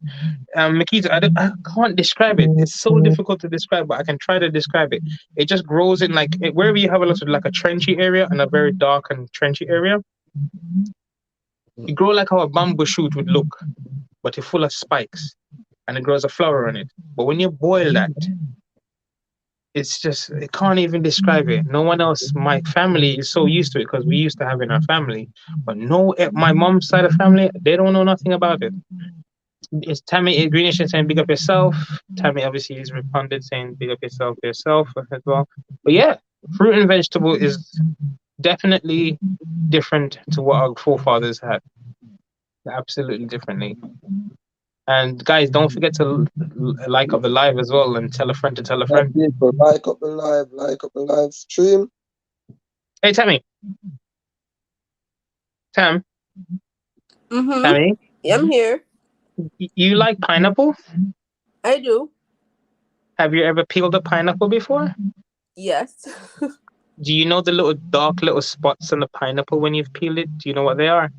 Makita, I can't describe it. It's so difficult to describe, but I can try to describe it. It just grows in wherever you have a lot of like a trenchy area and a very dark and trenchy area. It grow like how a bamboo shoot would look, but it's full of spikes, and it grows a flower on it. But when you boil that, it's just I can't even describe it. No one else. My family is so used to it because we used to have it in our family, but no, my mom's side of family, they don't know nothing about it. It's Tammy Greenish is saying big up yourself. Tammy obviously is responded saying big up yourself as well. But yeah, fruit and vegetable is definitely different to what our forefathers had. Absolutely differently. And guys, don't forget to like up the live as well and tell a friend to tell a Like friend. people, like up the live stream. Hey Tammy, Tam, Mm-hmm. Tammy, I'm here. you like pineapple? I do. Have you ever peeled a pineapple before? Yes. Do you know the little dark little spots on the pineapple when you've peeled it? Do you know what they are?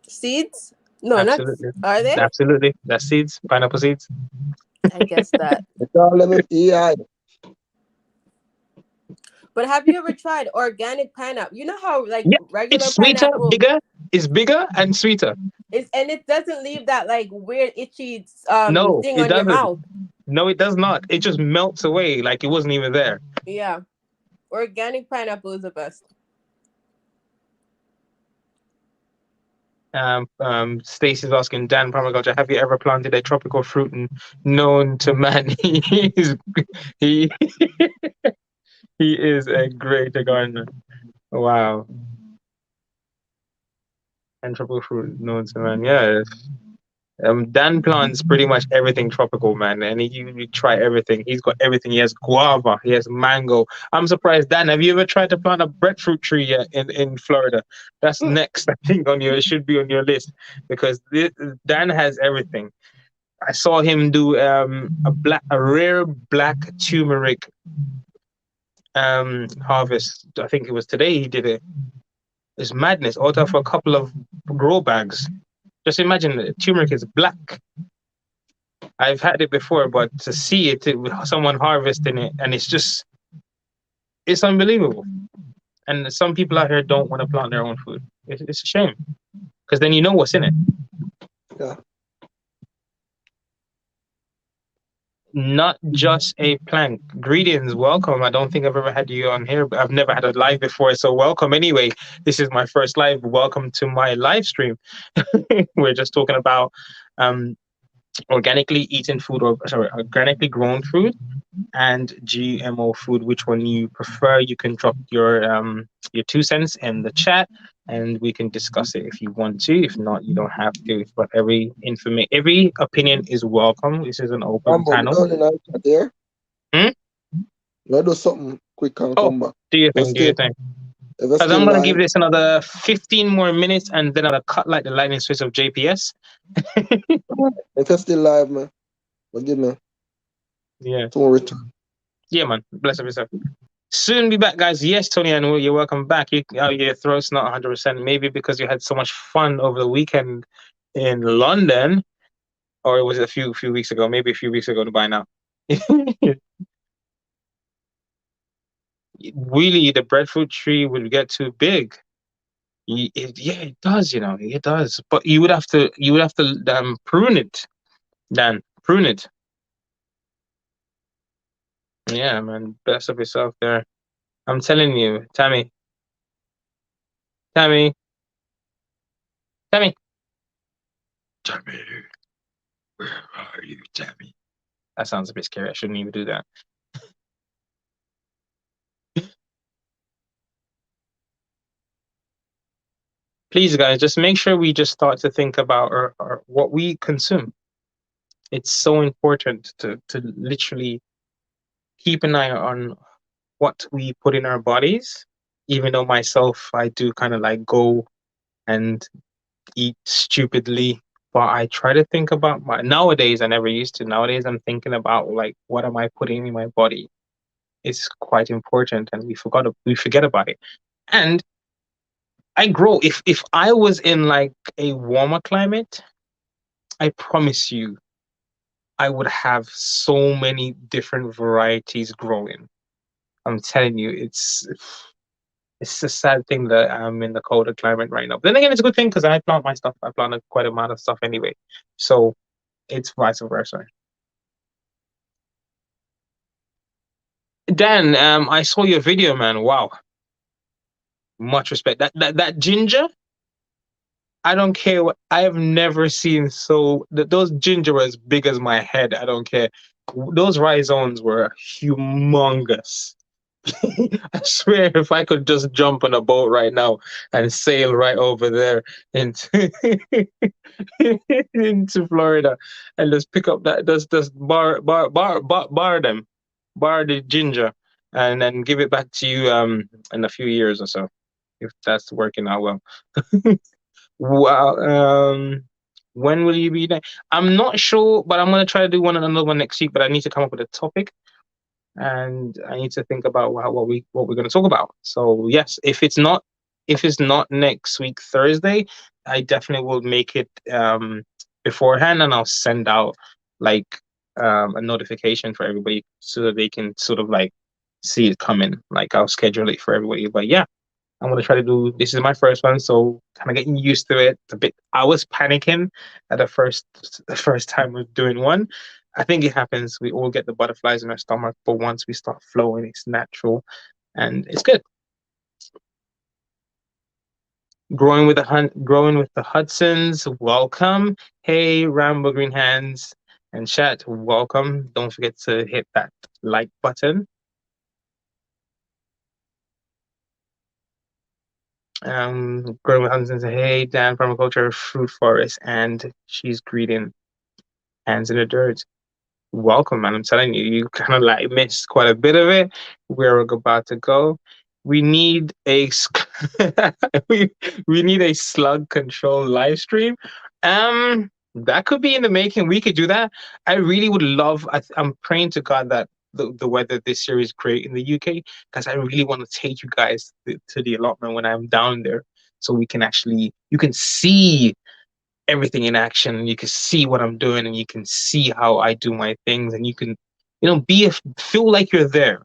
Seeds? No, not. Absolutely. Are they? Absolutely. That's seeds, pineapple seeds. I guess that. It's all them AI. But have you ever tried organic pineapple? You know how like Yeah, it's regular sweeter, pineapple bigger. It's bigger and sweeter. is, and it doesn't leave that like weird itchy No, thing it on your doesn't. mouth. No, it does not. It just melts away like it wasn't even there. Yeah, organic pineapple is the best. Stacey's asking Dan Permaculture, have you ever planted a tropical fruit known to man? He he is a great gardener. Wow. And tropical fruit known to man. Yeah. Dan plants pretty much everything tropical, man, and you try everything. He's got everything. He has guava, he has mango. I'm surprised, Dan. Have you ever tried to plant a breadfruit tree yet in Florida? That's next, I think, on your it should be on your list because Dan has everything. I saw him do a rare black turmeric harvest. I think it was today he did it. It's madness. Out of a couple of grow bags. Just imagine turmeric is black. I've had it before, but to see someone harvesting it, and it's unbelievable. And some people out here don't want to plant their own food. It's a shame because then you know what's in it. Yeah. Not just a plant. Greetings, welcome. I don't think I've ever had you on here, but I've never had a live before, so welcome anyway. This is my first live. Welcome to my live stream. We're just talking about organically eaten food, or sorry, organically grown food and GMO food. Which one you prefer? You can drop your 2 cents in the chat, and we can discuss it if you want to. If not, you don't have to. But every opinion is welcome. This is an open Rambo, me panel. down in the chat there. Hmm? Let do something quick and Oh, come back. do your But thing. Do your still, thing. if it's Because I'm still gonna give live, this another 15 more minutes, and then I'll cut like the lightning switch of JPS. if it's still live, man, but give me Yeah. two return. Yeah, man. Bless up yourself. Soon be back, guys. Yes, Tony, and you're welcome back. Your throat's not 100%. Maybe because you had so much fun over the weekend in London, or was it a few weeks ago? Maybe a few weeks ago to buy now. Really, the breadfruit tree would get too big. Yeah, it does. It does. But you would have to prune it, Dan. Prune it. Yeah, man. Best of yourself there. I'm telling you, Tammy, Tammy, Tammy, Tammy. Where are you, Tammy? That sounds a bit scary. I shouldn't even do that. Please, guys, just make sure we just start to think about our what we consume. It's so important to literally keep an eye on what we put in our bodies. Even though myself, I do kind of like go and eat stupidly, but I try to think about my nowadays. I never used to. Nowadays, I'm thinking about like what am I putting in my body. It's quite important, and we forget about it. And I grow. If I was in like a warmer climate, I promise you, I would have so many different varieties growing. I'm telling you, it's a sad thing that I'm in the colder climate right now. But then again, it's a good thing because I plant my stuff. I plant quite a amount of stuff anyway, so it's vice versa. Dan, I saw your video, man. Wow, much respect. That ginger. I don't care what I have never seen those ginger were as big as my head. I don't care. Those rhizomes were humongous. I swear if I could just jump on a boat right now and sail right over there into into Florida and just pick up that just bar the ginger and then give it back to you in a few years or so if that's working out well. Wow. When will you be there? I'm not sure, but I'm gonna try to do another one next week. But I need to come up with a topic, and I need to think about what we're gonna talk about. So yes, if it's not next week Thursday, I definitely will make it beforehand, and I'll send out like a notification for everybody so that they can sort of like see it coming. Like I'll schedule it for everybody. But yeah. I'm gonna try to do. This is my first one, so kind of getting used to it. A bit. I was panicking at the first time of doing one. I think it happens. We all get the butterflies in our stomach, but once we start flowing, it's natural, and it's good. Growing with the Hudsons. Welcome. Hey, Rambo Green Hands and chat. Welcome. Don't forget to hit that like button. Growing with Hudson's hey Dan, permaculture, fruit forest, and she's greeting hands in the dirt. Welcome, man. I'm telling you, you kind of like missed quite a bit of it. We're about to go. We need a we, we need a slug control live stream. That could be in the making. We could do that. I really would love. I'm praying to God that the weather this year is great in the UK because I really want to take you guys to the allotment when I'm down there, so we can actually you can see everything in action. You can see what I'm doing, and you can see how I do my things, and you can, feel like you're there.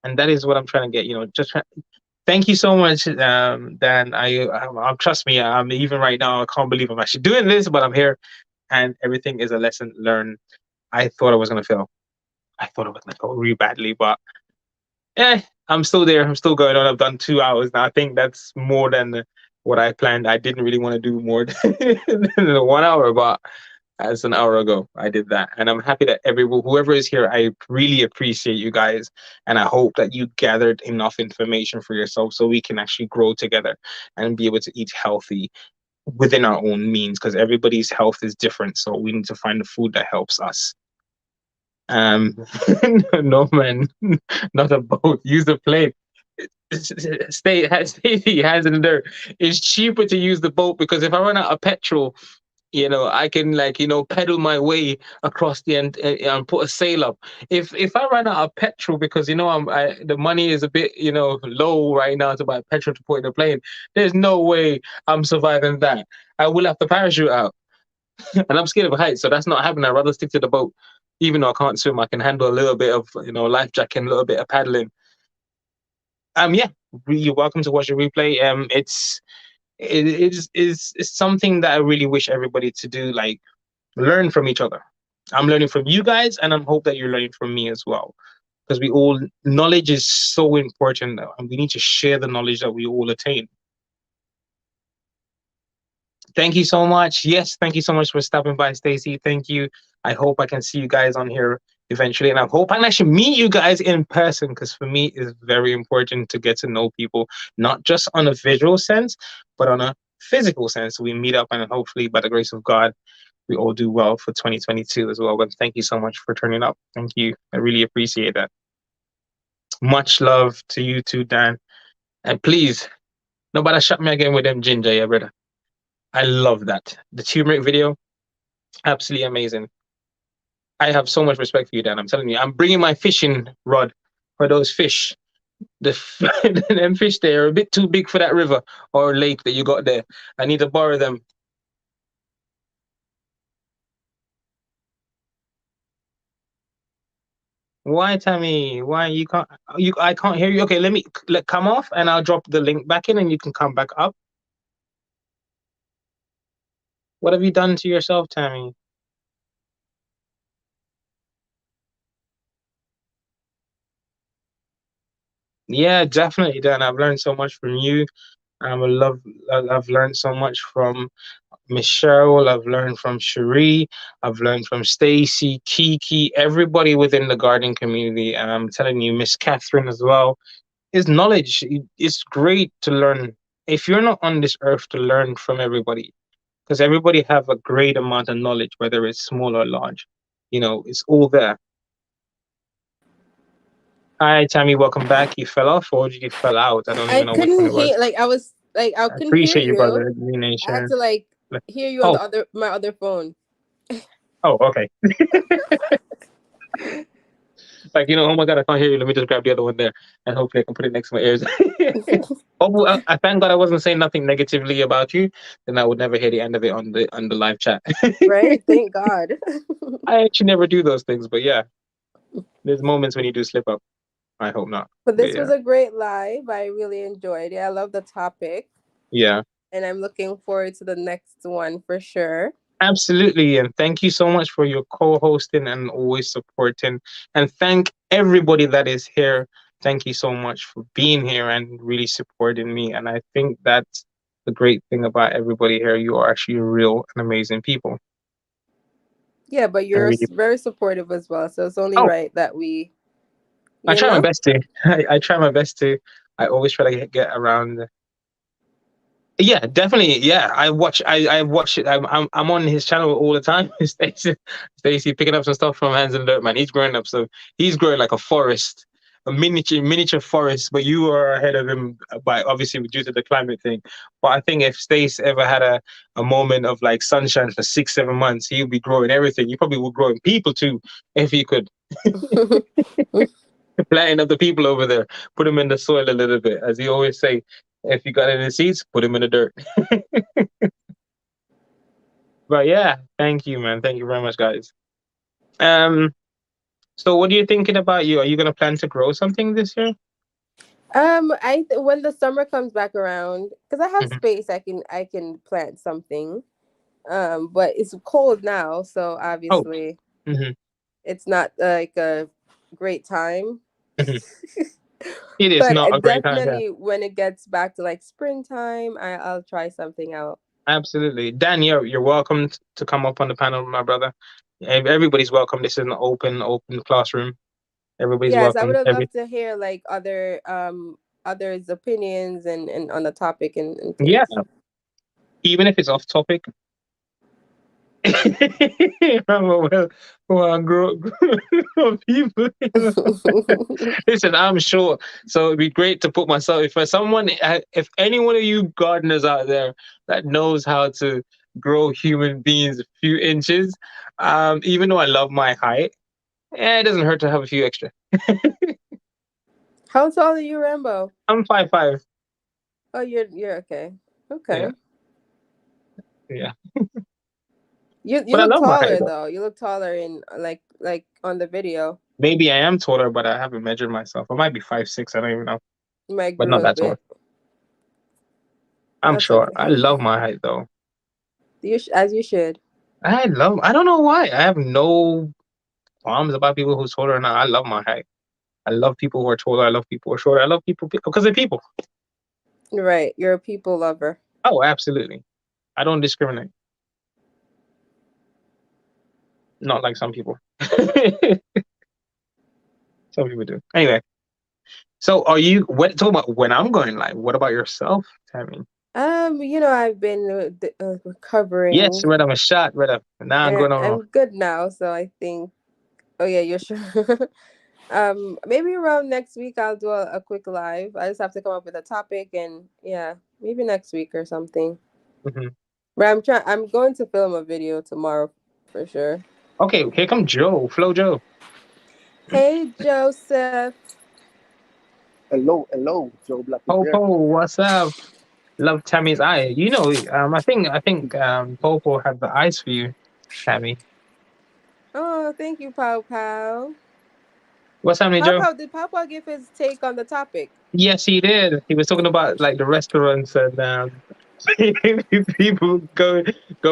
And that is what I'm trying to get. Thank you so much, Dan. I trust me. I'm even right now. I can't believe I'm actually doing this, but I'm here, and everything is a lesson learned. I thought I was gonna fail. I thought I was gonna go really badly, but I'm still there. I'm still going on. I've done 2 hours now. I think that's more than what I planned. I didn't really want to do more than 1 hour, but as an hour ago, I did that. And I'm happy that whoever is here, I really appreciate you guys. And I hope that you gathered enough information for yourself so we can actually grow together and be able to eat healthy within our own means, because everybody's health is different. So we need to find the food that helps us. No man, not a boat. Use a plane. Stay the hands in the dirt. It's cheaper to use the boat because if I run out of petrol, I can pedal my way across the end and put a sail up. If I run out of petrol because the money is a bit low right now to buy petrol to put in a plane, there's no way I'm surviving that. I will have to parachute out, and I'm scared of heights, so that's not happening. I'd rather stick to the boat. Even though I can't swim, I can handle a little bit of life jacket and a little bit of paddling. Yeah, you're welcome to watch the replay. It's something that I really wish everybody to do, like learn from each other. I'm learning from you guys, and I hope that you're learning from me as well, because knowledge is so important, and we need to share the knowledge that we all attain. Thank you so much. Yes, thank you so much for stopping by, Stacy. Thank you. I hope I can see you guys on here eventually, and I hope I can actually meet you guys in person, because for me it's very important to get to know people, not just on a visual sense, but on a physical sense. We meet up, and hopefully, by the grace of God, we all do well for 2022 as well. But thank you so much for turning up. Thank you. I really appreciate that. Much love to you too, Dan. And please, nobody shut me again with them ginger, yeah, brother. I love that. The turmeric video, absolutely amazing. I have so much respect for you, Dan. I'm telling you, I'm bringing my fishing rod for those fish. The them fish there are a bit too big for that river or lake that you got there. I need to borrow them. Why, Tammy? Why you can't? You I can't hear you. Okay, let come off, and I'll drop the link back in, and you can come back up. What have you done to yourself, Tammy? Yeah, definitely, Dan. I've learned so much from you. I've learned so much from Michelle. I've learned from Cherie. I've learned from Stacy, Kiki, everybody within the gardening community. And I'm telling you, Miss Catherine as well. Is knowledge. It's great to learn. If you're not on this earth to learn from everybody, because everybody have a great amount of knowledge, whether it's small or large. It's all there. Hi, Tammy. Welcome back. You fell off, or did you fell out? I don't I even know which one couldn't it was. hear, like, I was like, I I couldn't hear appreciate you, you. brother. Green I had Nation. to like hear you on Oh, the other my other phone. oh, okay. Like, oh my God, I can't hear you. Let me just grab the other one there, and hopefully I can put it next to my ears. Oh, well, I thank God I wasn't saying nothing negatively about you. Then I would never hear the end of it on the live chat. Right? Thank God. I actually never do those things, but yeah, there's moments when you do slip up. I hope not. But But this yeah, was a great live. I really enjoyed it. I love the topic, yeah, and I'm looking forward to the next one for sure. absolutely. And thank you so much for your co-hosting and always supporting. And thank everybody that is here. Thank you so much for being here and really supporting me. And I think that's the great thing about everybody here. You are actually real and amazing people. Yeah, but I you're really. very supportive as well, so it's only Oh, right that we, I you try my know. best to. I try my best to. I always try to get around. Yeah, definitely. Yeah, I watch it. I'm on his channel all the time. Stacy picking up some stuff from Hands and Dirt, man. He's growing up, so he's growing like a forest, a miniature forest. But you are ahead of him by obviously due to the climate thing. But I think if Stace ever had a moment of like sunshine for 6 7 months, he'll be growing everything. You probably would grow people too if he could. Planting up the people over there, put them in the soil a little bit, as you always say. If you got any seeds, put them in the dirt. But yeah, thank you, man. Thank you very much, guys. Um, so what are you thinking about? Are you gonna plan to grow something this year? When the summer comes back around, because I have Hmm. space, I can plant something. But it's cold now, so Oh, obviously hmm, it's not like a great time. hmm. It is But not a great time. Yeah, definitely when it gets back to like springtime, I'll try something out. absolutely. Dan, you're welcome to come up on the panel, my brother. Everybody's welcome. This is an open classroom. Everybody's Yes, I would welcome. have loved to hear like others' opinions and on the topic and Yeah, things. even if it's off topic. well, grow people. Listen, I'm sure. So it'd be great to put myself. If any one of you gardeners out there that knows how to grow human beings a few inches, even though I love my height, it doesn't hurt to have a few extra. How tall are you, Rambo? I'm 5'5". Oh, you're okay. Yeah, Okay. yeah. You But I look love my height taller though. though. You look taller in like on the video. Maybe I am taller, but I haven't measured myself. I might be 5'6". I don't even know, You might but grow not a that tall. bit. I'm That's sure. okay. I love my height though. As you should. I don't know why. I have no qualms about people who's taller or not. I love my height. I love people who are taller. I love people who are shorter. I love people because they're people. Right. You're a people lover. Oh, absolutely. I don't discriminate. Not like some people. Some people do. Anyway, so are you? What talking about when I'm going live? What about yourself, Tammy? I've been Yes, recovering, red I'm a shot, red up. Now I'm and going on. I'm good now. So I think. Oh yeah, you're sure. Maybe around next week I'll do a quick live. I just have to come up with a topic, and yeah, maybe next week or something. Hmm. But I'm going to film a video tomorrow for sure. Okay, here come Joe, Flo Joe. Hey Joseph. Hello, Joe Black is here. Popo, what's up? Love Tammy's eye. You know, I think Popo had the eyes for you, Tammy. Oh, thank you, Pow Pow. What's happening, Pow Joe? Pow, did Pow Pow give his take on the topic? Yes, he did. He was talking about like the restaurants and people go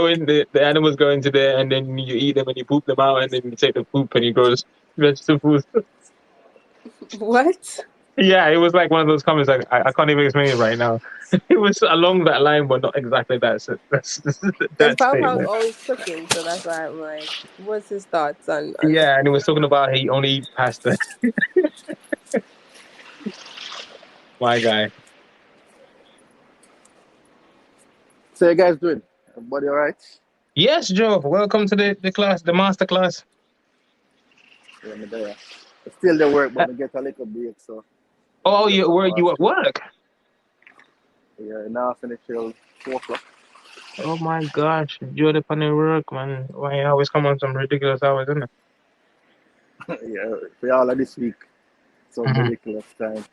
in the animals go into there and then you eat them and you poop them out and then you take the poop and you grow vegetables. What? Yeah, it was like one of those comments. Like I can't even explain it right now. It was along that line, but not exactly that. So that's Because that Pow Pow's statement. always cooking, so that's why I'm like, what's his thoughts on Yeah, and he was talking about he only eat pasta. My guy. So you guys doing? Everybody all right? Yes, Joe. Welcome to the class, the master class. Yeah, me there. Still the work, Uh, but me get a little break, so oh, just have were to you ask at you. work? Yeah, now I finish till 4 o'clock. Oh my gosh, you're the funny work, man. Why you always come on some ridiculous hours, isn't it? Yeah, for all of this week, some Hmm. ridiculous time.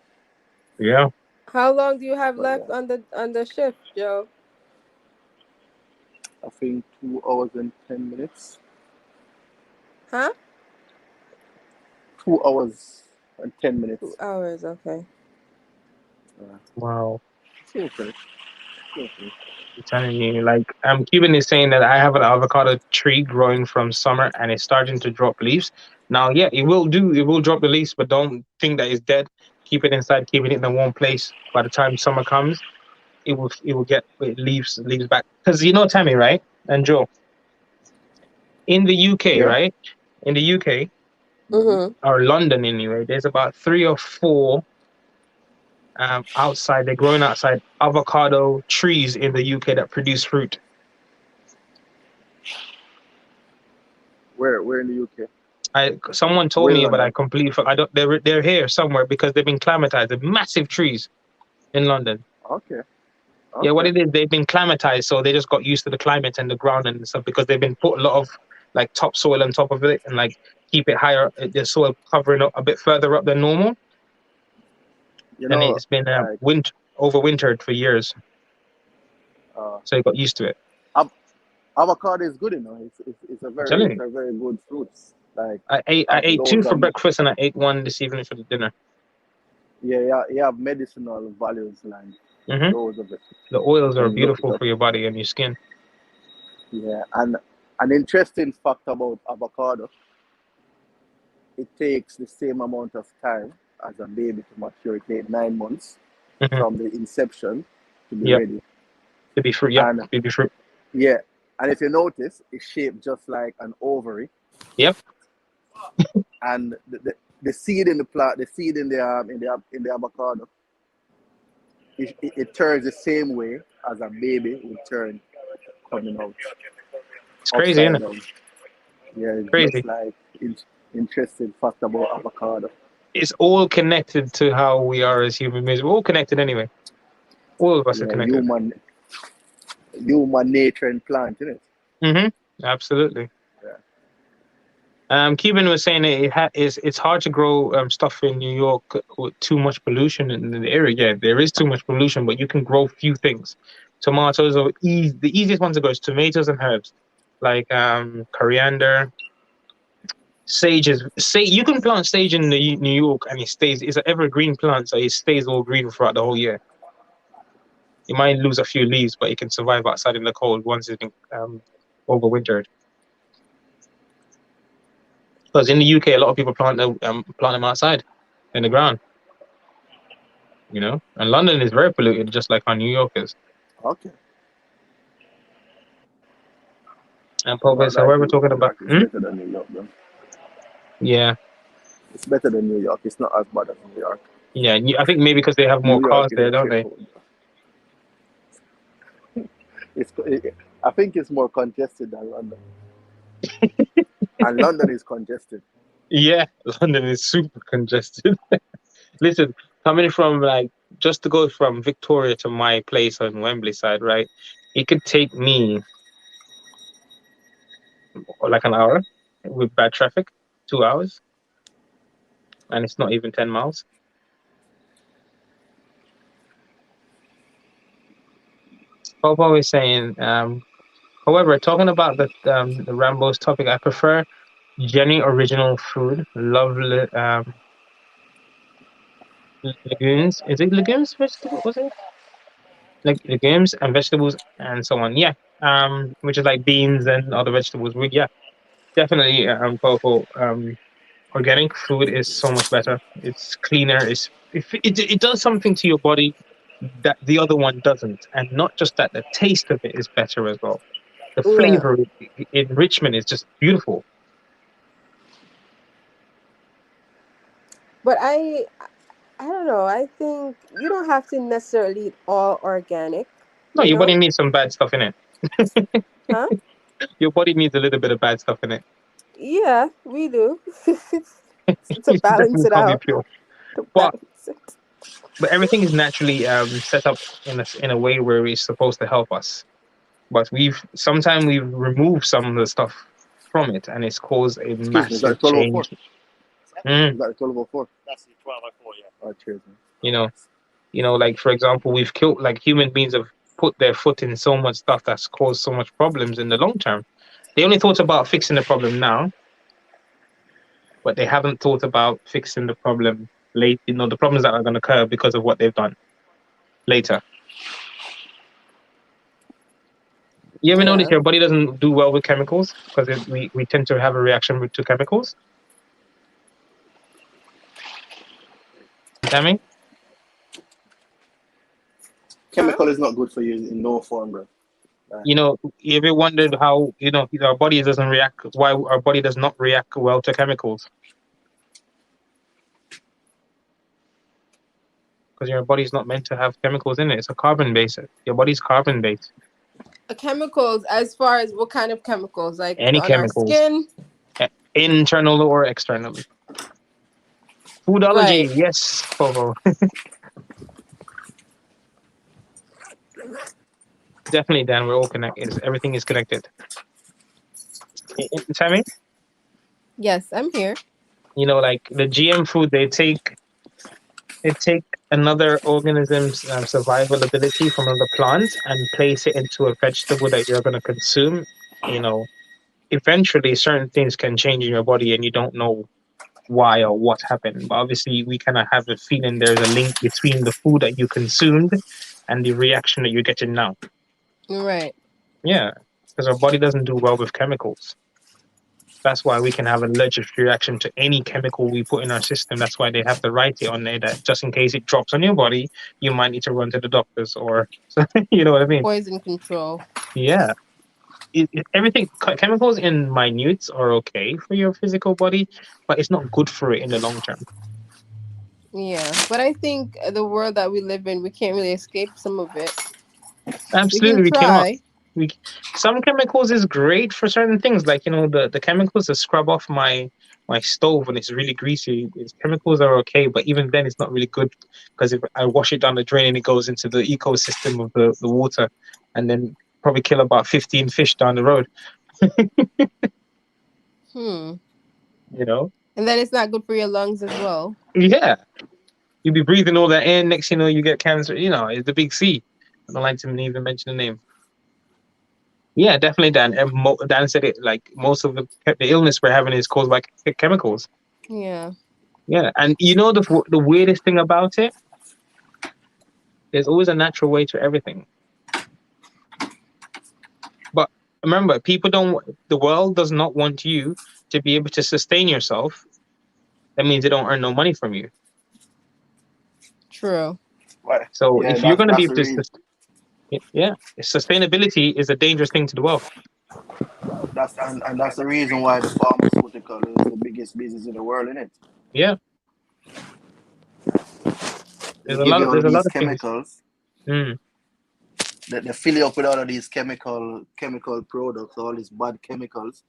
Yeah. how long do you have But left yeah, on the shift, Joe? I think 2 hours and 10 minutes. Huh? 2 hours and ten Two minutes. hours, okay. Uh, Wow. soon finish. Soon finish. I'm telling you, like, Cuban is saying that I have an avocado tree growing from summer and it's starting to drop leaves. Now, yeah, it will drop the leaves, but don't think that it's dead. Keep it inside, keep it in a warm place. By the time summer comes, it will get leaves back. Because you know, Tammy, right? And Joe, in the UK, Yeah. right? In the UK, Mm-hmm. Mm-hmm. or London anyway, there's about three or four outside, they're growing outside avocado trees in the UK that produce fruit. Where in the UK? Someone told Where in me, but I London? completely I don't. They're here somewhere because they've been climatized. They're massive trees in London. Okay. Yeah, what Okay. it is, they've been climatized, so they just got used to the climate and the ground and stuff because they've been put a lot of like topsoil on top of it and like keep it higher, the soil covering up a bit further up than normal, You and know, it's been like overwintered for years, uh, so they got used to it. avocado is good, I'm telling it's you, a very good fruit. Like I have ate two loads for of breakfast and I ate one this evening for the dinner. yeah, yeah, you have medicinal values like Hmm. loads of it. The oils are When you look it beautiful up. for your body and your skin. Yeah. And an interesting fact about avocado, it takes the same amount of time as a baby to mature. It takes 9 months Hmm. from the inception to be Yep, ready. to be fruit. Yep, And to be fruit. yeah, and if you notice, it's shaped just like an ovary. Yep. And the seed in the plant, the seed in the avocado, it turns the same way as a baby would turn coming out It's crazy, isn't upside it? down. Yeah, it's Crazy. just like interesting fact about avocado. It's all connected to how we are as human beings. We're all connected anyway. All of us are Yeah, connected. human nature and plant, isn't it? Hmm. Absolutely. Yeah. Cuban was saying that it's hard to grow stuff in New York with too much pollution in the area. Yeah, there is too much pollution, but you can grow few things. Tomatoes are the easiest one to grow is tomatoes and herbs, like coriander, sage. You can plant sage in New York, and it stays. It's an evergreen plant, so it stays all green throughout the whole year. You might lose a few leaves, but it can survive outside in the cold once it's been overwintered. Because in the UK, a lot of people plant them outside in the ground. And London is very polluted, just like how New York is. Okay. And Not Popeye, so like where we're New talking about, York is better than New York, though. yeah, It's better than New York. It's not as bad as New York. yeah. I think maybe because they have more New York cars is a there, don't they? shithole. I think it's more congested than London. And London is congested. Yeah, London is super congested. Listen, coming from like just to go from Victoria to my place on Wembley side, right? It could take me like an hour with bad traffic, 2 hours, and it's not even 10 miles. Popo is saying, however, talking about the Rambo's topic, I prefer Jenny original food. Love legumes. Is it legumes? Vegetable? Was it like legumes and vegetables and so on? Yeah. Which is like beans and other vegetables. Yeah, definitely. Popo. Organic food is so much better. It's cleaner. It does something to your body that the other one doesn't, and not just that. The taste of it is better as well. The Yeah. flavor enrichment is just beautiful. But I don't know. I think you don't have to necessarily eat all organic, No, you your body know? needs some bad stuff in it. Huh? Your body needs a little bit of bad stuff in it. Yeah, we do. To It balance definitely it can't be out. pure. To But balance it. everything is naturally set up in a way where it's supposed to help us. But we've removed some of the stuff from it, and it's caused a Excuse me, is that massive 1204? change. Mm, Is that 1204? That's the 1204, yeah. Oh, cheers, man. you know, like for example, we've killed like human beings have put their foot in so much stuff that's caused so much problems in the long term. They only thought about fixing the problem now, but they haven't thought about fixing the problem late. The problems that are going to occur because of what they've done later. You ever notice Yeah. your body doesn't do well with chemicals because we tend to have a reaction to chemicals? Tammy, Huh? Chemical is not good for you in no form, bro. you ever wondered how our body doesn't react? Why our body does not react well to chemicals? Because your body's not meant to have chemicals in it. It's a carbon base. Your body's carbon based. Chemicals, as far as what kind of chemicals? Like Any on our chemicals, skin? internal or externally. Right. Foodology, yes, Povo. Definitely, Dan. We're all connected. Everything is connected. Sammy, Yes, I'm here. like the GM food, they take another organism's survival ability from another plant and place it into a vegetable that you're going to consume. You know, eventually, certain things can change in your body, and you don't know why or what happened. But obviously, we kind of have a feeling there's a link between the food that you consumed and the reaction that you're getting now. Right. Yeah, because our body doesn't do well with chemicals. That's why we can have an allergic reaction to any chemical we put in our system. That's why they have to write it on there that just in case it drops on your body, you might need to run to the doctors or, you know what I mean? Poison control. Yeah. Everything, chemicals in minutes are okay for your physical body, but it's not good for it in the long term. Yeah. But I think the world that we live in, we can't really escape some of it. We can Absolutely, we cannot. try. We Some chemicals is great for certain things, like the chemicals that scrub off my stove when it's really greasy. Chemicals are okay, but even then, it's not really good because if I wash it down the drain and it goes into the ecosystem of the water, and then probably kill about 15 fish down the road. Hmm. You know, And then it's not good for your lungs as well. yeah, you'd be breathing all that in. Next, you get cancer. It's the big C. I don't like to even mention the name. Yeah, definitely, Dan. And Dan said it like most of the illness we're having is caused by chemicals. Yeah. Yeah, and the weirdest thing about it, there's always a natural way to everything. But remember, the world does not want you to be able to sustain yourself. That means they don't earn no money from you. True. Right. So Yeah, if you're going to be that's able the to, reason. yeah, sustainability is a dangerous thing to the world. And that's the reason why the pharmaceutical is the biggest business in the world, isn't it? Yeah, They give you all there's of a lot these of things. chemicals. Mm. They fill you up with all of these chemical products, all these bad chemicals,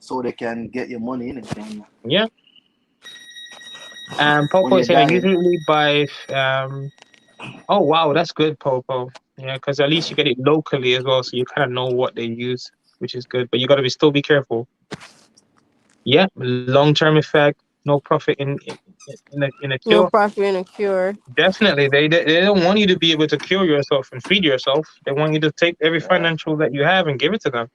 so they can get your money in it. And Yeah. when Popo you're is saying I dying, usually buy. Oh wow, that's good, Popo. Yeah, because at least you get it locally as well, so you kind of know what they use, which is good. But you got to still be careful. Yeah, long term effect, no profit in a No cure. profit in a cure. Definitely, they don't want you to be able to cure yourself and feed yourself. They want you to take every yeah, financial that you have and give it to them.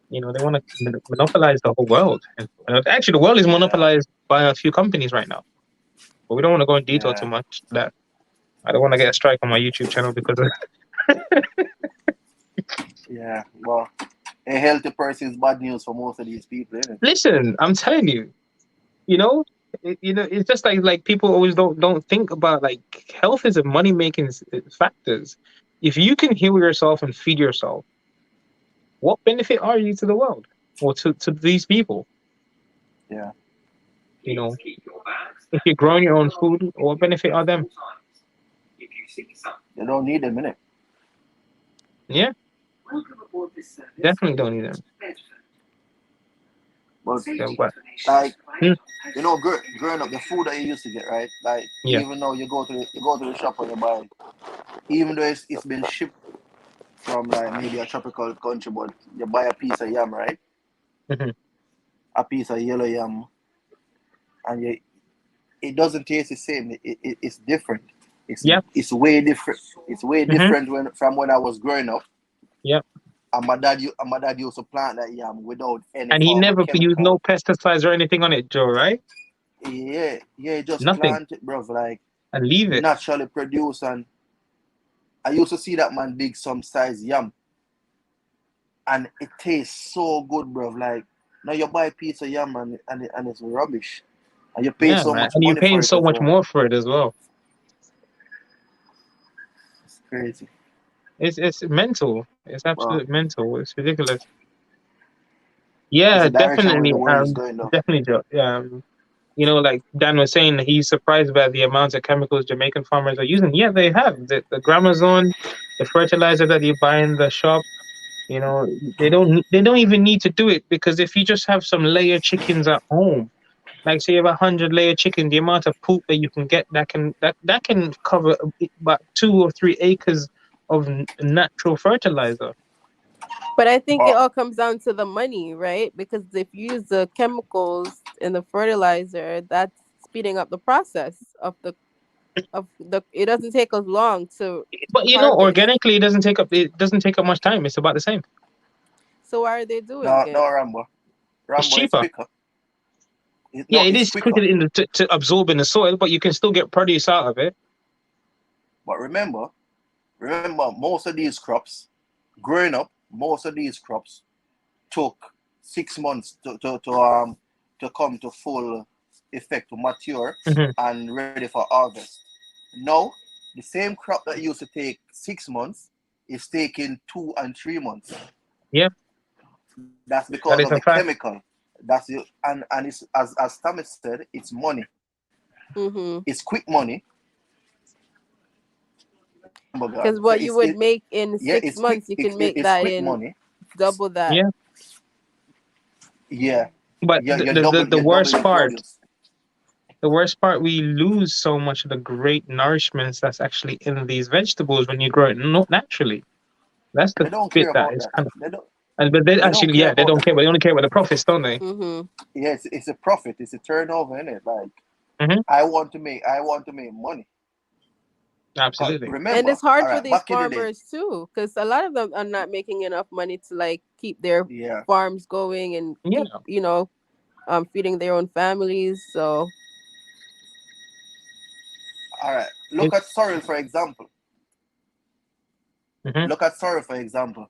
You know, they want to monopolize the whole world. And actually, the world is yeah, monopolized by a few companies right now. But we don't want to go in detail too yeah, much. That I don't want to get a strike on my YouTube channel because of. yeah. Well, a healthy person is bad news for most of these people, isn't it? Listen, I'm telling you, you know, it's just like people always don't think about like health is a money making factors. If you can heal yourself and feed yourself, what benefit are you to the world or to these people? Yeah, You know, if you're growing your own food, what benefit are them? they don't need them, innit? Yeah, definitely don't need them. But Yeah, but like, hmm, growing up, the food that you used to get, right? Like, yeah, even though you go to the shop and you buy, even though it's been shipped from like maybe a tropical country, but you buy a piece of yam, right? hmm, A piece of yellow yam, and it doesn't taste the same. It's different. yeah, It's way different. It's way hmm, different from when I was growing up. yeah. And my dad used to plant that yam without any And he form of never used chemical. no pesticides or anything on it, Joe. Right? Yeah, yeah, just Nothing, plant it, bro. Like and leave it. naturally produce. And I used to see that man dig some size yam, and it tastes so good, bro. Like now you buy a piece of yam and it's rubbish, and you pay Yeah, so man. much And you're money for paying it so as much well. more for it as well. It's crazy. It's mental. It's Well, absolute mental. It's ridiculous. it's Yeah, the direction where definitely. the world is going, though. Definitely, Joe. You know, like Dan was saying, he's surprised by the amounts of chemicals Jamaican farmers are using. Yeah, they have the Gramazone, the fertilizer that you buy in the shop. You know, they don't even need to do it because if you just have some layer chickens at home, like say you have 100 layer chicken, the amount of poop that you can get that can cover about 2 or 3 acres of natural fertilizer. But I think it But all comes down to the money, right? Because if you use the chemicals in the fertilizer, that's speeding up the process of the. It doesn't take us long to But you know, harvest. organically, it doesn't take up much time. It's about the same. So why are they doing no, it? no, Rambo. It's Rambo is cheaper. quicker. Yeah, No, it it's is quicker quicker. to absorb in the soil, but you can still get produce out of it. But remember, most of these crops, growing up, most of these crops took 6 months to come to full effect, to mature Hmm. and ready for harvest. Now, the same crop that used to take 6 months is taking 2 and 3 months. Yeah, That's because of that the is a fact. chemical. That's it, and it's as Thomas said, it's money. Mm-hmm. It's quick money. Oh my God. Because So what you would make in yeah, six it's quick. months, you can make It's that quick in money. double that. Yeah, Yeah, but you double your produce. the worst part, we lose so much of the great nourishments that's actually in these vegetables when you grow it not naturally. That's the They don't bit care that about is that. kind of. They don't. But they They don't actually, care yeah, they about don't the. care, but they only care about the profits, don't they? Mm-hmm. Yeah, it's a profit. It's a turnover, isn't it? Like Hmm. I want to make money. Cause Absolutely. And remember, it's hard all for right, these back in the day, farmers too, because a lot of them are not making enough money to like keep their yeah. farms going and Yeah. keep, feeding their own families. So All right, look It, at sorrel for example. hmm. Look at sorrel for example.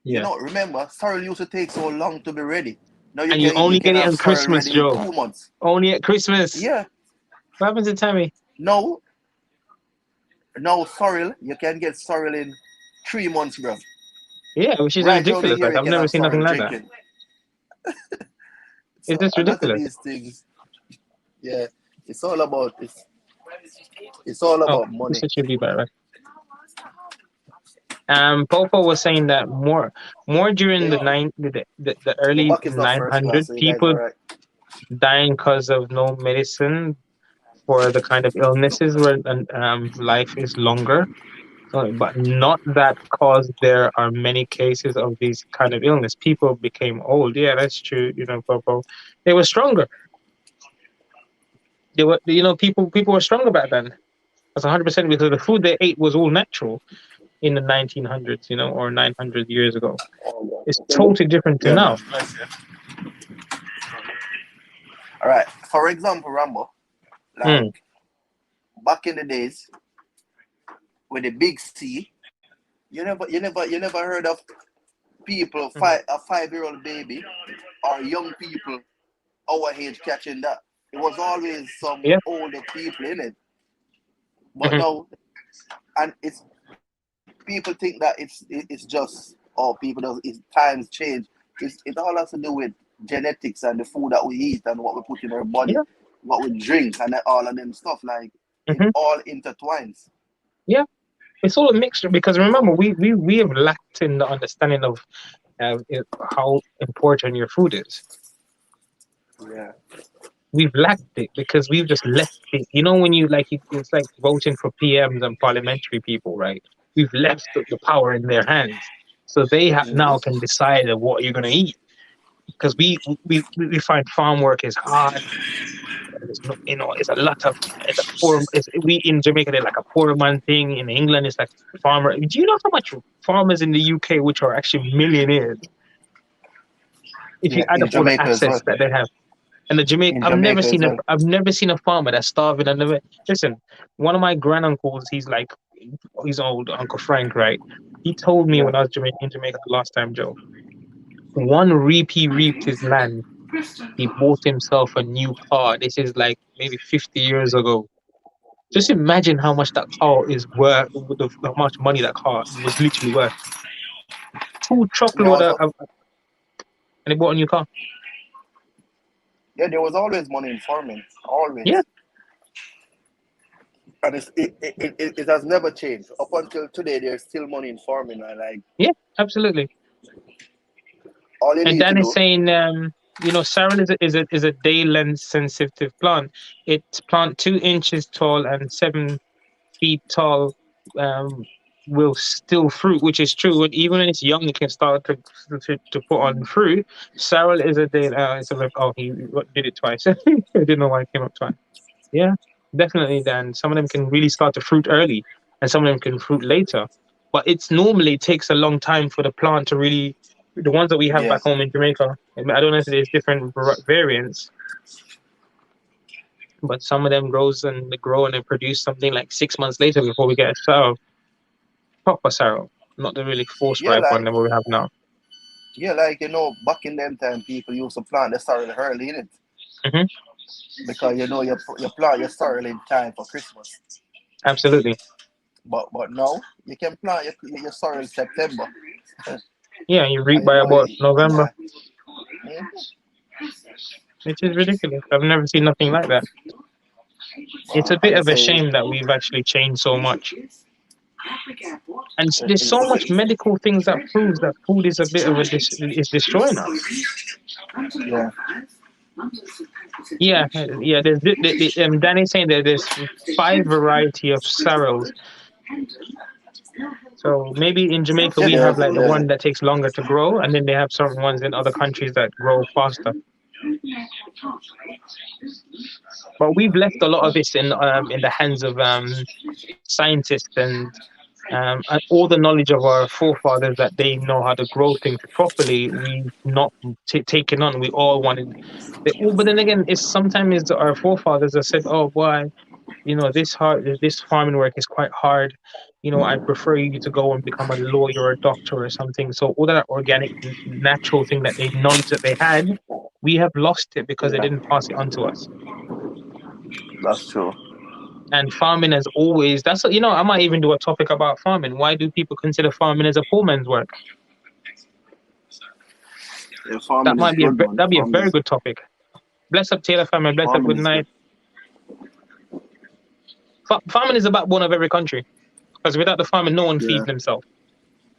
Yeah. Remember, sorrel used to take so long to be ready. Now And you you only can get it have on sorrel Christmas, ready in Joe. 2 months. Only at Christmas. Yeah. What happens to Tammy? No, now sorrel you can get sorrel in 3 months, bro. Yeah, which is Right now, ridiculous. here Like you I've can never have seen nothing sorrel like that. drinking. It's So just a lot of ridiculous. these things, yeah, it's all about it's all Oh, about this money. should be better. Popo was saying that more during Hey, the early Mubak is not first class, 900 so you guys people all right? dying because of no medicine for the kind of illnesses where life is longer. But not that cause there are many cases of these kind of illness. People became old. Yeah, that's true. Popo, they were stronger. They were, people were stronger back then. That's 100% because the food they ate was all natural in the 1900s, or 900 years ago. It's totally different to Yeah, man. now. All right. For example, Rambo, Mm, like back in the days with the big C, you never heard of people mhm. a 5-year-old baby or young people our age catching that. It was always some Yeah. older people in it. But Hmm. now, and it's people think that it's just people does it's times change. It all has to do with genetics and the food that we eat and what we put in our body, Yeah. what we drink and all of them stuff. Like it Hmm. all intertwines. Yeah. It's all a mixture because remember we have lacked in the understanding of how important your food is. Yeah. We've lacked it because we've just left it. When it's like voting for PMs and parliamentary people, right? We've left the power in their hands, so they now Mm-hmm. can decide what you're gonna eat. Because we find farm work is hard. It's not, it's a lot of it's a poor. We in Jamaica they're like a poor man thing. In England, it's like farmer. Do you know how much farmers in the UK, which are actually millionaires, if you Yeah. add In up all the Jamaica as assets well. that they have? And the Jamaica, In Jamaica as well. I've never seen a farmer that's starving. I never listen. One of my granduncles, he's old, Uncle Frank, right? He told me Yeah. when I was in Jamaica the last time, Joe. One reap he reaped his land. He bought himself a new car. This is like maybe 50 years ago. Just imagine how much that car is worth, how much money that car was literally worth. Two There truckload was and he bought a new car. yeah, there was always money in farming. Yeah, Always. And it has never changed. Up until today there's still money in farming and like yeah, absolutely. all you And need to Dan is do. saying, sorrel is a day length sensitive plant. It's plant 2 inches tall and 7 feet tall. Um, will still fruit, which is true. And even when it's young, it can start to put on fruit. Sorrel is a day. It's a oh he did it twice. I didn't know why it came up twice. Yeah, definitely. Dan, some of them can really start to fruit early, and some of them can fruit later. But it's normally takes a long time for the plant to really. The ones that we have Yeah. back home in Jamaica, I don't know if there's different variants, but some of them grow and then produce something like 6 months later before we get a sorrow, proper sorrow, not the really forced Yeah, ripe one like that we have now. back in them time people used to plant the sorrel early in it. Hmm. Because you plant your sorrel in time for Christmas. Absolutely. But now you can plant your sorrel in September. Yeah, you reap And you by know about November, yeah. Mhm. which is ridiculous. I've never seen nothing like that. It's a And bit they of a say shame that we've actually changed so much. And there's so it's much medical things that proves that food is a bit of is destroying us. yeah. Yeah, yeah. Danny's saying that there's 5 variety of sorrels. So maybe in Jamaica Yeah, we have like the yeah. one that takes longer to grow, and then they have certain ones in other countries that grow faster. But we've left a lot of this in the hands of scientists and all the knowledge of our forefathers that they know how to grow things properly. We've not taken on. We all wanted. But then again, it's sometimes our forefathers that said, "Oh boy, this farming work is quite hard. I prefer you to go and become a lawyer or a doctor or something." So all that organic, natural thing that they knowledge that they had, we have lost it because they Yeah. didn't pass it on to us. That's true. And farming has always I might even do a topic about farming. Why do people consider farming as a poor man's work? Yeah, That farming is might be good, man. that'd be a very good topic. Bless up, Taylor family. Bless up. Farming Good is good. night. Farming is the backbone of every country because without the farming, no one Yeah, feeds themselves.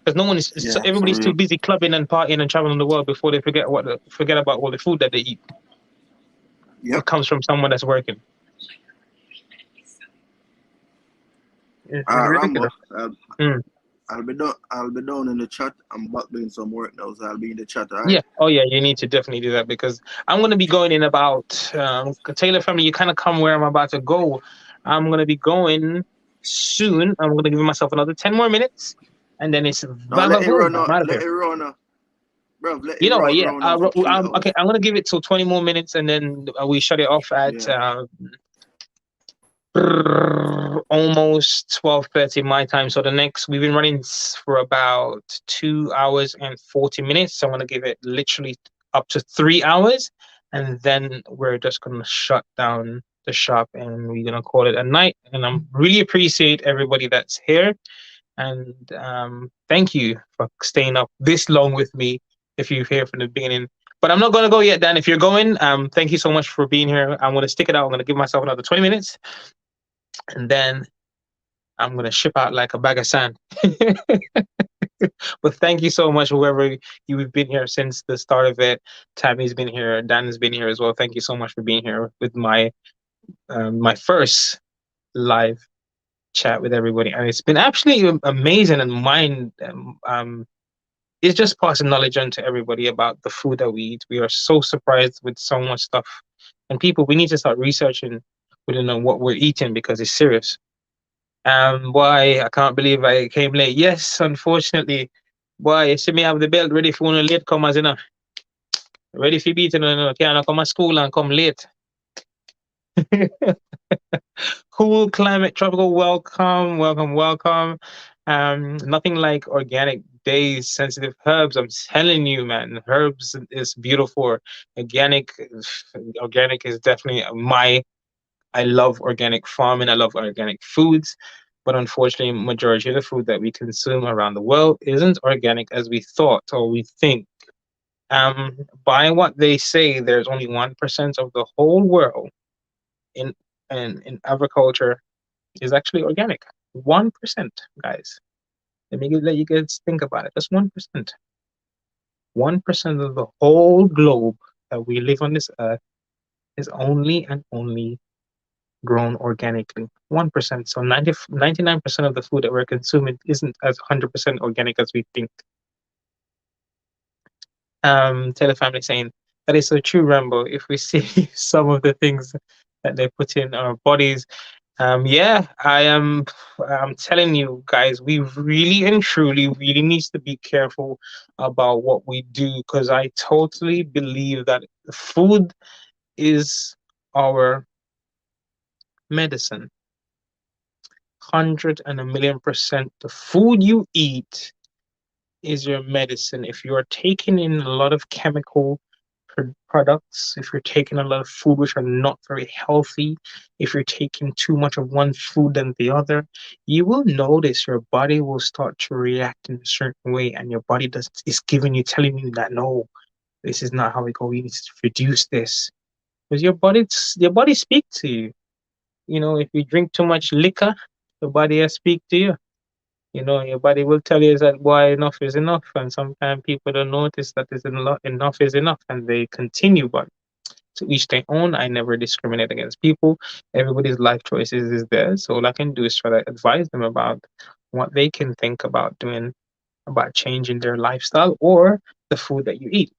Because no one is yeah, for everybody's too real. busy clubbing and partying and traveling the world before they forget about all the food that they eat. Yep. It comes from someone that's working. It's All right, Rambo. ridiculous. Mm. I'll be down in the chat. I'm back doing some work now, so I'll be in the chat. All right. Yeah. Oh, yeah. You need to definitely do that because I'm going to be going in about Taylor family. You kind of come where I'm about to go. I'm going to be going soon. I'm going to give myself another 10 more minutes, and then it's Now let it boom. run I'm out. out of Let here. it run out. Bro, let You it know what? run, Yeah. run out for 3 hours. Okay. I'm going to give it till 20 more minutes, and then we shut it off at Yeah. Almost 12:30 my time. So the next we've been running for about 2 hours and 40 minutes. So I'm gonna give it literally up to 3 hours, and then we're just gonna shut down the shop and we're gonna call it a night. And I'm really appreciate everybody that's here, and thank you for staying up this long with me. If you're here from the beginning. But I'm not gonna go yet, Dan. If you're going, thank you so much for being here. I'm gonna stick it out. I'm gonna give myself another 20 minutes, and then I'm gonna ship out like a bag of sand. But thank you so much, whoever you've been here since the start of it. Tammy's been here, Dan has been here as well. Thank you so much for being here with my first live chat with everybody, and it's been absolutely amazing and mind. It's just passing knowledge on to everybody about the food that we eat. We are so surprised with so much stuff, and people, we need to start researching. We don't know what we're eating because it's serious. Why I can't believe I came late. Yes, unfortunately. Why you see me have the belt ready for one of the late comers, you know. Ready for beating, you know. Can't come to school and come late. Cool climate, tropical, welcome, welcome, welcome. Nothing like organic days, sensitive herbs. I'm telling you, man, herbs is beautiful. Organic, organic is definitely my I love organic farming. I love organic foods, but unfortunately, majority of the food that we consume around the world isn't organic as we thought or we think. By what they say, there's only 1% of the whole world in in agriculture is actually organic. 1%, guys. Let you guys think about it. That's 1%. 1% of the whole globe that we live on this earth is only and only grown organically. 1%. So 99% of the food that we're consuming isn't as 100% organic as we think. Taylor family saying, that is so true, Rambo. If we see some of the things that they put in our bodies, yeah, I'm telling you guys, we really and truly really needs to be careful about what we do because I totally believe that food is our medicine. 100 and a million%. The food you eat is your medicine. If you are taking in a lot of chemical products, if you're taking a lot of food which are not very healthy, if you're taking too much of one food than the other, you will notice your body will start to react in a certain way, and your body is giving you, telling you that no, this is not how we go. You need to reduce this because your body speaks to you. You know, if you drink too much liquor, your body will speak to you. You know, your body will tell you that why enough is enough, and sometimes people don't notice that enough is enough, and they continue. But to each their own. I never discriminate against people. Everybody's life choices is theirs. So all I can do is try to advise them about what they can think about doing about changing their lifestyle or the food that you eat.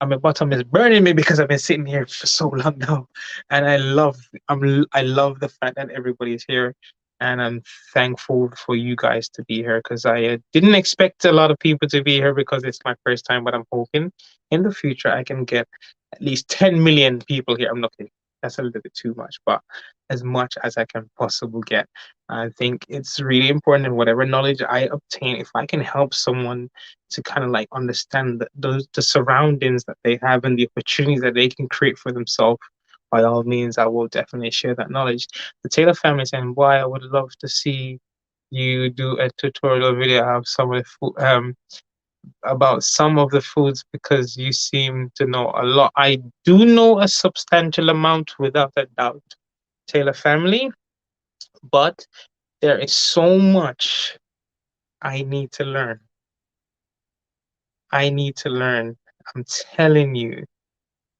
My bottom is burning me because I've been sitting here for so long now, and I love the fact that everybody's here, and I'm thankful for you guys to be here because I didn't expect a lot of people to be here because it's my first time, but I'm hoping in the future I can get at least 10 million people here. I'm not kidding. That's a little bit too much, but as much as I can possibly get. I think it's really important in whatever knowledge I obtain, if I can help someone to kind of like understand the surroundings that they have and the opportunities that they can create for themselves, by all means, I will definitely share that knowledge. The Taylor family saying, why I would love to see you do a tutorial video of some of the food, about some of the foods because you seem to know a lot. I do know a substantial amount without a doubt, Taylor family, but there is so much I need to learn. I need to learn. I'm telling you,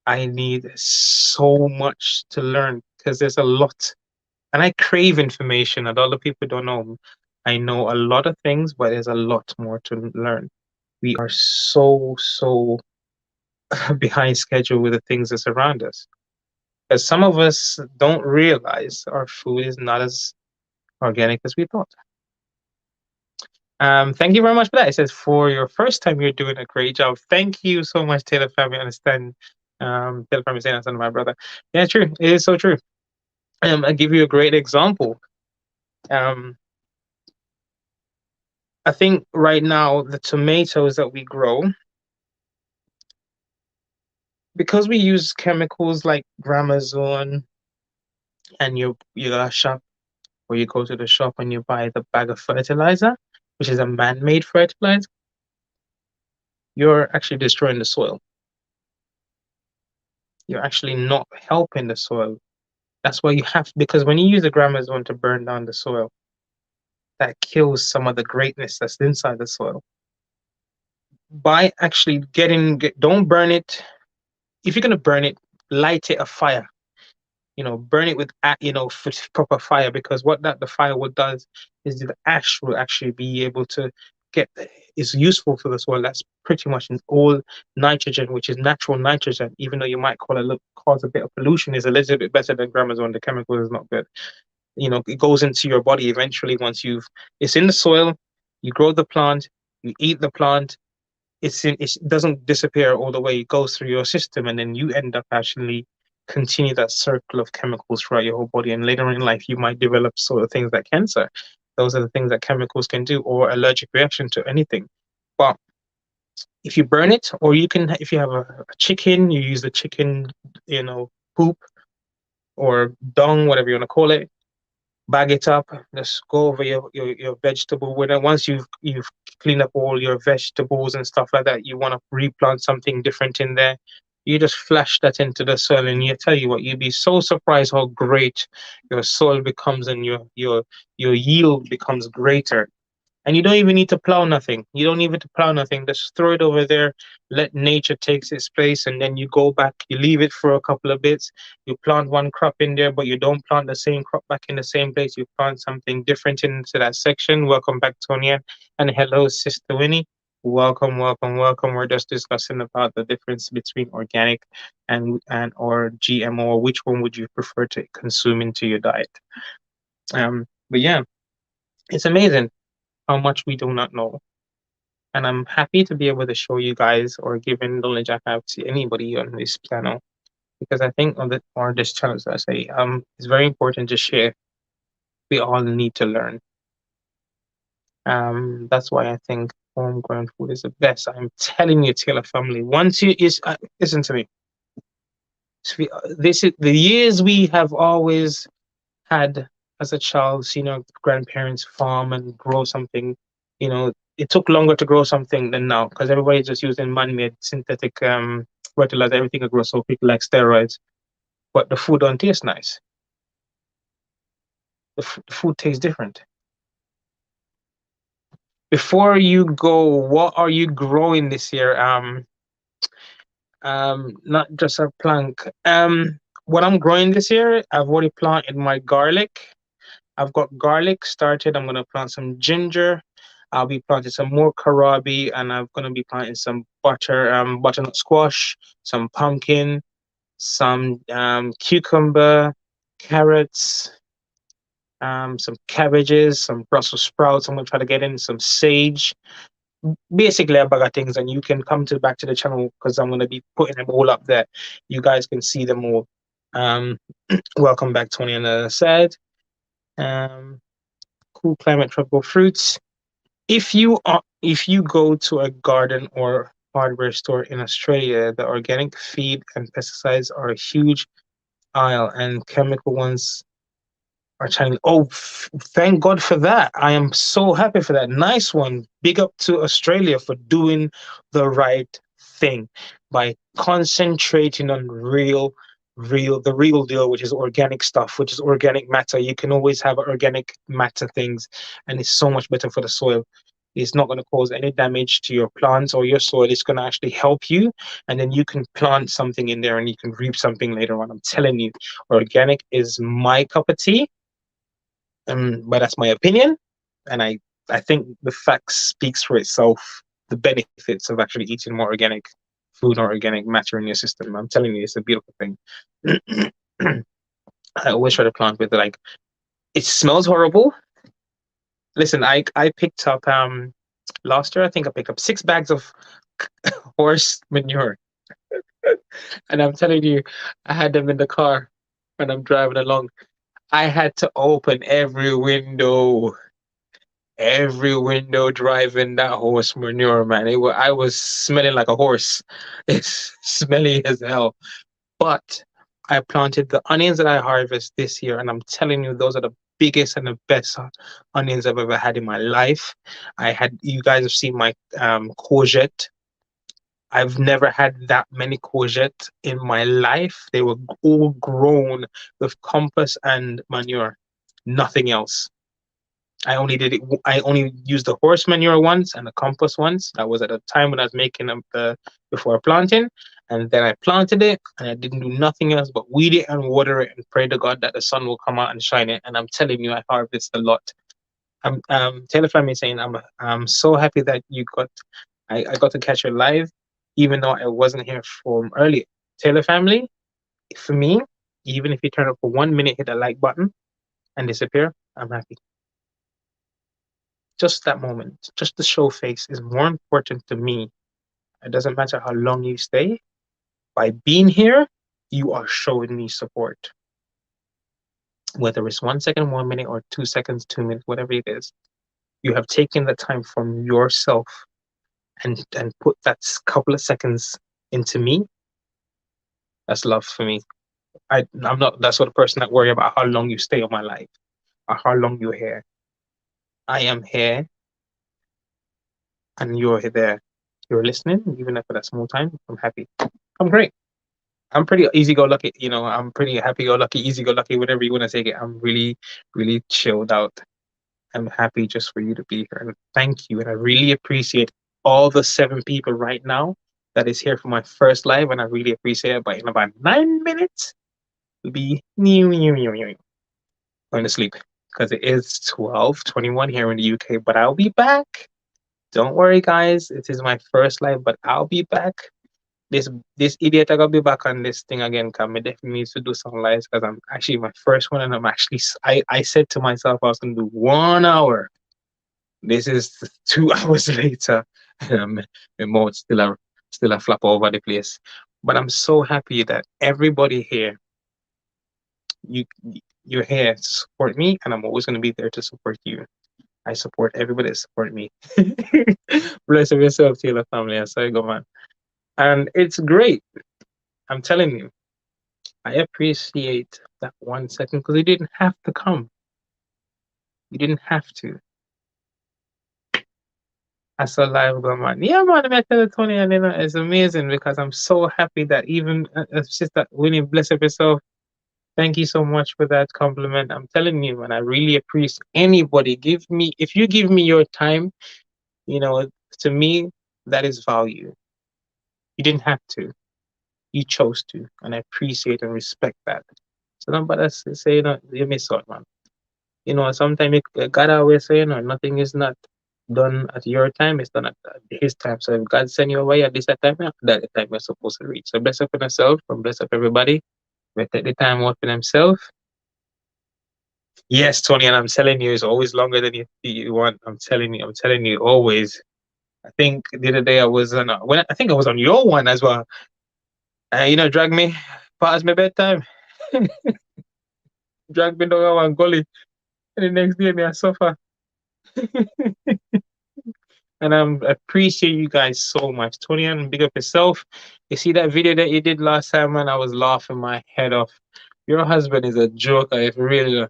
I need so much to learn because there's a lot. And I crave information, and other people don't know. I know a lot of things, but there's a lot more to learn. We are so behind schedule with the things that surround us. Because some of us don't realize our food is not as organic as we thought. Thank you very much for that. It says for your first time, you're doing a great job. Thank you so much, Taylor family. I understand. Taylor family saying that's my brother. Yeah, true. It is so true. I'll give you a great example. Um, I think right now the tomatoes that we grow, because we use chemicals like Gramazone, and you go to shop or you go to the shop and you buy the bag of fertilizer, which is a man-made fertilizer, you're actually destroying the soil. You're actually not helping the soil. That's why you have, because when you use the Gramazone to burn down the soil, that kills some of the greatness that's inside the soil. By actually don't burn it. If you're gonna burn it, light it a fire. Burn it with proper fire, because what the firewood does is the ash will actually be able to get is useful for the soil. That's pretty much all nitrogen, which is natural nitrogen, even though you might cause a bit of pollution, is a little bit better than Gramazone. The chemical is not good. It goes into your body eventually. It's in the soil, you grow the plant, you eat the plant, it doesn't disappear all the way. It goes through your system, and then you end up actually continue that circle of chemicals throughout your whole body. And later in life, you might develop sort of things like cancer. Those are the things that chemicals can do, or allergic reaction to anything. But if you burn it, or if you have a chicken, you use the chicken, poop or dung, whatever you want to call it, bag it up, just go over your vegetable with it. Once you've cleaned up all your vegetables and stuff like that, you want to replant something different in there, you just flash that into the soil, and you tell you what, you'd be so surprised how great your soil becomes, and your yield becomes greater. And you don't even need to plow nothing. You don't even need to plow nothing. Just throw it over there, let nature takes its place, and then you go back, you leave it for a couple of bits. You plant one crop in there, but you don't plant the same crop back in the same place. You plant something different into that section. Welcome back, Tonya. And hello, Sister Winnie. Welcome, welcome, welcome. We're just discussing about the difference between organic and or GMO. Which one would you prefer to consume into your diet? But yeah, it's amazing how much we do not know. And I'm happy to be able to show you guys or give any knowledge I have to anybody on this channel, because I think this channel, as I say, it's very important to share. We all need to learn. That's why I think homegrown food is the best. I'm telling you, Taylor family. Once you listen to me. This is the years we have always had as a child, seeing our grandparents farm and grow something. It took longer to grow something than now, because everybody's just using man-made synthetic fertilizer. Everything will grow so quick, like steroids, but the food don't taste nice. The food tastes different. Before you go, what are you growing this year? Not just a plank. What I'm growing this year, I've already planted my garlic. I've got garlic started. I'm gonna plant some ginger. I'll be planting some more kohlrabi, and I'm gonna be planting some butternut squash, some pumpkin, some cucumber, carrots, some cabbages, some Brussels sprouts. I'm gonna try to get in some sage. Basically a bag of things, and you can come back to the channel, because I'm gonna be putting them all up there. You guys can see them all. Welcome back, Tony on the other side. Cool climate, tropical fruits. If you go to a garden or hardware store in Australia, the organic feed and pesticides are a huge aisle, and chemical ones Our channel. Oh, thank God for that. I am so happy for that. Nice one. Big up to Australia for doing the right thing by concentrating on the real deal, which is organic stuff, which is organic matter. You can always have organic matter things, and it's so much better for the soil. It's not going to cause any damage to your plants or your soil. It's going to actually help you, and then you can plant something in there and you can reap something later on. I'm telling you, organic is my cup of tea, but that's my opinion, and I think the facts speaks for itself. The benefits of actually eating more organic food or organic matter in your system. I'm telling you, it's a beautiful thing. I always try to plant with like it smells horrible. Listen, I picked up last year I think I picked up 6 bags of horse manure, and I'm telling you, I had them in the car when I'm driving along. I had to open every window driving that horse manure, man. I was smelling like a horse. It's smelly as hell. But I planted the onions that I harvest this year, and I'm telling you, those are the biggest and the best onions I've ever had in my life. You guys have seen my courgette. I've never had that many courgette in my life. They were all grown with compost and manure, nothing else. I only did it. I only used the horse manure once and the compost once. That was at a time when I was making them before planting, and then I planted it, and I didn't do nothing else but weed it and water it and pray to God that the sun will come out and shine it. And I'm telling you, I harvest a lot. I'm Taylor family saying I'm so happy that I got to catch you live, even though I wasn't here from earlier. Taylor family, for me, even if you turn up for 1 minute, hit the like button and disappear, I'm happy. Just that moment, just the show face is more important to me. It doesn't matter how long you stay. By being here, you are showing me support. Whether it's 1 second, 1 minute, or 2 seconds, 2 minutes, whatever it is, you have taken the time from yourself and put that couple of seconds into me. That's love for me. I'm not that sort of person that worry about how long you stay on my life or how long you're here. I am here and you're there. You're listening, even if for that small time. I'm happy. I'm great. I'm pretty easy-go-lucky, I'm pretty happy-go-lucky, easy-go-lucky, whatever you want to take it. I'm really, really chilled out. I'm happy just for you to be here. And thank you. And I really appreciate all the 7 people right now that is here for my first live. And I really appreciate it. But in about 9 minutes, we'll be going to sleep because it is 12:21 here in the UK. But I'll be back. Don't worry, guys. It is my first live, but I'll be back. This idiot I gotta be back on this thing again, because I definitely need to do some lives because I'm actually my first one, and I said to myself I was gonna do 1 hour. This is 2 hours later, and my mouth still a flap over the place. But I'm so happy that everybody here, you're here to support me, and I'm always gonna be there to support you. I support everybody that support me. Bless yourself, Taylor family. I saw you go, man. And it's great. I'm telling you, I appreciate that 1 second because you didn't have to come. You didn't have to. I saw live go, man. Yeah, man, I tell you, Tony, and it's amazing because I'm so happy that even Sister Winnie, bless up yourself. Thank you so much for that compliment. I'm telling you, man, I really appreciate anybody. If you give me your time, to me, that is value. You didn't have to. You chose to, and I appreciate and respect that. So don't bother say, you miss out, man. Sometimes God always say, nothing is not done at your time, it's done at his time. So if God send you away at this time, that the time you're supposed to reach. So bless up for yourself and bless up everybody. We take the time out for themselves. Yes, Tony, and I'm telling you, it's always longer than you want. I'm telling you, always. I think the other day I was on I think I was on your one as well. Drag me past my bedtime. Drag me down one gully. And the next day, I suffer. And I appreciate you guys so much. Tony, and big up yourself. You see that video that you did last time, man? I was laughing my head off. Your husband is a joker, if really.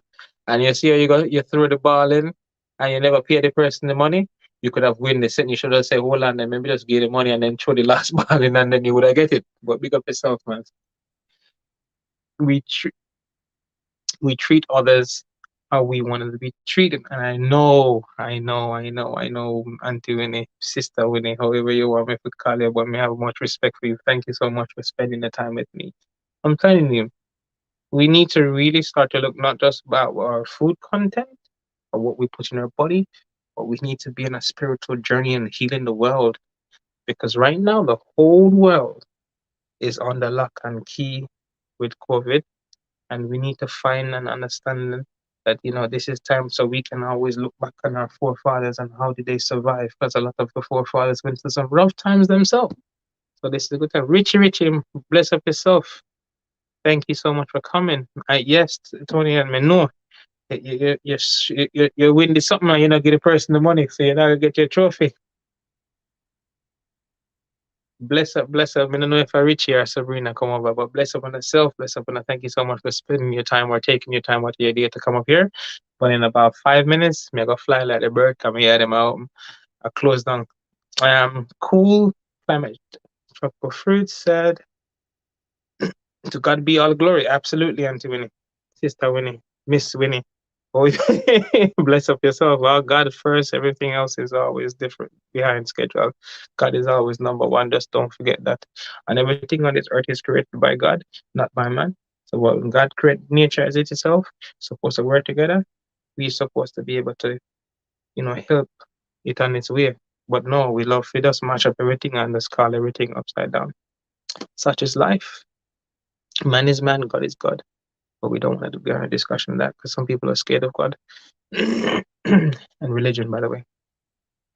And you see how you throw the ball in and you never pay the person the money. You could have win the set. You should have said, hold on, then maybe just give the money and then throw the last ball in and then you would have get it. But big up yourself, man. We we treat others how we wanted to be treated. And I know, Auntie Winnie, Sister Winnie, however you want me to call you, but me have much respect for you. Thank you so much for spending the time with me. I'm telling you, we need to really start to look not just about our food content or what we put in our body, but we need to be in a spiritual journey and healing the world. Because right now, the whole world is under lock and key with COVID, and we need to find an understanding that this is time so we can always look back on our forefathers and how did they survive, because a lot of the forefathers went through some rough times themselves. So this is a good time. Richie, bless up yourself. Thank you so much for coming. Yes, Tony and me know you win this something and you not get the person the money, so you're not gonna get your trophy. Bless up. I don't know if I Richie or Sabrina come over, but bless up on herself, bless up and thank you so much for spending your time or taking your time out of your day to come up here. But in about 5 minutes, me go fly like the bird, come here, them out. I close down. Cool climate. Tropical fruits said, to God be all glory. Absolutely, Auntie Winnie. Sister Winnie. Miss Winnie. Oh, bless up yourself. Well, God first, everything else is always different behind schedule. God is always number one. Just don't forget that. And everything on this earth is created by God, not by man. So when God created nature as it itself, supposed to work together, we're supposed to be able to, help it on its way. But no, we love to just mash up everything and just call everything upside down. Such is life. Man is man, God is God. But we don't want to go in a discussion on that because some people are scared of God. And religion, by the way.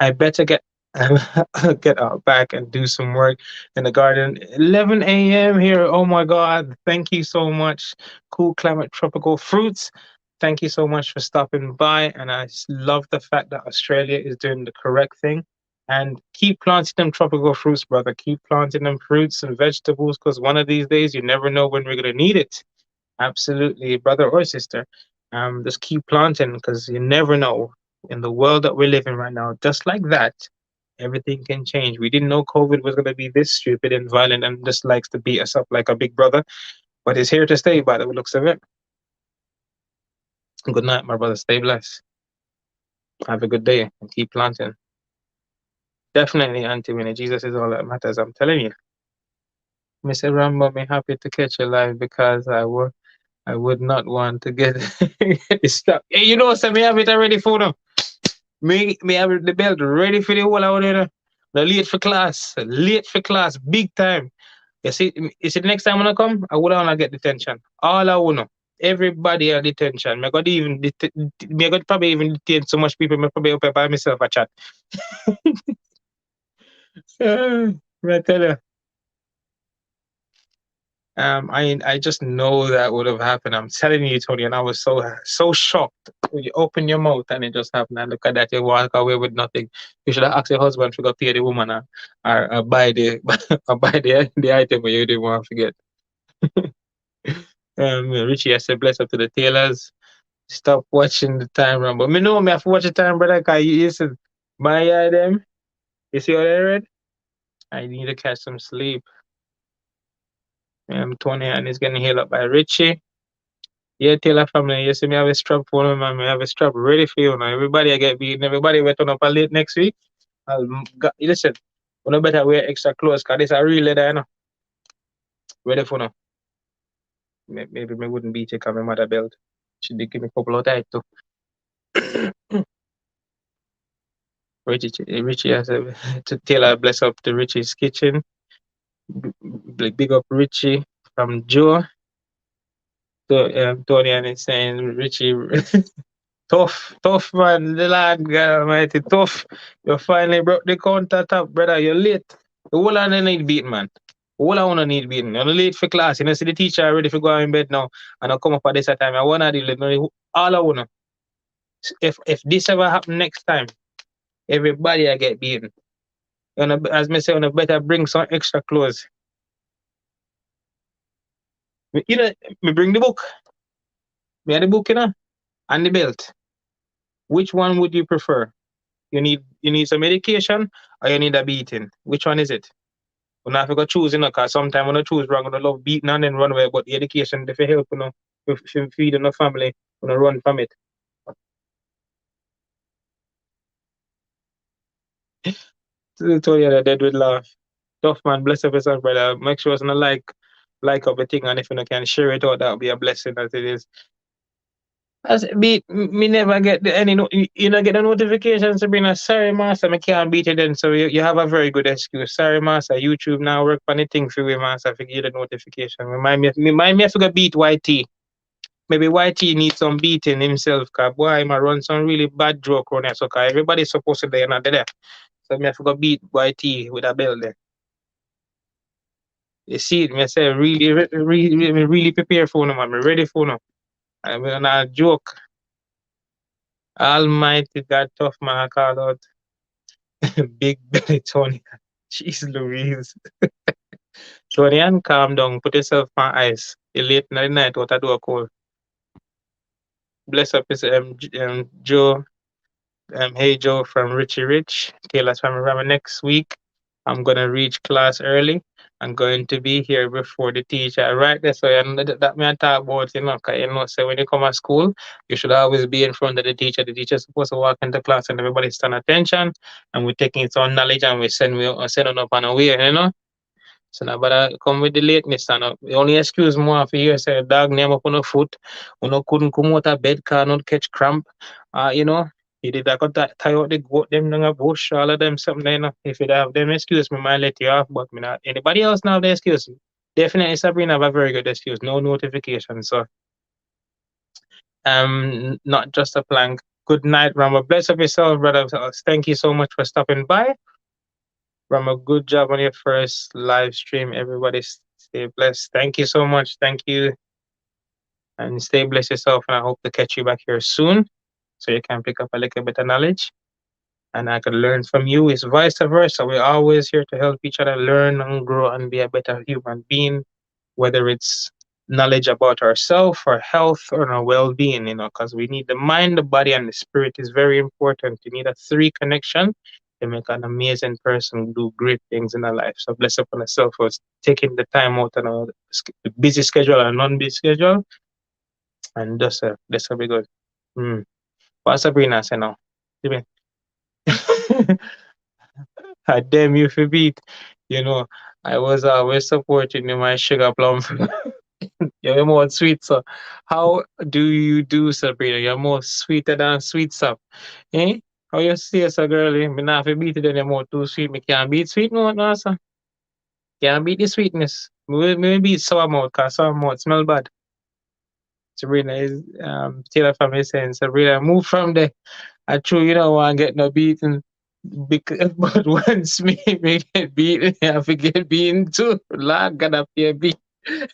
I better get out back and do some work in the garden. 11 a.m. here. Oh my God! Thank you so much. Cool climate, tropical fruits. Thank you so much for stopping by. And I love the fact that Australia is doing the correct thing. And keep planting them tropical fruits, brother. Keep planting them fruits and vegetables because one of these days you never know when we're gonna need it. Absolutely, brother or sister. Just keep planting because you never know. In the world that we're living right now, just like that, everything can change. We didn't know COVID was going to be this stupid and violent and just likes to beat us up like a big brother, but it's here to stay by the looks of it. Good night, my brother. Stay blessed. Have a good day and keep planting. Definitely, Auntie Winnie. Jesus is all that matters. I'm telling you. Mr. Rambo, I'm happy to catch you live because I would not want to get stuck. Hey, you know, so me have it already for them. Me have the belt ready for the whole out there. The late for class, big time. You see, the next time when I come, I would wanna get detention. All I wanna, everybody have detention. Me got probably even detain so much people. Me probably up by myself a chat. I tell you. I just know that would have happened. I'm telling you, Tony, and I was so shocked. When you open your mouth and it just happened, and look at that, you walk away with nothing. You should have asked your husband to go pay the woman or buy the or buy the item, but you didn't want to forget. Richie, I said, bless up to the tailors. Stop watching the time run. But me know me have to watch the time, brother. Cause you listen, my them. You see what I read? I need to catch some sleep. Tony and is getting healed up by Richie. Yeah, Taylor family, you see me have a strap for them, man. Me have a strap ready for you now. Everybody I get beaten, everybody will turn up a late next week. Listen, we no better wear extra clothes because this a real leather, you know. Ready for now. Maybe me wouldn't beat you because my mother belt. She did give me a couple of tight too. Richie has to Taylor bless up to Richie's kitchen. Big up Richie from Joe. So, Tony and is saying Richie tough man, the Lord God Almighty, tough. You finally broke the counter top, brother. You're late. The whole of them need beating, man. The whole of them need beating. You're late for class. You know, see the teacher ready for go in bed now, and I come up at this time. I wanna deal with all I wanna. If this ever happen next time, everybody I get beaten. You know, as me say, you better bring some extra clothes. You know, me bring the book. Me have the book, you know. and the belt. Which one would you prefer? You need some medication or you need a beating? Which one is it? You have to go choose, because sometimes when I choose wrong, I love beating and then run away. But the education, if you help, if you feed in the family, run from it. So yeah, they would laugh. Tough man, bless up yourself, brother. Make sure it's not like up the thing, and if you can share it out, that would be a blessing as it is. As beat me never get any you know get the notifications to bring a sorry master, I can't beat it then. So you have a very good excuse. Sorry master, YouTube now work on the thing for you, master, if you get the notification. Remind me if you beat YT. Maybe YT needs some beating himself, cause boy I run some really bad joke on there. So cause everybody's supposed to be not there. So me have to go beat YT with a bell there. You see it, me say really prepare for no man. Me ready for no. I'm not joke. Almighty God, tough man, I call out Big Belly Tony. Jeez Louise. Tony, and calm down. Put yourself on ice. You late in the night, what I do a call. Bless up is Joe. Hey Joe from Richie Rich. Taylor's family. Remember next week, I'm gonna reach class early. I'm going to be here before the teacher. Right there, so you know, that me I talk about, cause so when you come to school, you should always be in front of the teacher. The teacher's supposed to walk into class and everybody stand attention, and we're taking some knowledge and we send it up on a way. So now, but come with the lateness, and the only excuse more for you say dog name up on the foot, couldn't come out of bed, car not catch cramp, you know. You did that got that tie out the goat them down a bush, all of them something. If you have them excuse, me might let you off, but me not anybody else now have the excuse. Definitely Sabrina have a very good excuse, no notification. So not just a plank. Good night, Rama. Bless up yourself, brother. Thank you so much for stopping by. Rama, good job on your first live stream. Everybody stay blessed. Thank you so much. Thank you. And stay blessed yourself. And I hope to catch you back here soon so you can pick up a little bit of knowledge. And I could learn from you. It's vice versa. We're always here to help each other learn and grow and be a better human being, whether it's knowledge about ourselves, our health, or our well-being, because we need the mind, the body, and the spirit is very important. You need a three connection to make an amazing person do great things in their life. So bless up on yourself for taking the time out on a busy schedule and non-busy schedule, and that's a be good. What's Sabrina say now? I damn you for beat. You know, I was always supporting you, my sugar plum. You're more sweet, so how do you do, Sabrina? You're more sweeter than sweet stuff. Eh? How you say so, girlie? Me not fi beat it then you're more too sweet. Me can't beat sweet no, sir. Can't beat the sweetness. Me beat sour mouth, cause sour mouth smell bad. Sabrina is Taylor from his saying, Sabrina, move from there. I true, you don't want to get no beaten. Because, but once me get beaten, I forget beaten too. Lord God, I fear beat.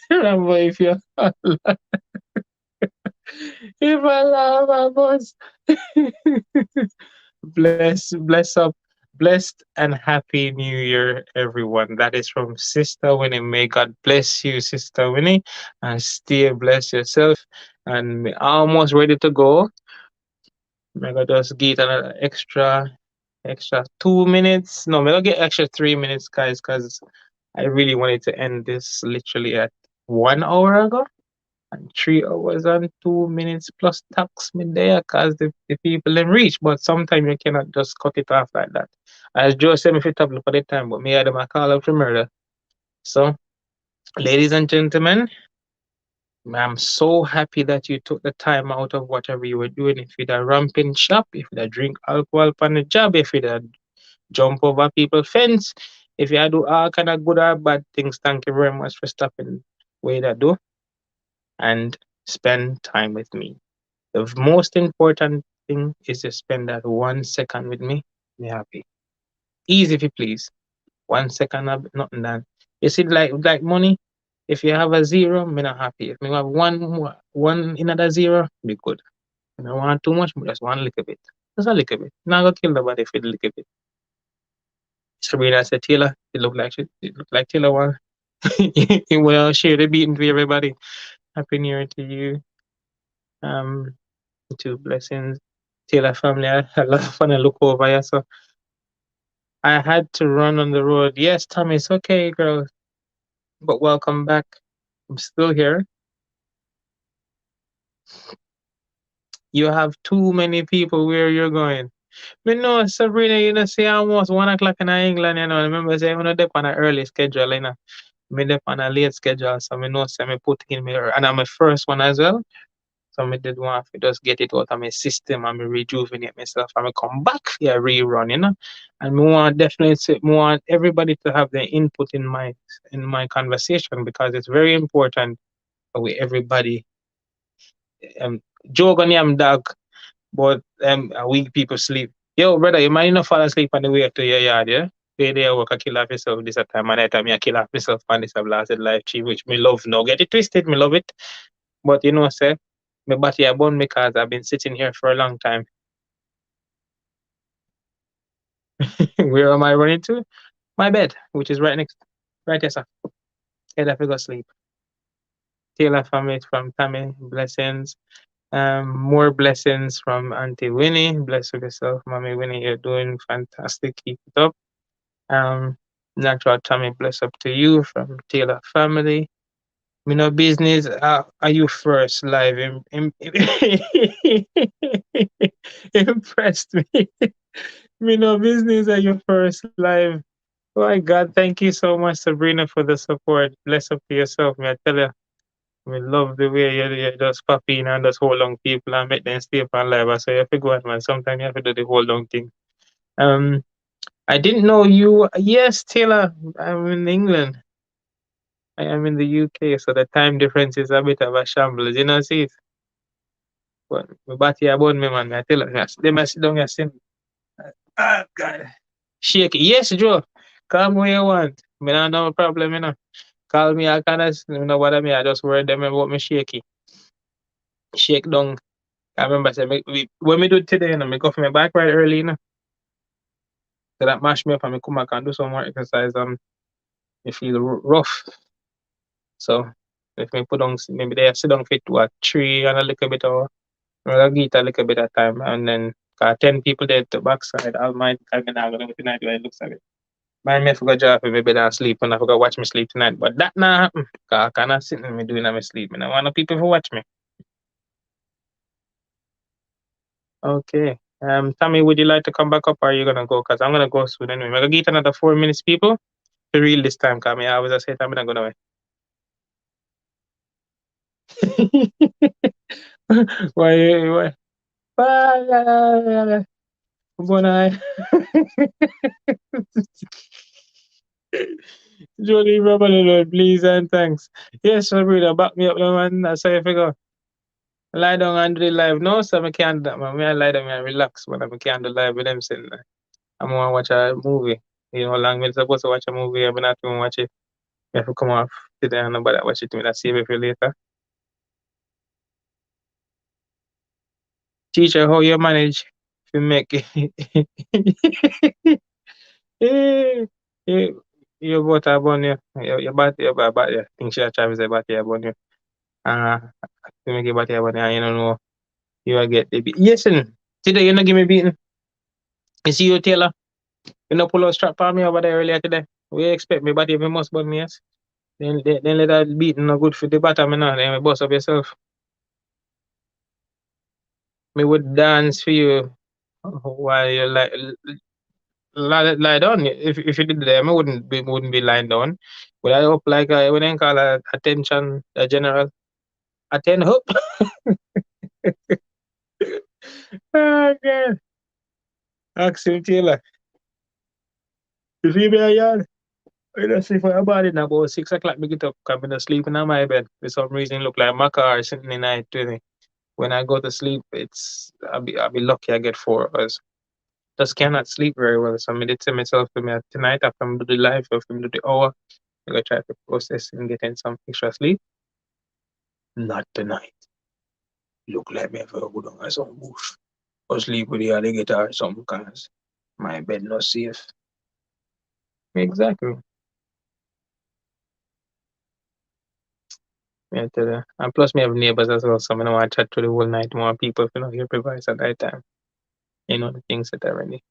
Remember if you if I love my boss. Bless up, blessed and happy new year, everyone. That is from Sister Winnie. May God bless you, Sister Winnie, and stay bless yourself. And me almost ready to go. May God just get an extra 2 minutes. No, maybe I'll get extra 3 minutes, guys, because I really wanted to end this literally at 1 hour ago. And 3 hours and 2 minutes plus tax me there because the people didn't reach. But sometimes you cannot just cut it off like that. As Joe said, me fit up for the time, but me had them a call out for murder. So, ladies and gentlemen, I'm so happy that you took the time out of whatever you were doing. If you'd a ramping shop, if you'd a drink alcohol on the job, if you'd a jump over people's fence, if you do all kind of good or bad things, thank you very much for stopping way that do and spend time with me. The most important thing is to spend that 1 second with me. Be happy. Easy if you please. 1 second of nothing done. You see, like money. If you have a zero, me not happy. If you have one another zero, be good. I don't want too much, but just one little bit. Just a little bit. Not gonna kill nobody if it a little bit. Sabrina said, Taylor, it look like Taylor one. You will share the beating to everybody. Happy New Year to you. Two blessings. Taylor family, I had a lot of fun and look over here. So I had to run on the road. Yes, Tommy, it's okay, girl. But welcome back. I'm still here. You have too many people where you're going. Me know, Sabrina, you know, see almost 1 o'clock in England, you know. Remember, say, I'm not on an early schedule, you know. Me dep on a late schedule, so me know, say, me put in me, and I'm my first one as well. So me did want to just get it out of my system and me rejuvenate myself and me come back for a rerun, you know. And me want definitely say, me want everybody to have their input in my conversation because it's very important for we everybody um joke on them dog, but a weak people sleep. Yo, brother, you might not fall asleep on the way to your yard, yeah? They there work a kill off yourself this a time and that time you kill off myself and this have lasted life chief, which me love no get it twisted, me love it. But you know, say my body a bun because I've been sitting here for a long time. Where am I running to? My bed, which is right here, sir. Head up, go sleep. Taylor family from Tammy, blessings. More blessings from Auntie Winnie. Bless yourself, Mommy Winnie. You're doing fantastic. Keep it up. Um, Natural Tommy, bless up to you from Taylor family. Me no business. Are you first live? Impressed me. Me no business. Are you first live? Oh my God, thank you so much, Sabrina, for the support. Bless up to yourself, me. I tell you, we love the way you just pop in and just hold on people and make them stay up on live. So you have to go on, man. Sometimes you have to do the hold on thing. Um, I didn't know you. Yes, Taylor, I'm in England. I am in the UK, so the time difference is a bit of a shambles. You know, see it? But my body about me, man. I tell you, yes, they must sit down and sing. Ah, God. Shake it. Yes, Joe. Call me when you want. Me not no problem, you know. Call me, I kind of, you know what I mean? I just worry them about me shaky. Shake down. I remember say, when we do it today, you know, me go for my back right early, you know. So that mash me up and me come back and do some more exercise. Me feel rough. So if me put on, maybe they sit down fit to a tree and a little bit of, I'll get a little bit of time. And then, 10 people there to backside, I'll mind, I'm not going to tonight, the way it looks like it. Mind me, I forgot job, maybe I sleep and I forgot watch me sleep tonight. But that not happen. Cause I cannot sit in me doing my sleep. And I want people to watch me. Okay. Tommy, would you like to come back up or are you gonna go? Cause I'm gonna go soon anyway. I'm gonna get another 4 minutes, people. For real this time, cause I always say I'm not gonna wait. Why? Bye. Bonai. Jolie, Robert, Lord, please and thanks. Yes, Sabrina, back me up, man. That's how you figure. Lie down and do the live. No, so I can't do that, man. Me I lie down and relax, but I can't do live with them saying I'm gonna watch a movie. You know how long we're supposed to watch a movie, I'm not even watch it. You have to come off today and nobody watch it to me. That's save it for later. Teacher, how you manage to make Eh, you both are born you. Your body, your body. I think she try to say body about you. Uh, to make your body about you, you don't know. You will get the beat. Yes, today you not give me beating. You see you, Taylor. You know pull out strap on me over there earlier today. We expect me body if you must burn me, yes. Then let that beating no good for the bottom, you know. Then we bust up yourself. Me would dance for you while you lie down. If you did that, I wouldn't be lying down. Would I up like when they call attention, general attend up? Oh God. Ask him Taylor. You see me yard? I don't sleep for about it about 6 o'clock. Me get up, come in sleep in my bed. For some reason, look like my car sitting in night to me. When I go to sleep, I'll be lucky I get 4 hours. Just cannot sleep very well. So I did tell myself to me tonight after I do the live, after I do the hour, I'm gonna try to process and get in some extra sleep. Not tonight. Look like me if I go down as some bush. Or sleep with the alligator or something cause my bed not safe. Exactly. Me tell you. And plus, me have neighbors as well, so I don't want to chat to the whole night. More people, if you know, hear advice at that time. You know the things that are ready.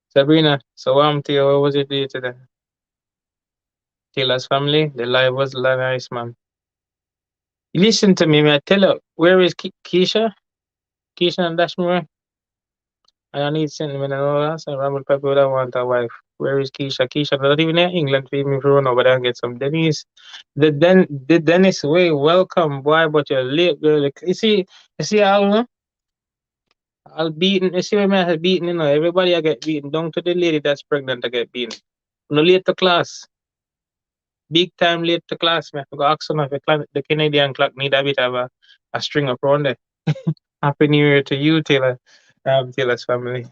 Sabrina, so to you, what was your day today? Taylor's family, the live was nice, man. Listen to me, man. Tell her, where is Keisha? Keisha and Dashmore? I need sentiment and all that. So Ramble people that want a wife. Where is Keisha? Keisha not even in England for me to run over there and get some Dennis. The Dennis way, welcome, boy, but you're late, girl. Like, you see, I'll beaten. You see, when I have beaten, everybody I get beaten. Down to the lady that's pregnant, I get beaten. No late to class. Big time late to class. Me have to go ask some of the Canadian clock need a bit of a string up around there. Happy New Year to you, Taylor. Taylor's family.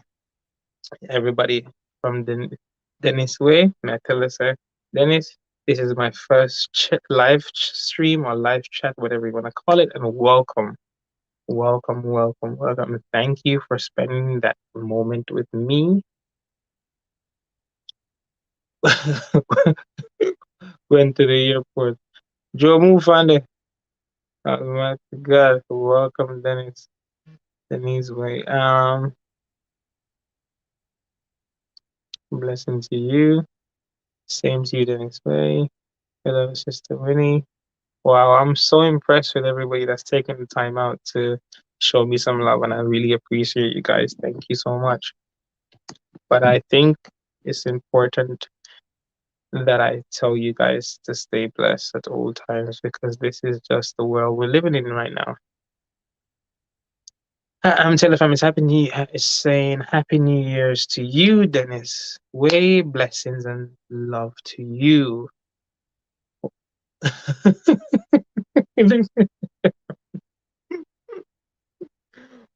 Everybody from Dennis Way. And I tell us, Dennis, this is my first live stream or live chat, whatever you want to call it, and welcome. Welcome, welcome, welcome. Thank you for spending that moment with me. Went to the airport. Joe, move on there. Oh my God. Welcome, Dennis. Dennis Way. Blessing to you. Same to you, Dennis Way. Hello, Sister Winnie. Wow, I'm so impressed with everybody that's taken the time out to show me some love, and I really appreciate you guys. Thank you so much. But I think it's important that I tell you guys to stay blessed at all times because this is just the world we're living in right now. I'm telling fam, it's happy new it's saying happy New Year's to you, Dennis. Way blessings and love to you.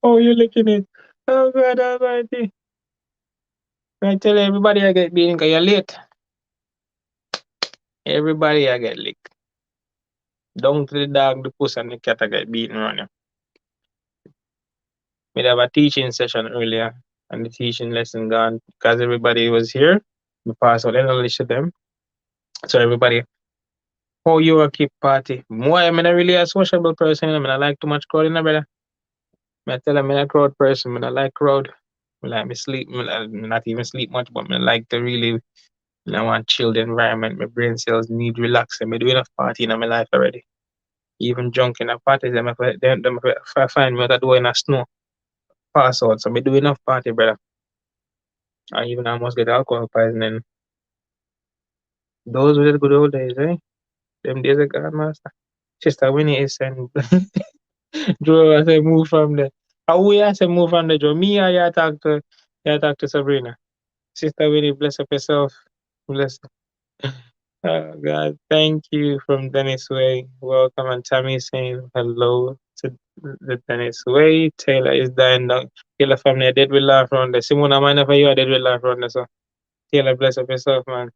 Oh, you're looking at oh God Almighty. I tell everybody I get beaten because you're late. Everybody I get licked. Down to the dog, the puss, and the cat I get beaten around you. We have a teaching session earlier, and the teaching lesson gone because everybody was here. We pass out the knowledge to them. So everybody, how you a keep party? More, I'm not really a sociable person. I mean, I like too much crowd in the brother. I tell them I'm a crowd person. I like crowd. I like me sleep. Me not even sleep much, but I like to really. I want chilled environment. My brain cells need relaxing. I do enough party in my life already. Even drunk in a party, them if I find me out a door in a snow, pass out. So I do enough party, brother. I even almost get alcohol poisoning. Those were the good old days, eh? Them days are gone, master. Sister Winnie is saying, Joe, I say move from there. How we I say move from there, Joe? Me or you talk to Sabrina? Sister Winnie, bless up yourself. Bless. Oh God, thank you from Dennis Way. Welcome, and Tammy saying hello to the Dennis Way. Taylor is dying down. Taylor family, I did we laugh around there. Simona, mind if you I did we laugh around there, so Taylor, bless up yourself, man.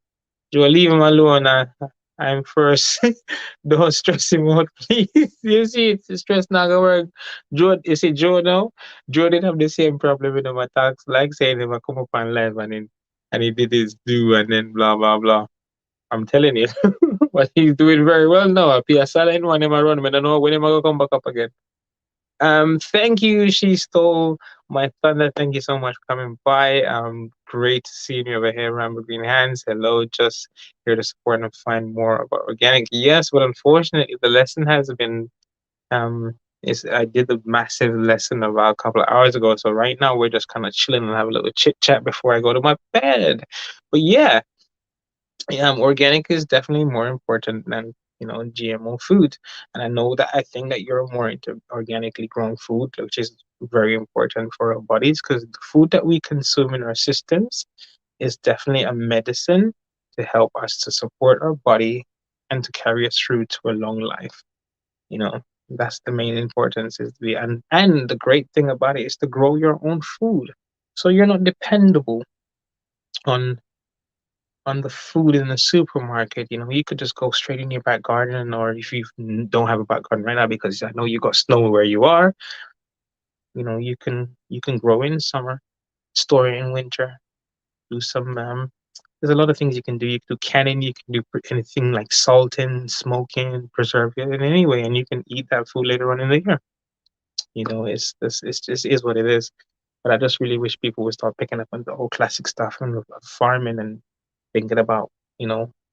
Joe, leave him alone. I'm first. Don't stress him out, please. You see, it's stress not gonna work. Joe, you see, Joe now? Joe didn't have the same problem with him attacks, like saying him I come up on live and he did his do and then blah blah blah. I'm telling you. But he's doing very well now. I'll be a silent one him run. I don't know when him gonna come back up again. Thank you. She stole my thunder. Thank you so much for coming by. Great seeing you over here, Rambo Green Hands. Hello, just here to support and find more about organic. Yes, but unfortunately, the lesson has been is I did a massive lesson about a couple of hours ago. So right now we're just kind of chilling and have a little chit chat before I go to my bed. But yeah, organic is definitely more important than GMO food, and I know that I think that you're more into organically grown food, which is very important for our bodies because the food that we consume in our systems is definitely a medicine to help us to support our body and to carry us through to a long life. You know, that's the main importance is the and the great thing about it is to grow your own food, so you're not dependable on the food in the supermarket. You could just go straight in your back garden, or if you don't have a back garden right now, because I know you got snow where you are, you can grow in summer, store it in winter, do some There's a lot of things you can do. You can do canning, you can do anything like salting, smoking, preserve it in any way, and you can eat that food later on in the year. It's just is what it is. But I just really wish people would start picking up on the whole classic stuff and farming and thinking about,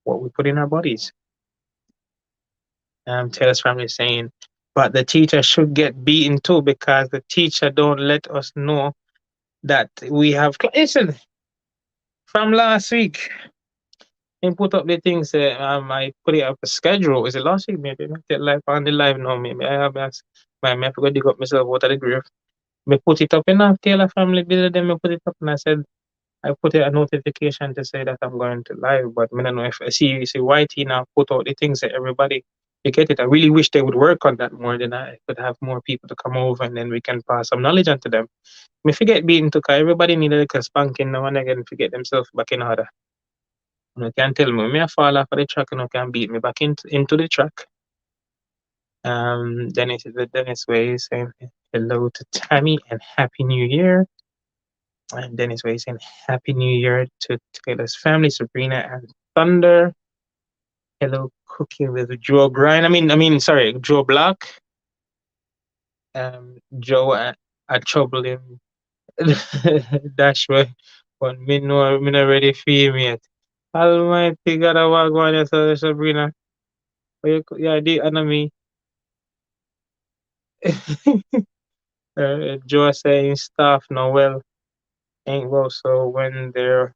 what we put in our bodies. Taylor's family is saying, but the teacher should get beaten too because the teacher don't let us know that we have. Listen, from last week, and put up the things. I put it up a schedule. Is it last week? Maybe I get live on the live now. Maybe I have asked my I forgot to dig up myself out of the grave. Me put it up enough. Taylor family did it. Me put it up, and I said I put a notification to say that I'm going to live. But I don't know if I see YT now put out the things that everybody. You get it. I really wish they would work on that more. Then I could have more people to come over, and then we can pass some knowledge on to them. Me forget beating to everybody need a little spanking now and again. Forget themselves back in order. You can tell me I fall off of the track and you can beat me back into the track. Dennis Way saying hello to Tammy and Happy New Year. And Dennis Way saying Happy New Year to Taylor's family, Sabrina and Thunder. Hello, cooking with Joe Grind. Sorry, Joe Black. Joe, I trouble him. That's why. But me not ready for him yet. Almighty God, I walk on Sabrina. Yeah, the enemy. Joe saying stuff no well ain't well, so when they're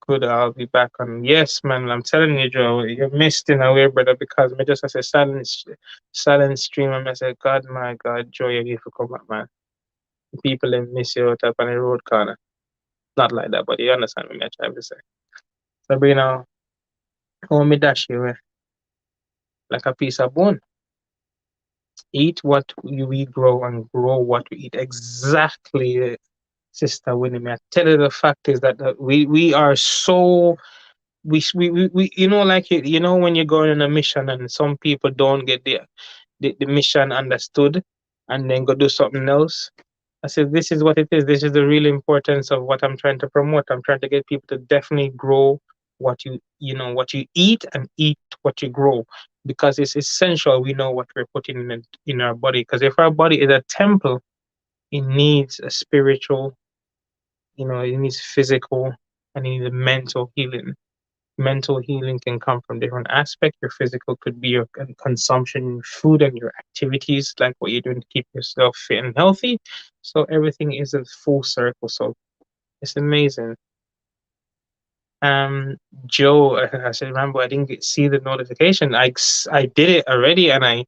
good I'll be back on. Yes man, I'm telling you Joe, you missed in a way brother because me just as a silent stream and I said God my God Joe you need to come back man. People they miss you out up on the road corner. Not like that but you understand what I'm trying to say. Sabrina, how me dash you like a piece of bone. Eat what we grow and grow what we eat. Exactly, Sister Winnie. I tell you, the fact is that we are so we like when you're going on a mission and some people don't get the mission understood and then go do something else. I said this is what it is. This is the real importance of what I'm trying to promote. I'm trying to get people to definitely grow what you eat and eat what you grow because it's essential we know what we're putting in our body because if our body is a temple it needs a spiritual, it needs physical and it needs a mental healing. Mental healing can come from different aspects. Your physical could be your consumption, food, and your activities, like what you're doing to keep yourself fit and healthy. So everything is a full circle. So it's amazing. Um, Joe, I said, remember, I didn't see the notification. I did it already, and I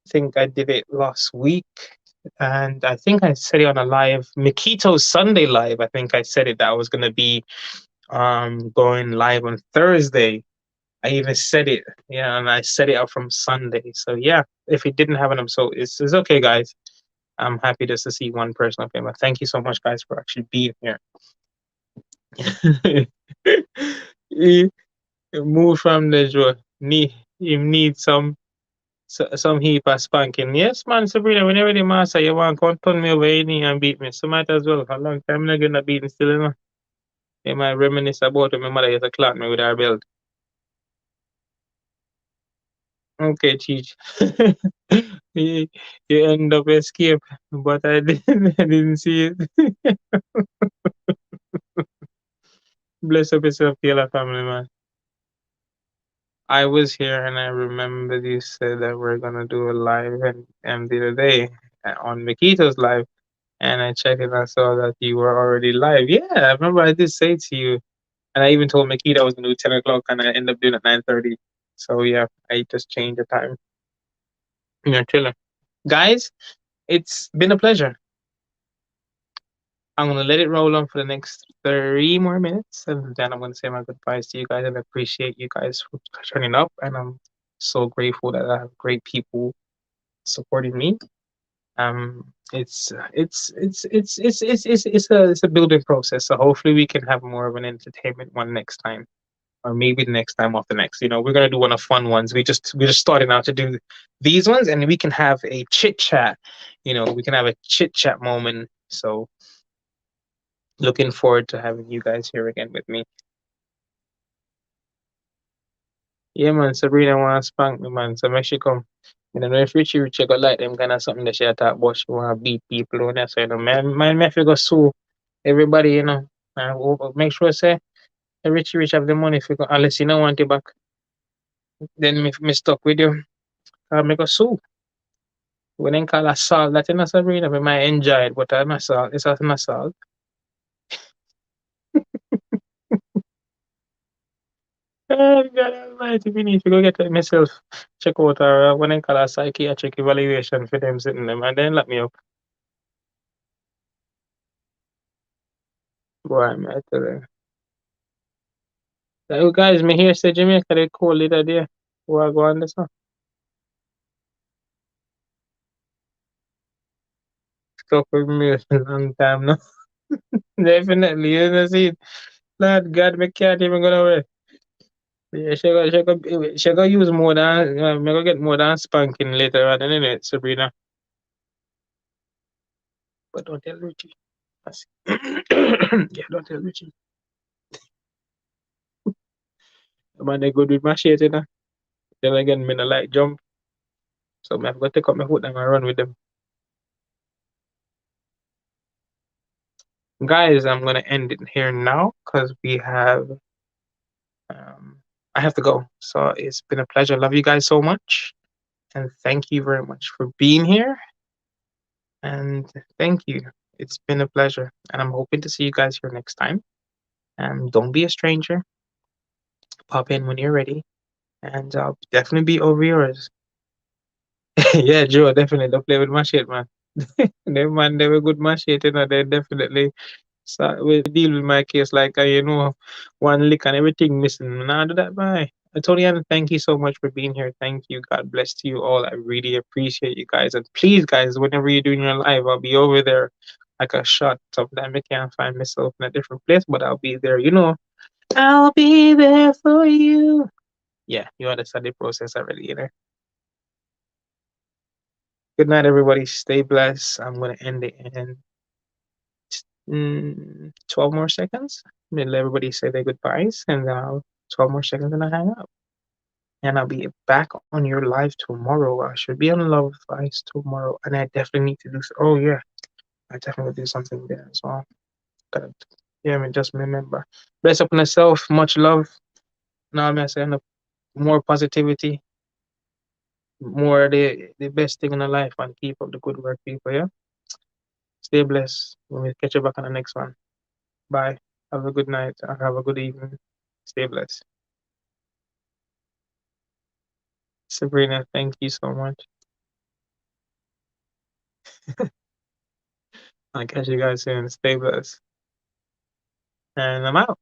think I did it last week. And I think I said it on a live, Mikito's Sunday live. I think I said it that I was going to be going live on Thursday. I even said it, yeah, and I set it up from Sunday. So yeah, if it didn't happen, it's okay, guys. I'm happy just to see one person up here. But thank you so much, guys, for actually being here. He move from the joy. Need some heap of spanking. Yes, man, Sabrina, whenever the master you want come turn me over and beat me. So might as well. A long time I'm not gonna beat me still, You might reminisce about when my mother used to clock me with her belt. Okay, Cheech. you, you end up escape, but I didn't see it. Bless up yourself, Kayla family, man. I was here and I remember you said that we're gonna do a live and the other day on Makito's live, and I checked and I saw that you were already live. Yeah, I remember I did say to you, and I even told Makita I was gonna do 10 o'clock, and I ended up doing it at 9:30. So yeah, I just changed the time. Yeah, chilling, guys. It's been a pleasure. I'm gonna let it roll on for the next 3 more minutes, and then I'm gonna say my goodbyes to you guys and appreciate you guys for turning up. And I'm so grateful that I have great people supporting me. It's a building process. So hopefully we can have more of an entertainment one next time, or maybe the next time off the next. We're gonna do one of fun ones. We're just starting out to do these ones, and we can have a chit chat. We can have a chit chat moment. So looking forward to having you guys here again with me. Yeah, man, Sabrina want to spank me, man. So make she come. You know, if Richie got like them kind of something that she talk about, she want to beat people on that. So, you know, man, me have to go sue everybody, you know. And make sure, say, Richie have the money if you go, unless you don't want it back. Then me stuck with you. I'll make a sue. We then call assault. That in a Sabrina, we might enjoy it, but an assault, it's an assault. Oh, God Almighty, we need to go get it myself. Check out our, when I call a psychiatric evaluation for them sitting them, and then let me up. Boy, man, I tell you. You guys, me here say Jamaica, they cool it there. Who I go on this one? Stuck with me a long time now. Definitely, you know, see, Lord God, me can't even go nowhere. Yeah, she go use more than, me go get more than spanking later on, innit, Sabrina? But don't tell Richie. Yeah, don't tell Richie. Man, they good with my shit, you know. Then again, me no like jump. So I have to take up my foot and I run with them. Guys, I'm gonna end it here now because we have I have to go. So it's been a pleasure. Love you guys so much. And thank you very much for being here. And thank you. It's been a pleasure. And I'm hoping to see you guys here next time. And don't be a stranger. Pop in when you're ready. And I'll definitely be over yours. Yeah, Joe, definitely. Don't play with my shit, man. They were good my shit, you know, they definitely. So we deal with my case like you know, one lick and everything missing. Nah, do that, bye. Tony, thank you so much for being here. Thank you. God bless you all. I really appreciate you guys. And please, guys, whenever you're doing your live, I'll be over there like a shot. Sometimes I can't find myself in a different place, but I'll be there. You know, I'll be there for you. Yeah, you understand the process already, you know. Good night, everybody. Stay blessed. I'm going to end it in 12 more seconds. Let everybody say their goodbyes, and 12 more seconds, and I hang up. And I'll be back on your live tomorrow. I should be on Love Advice tomorrow, and I definitely need to do. Oh yeah, I definitely do something there as well. Gotta, yeah, I mean, just remember, bless up on yourself. Much love. Now I'm saying more positivity, more the best thing in the life, and keep up the good work, people. Yeah, stay blessed. We'll catch you back on the next one. Bye. Have a good night. Have a good evening. Stay blessed. Sabrina, thank you so much. I'll catch you guys soon. Stay blessed. And I'm out.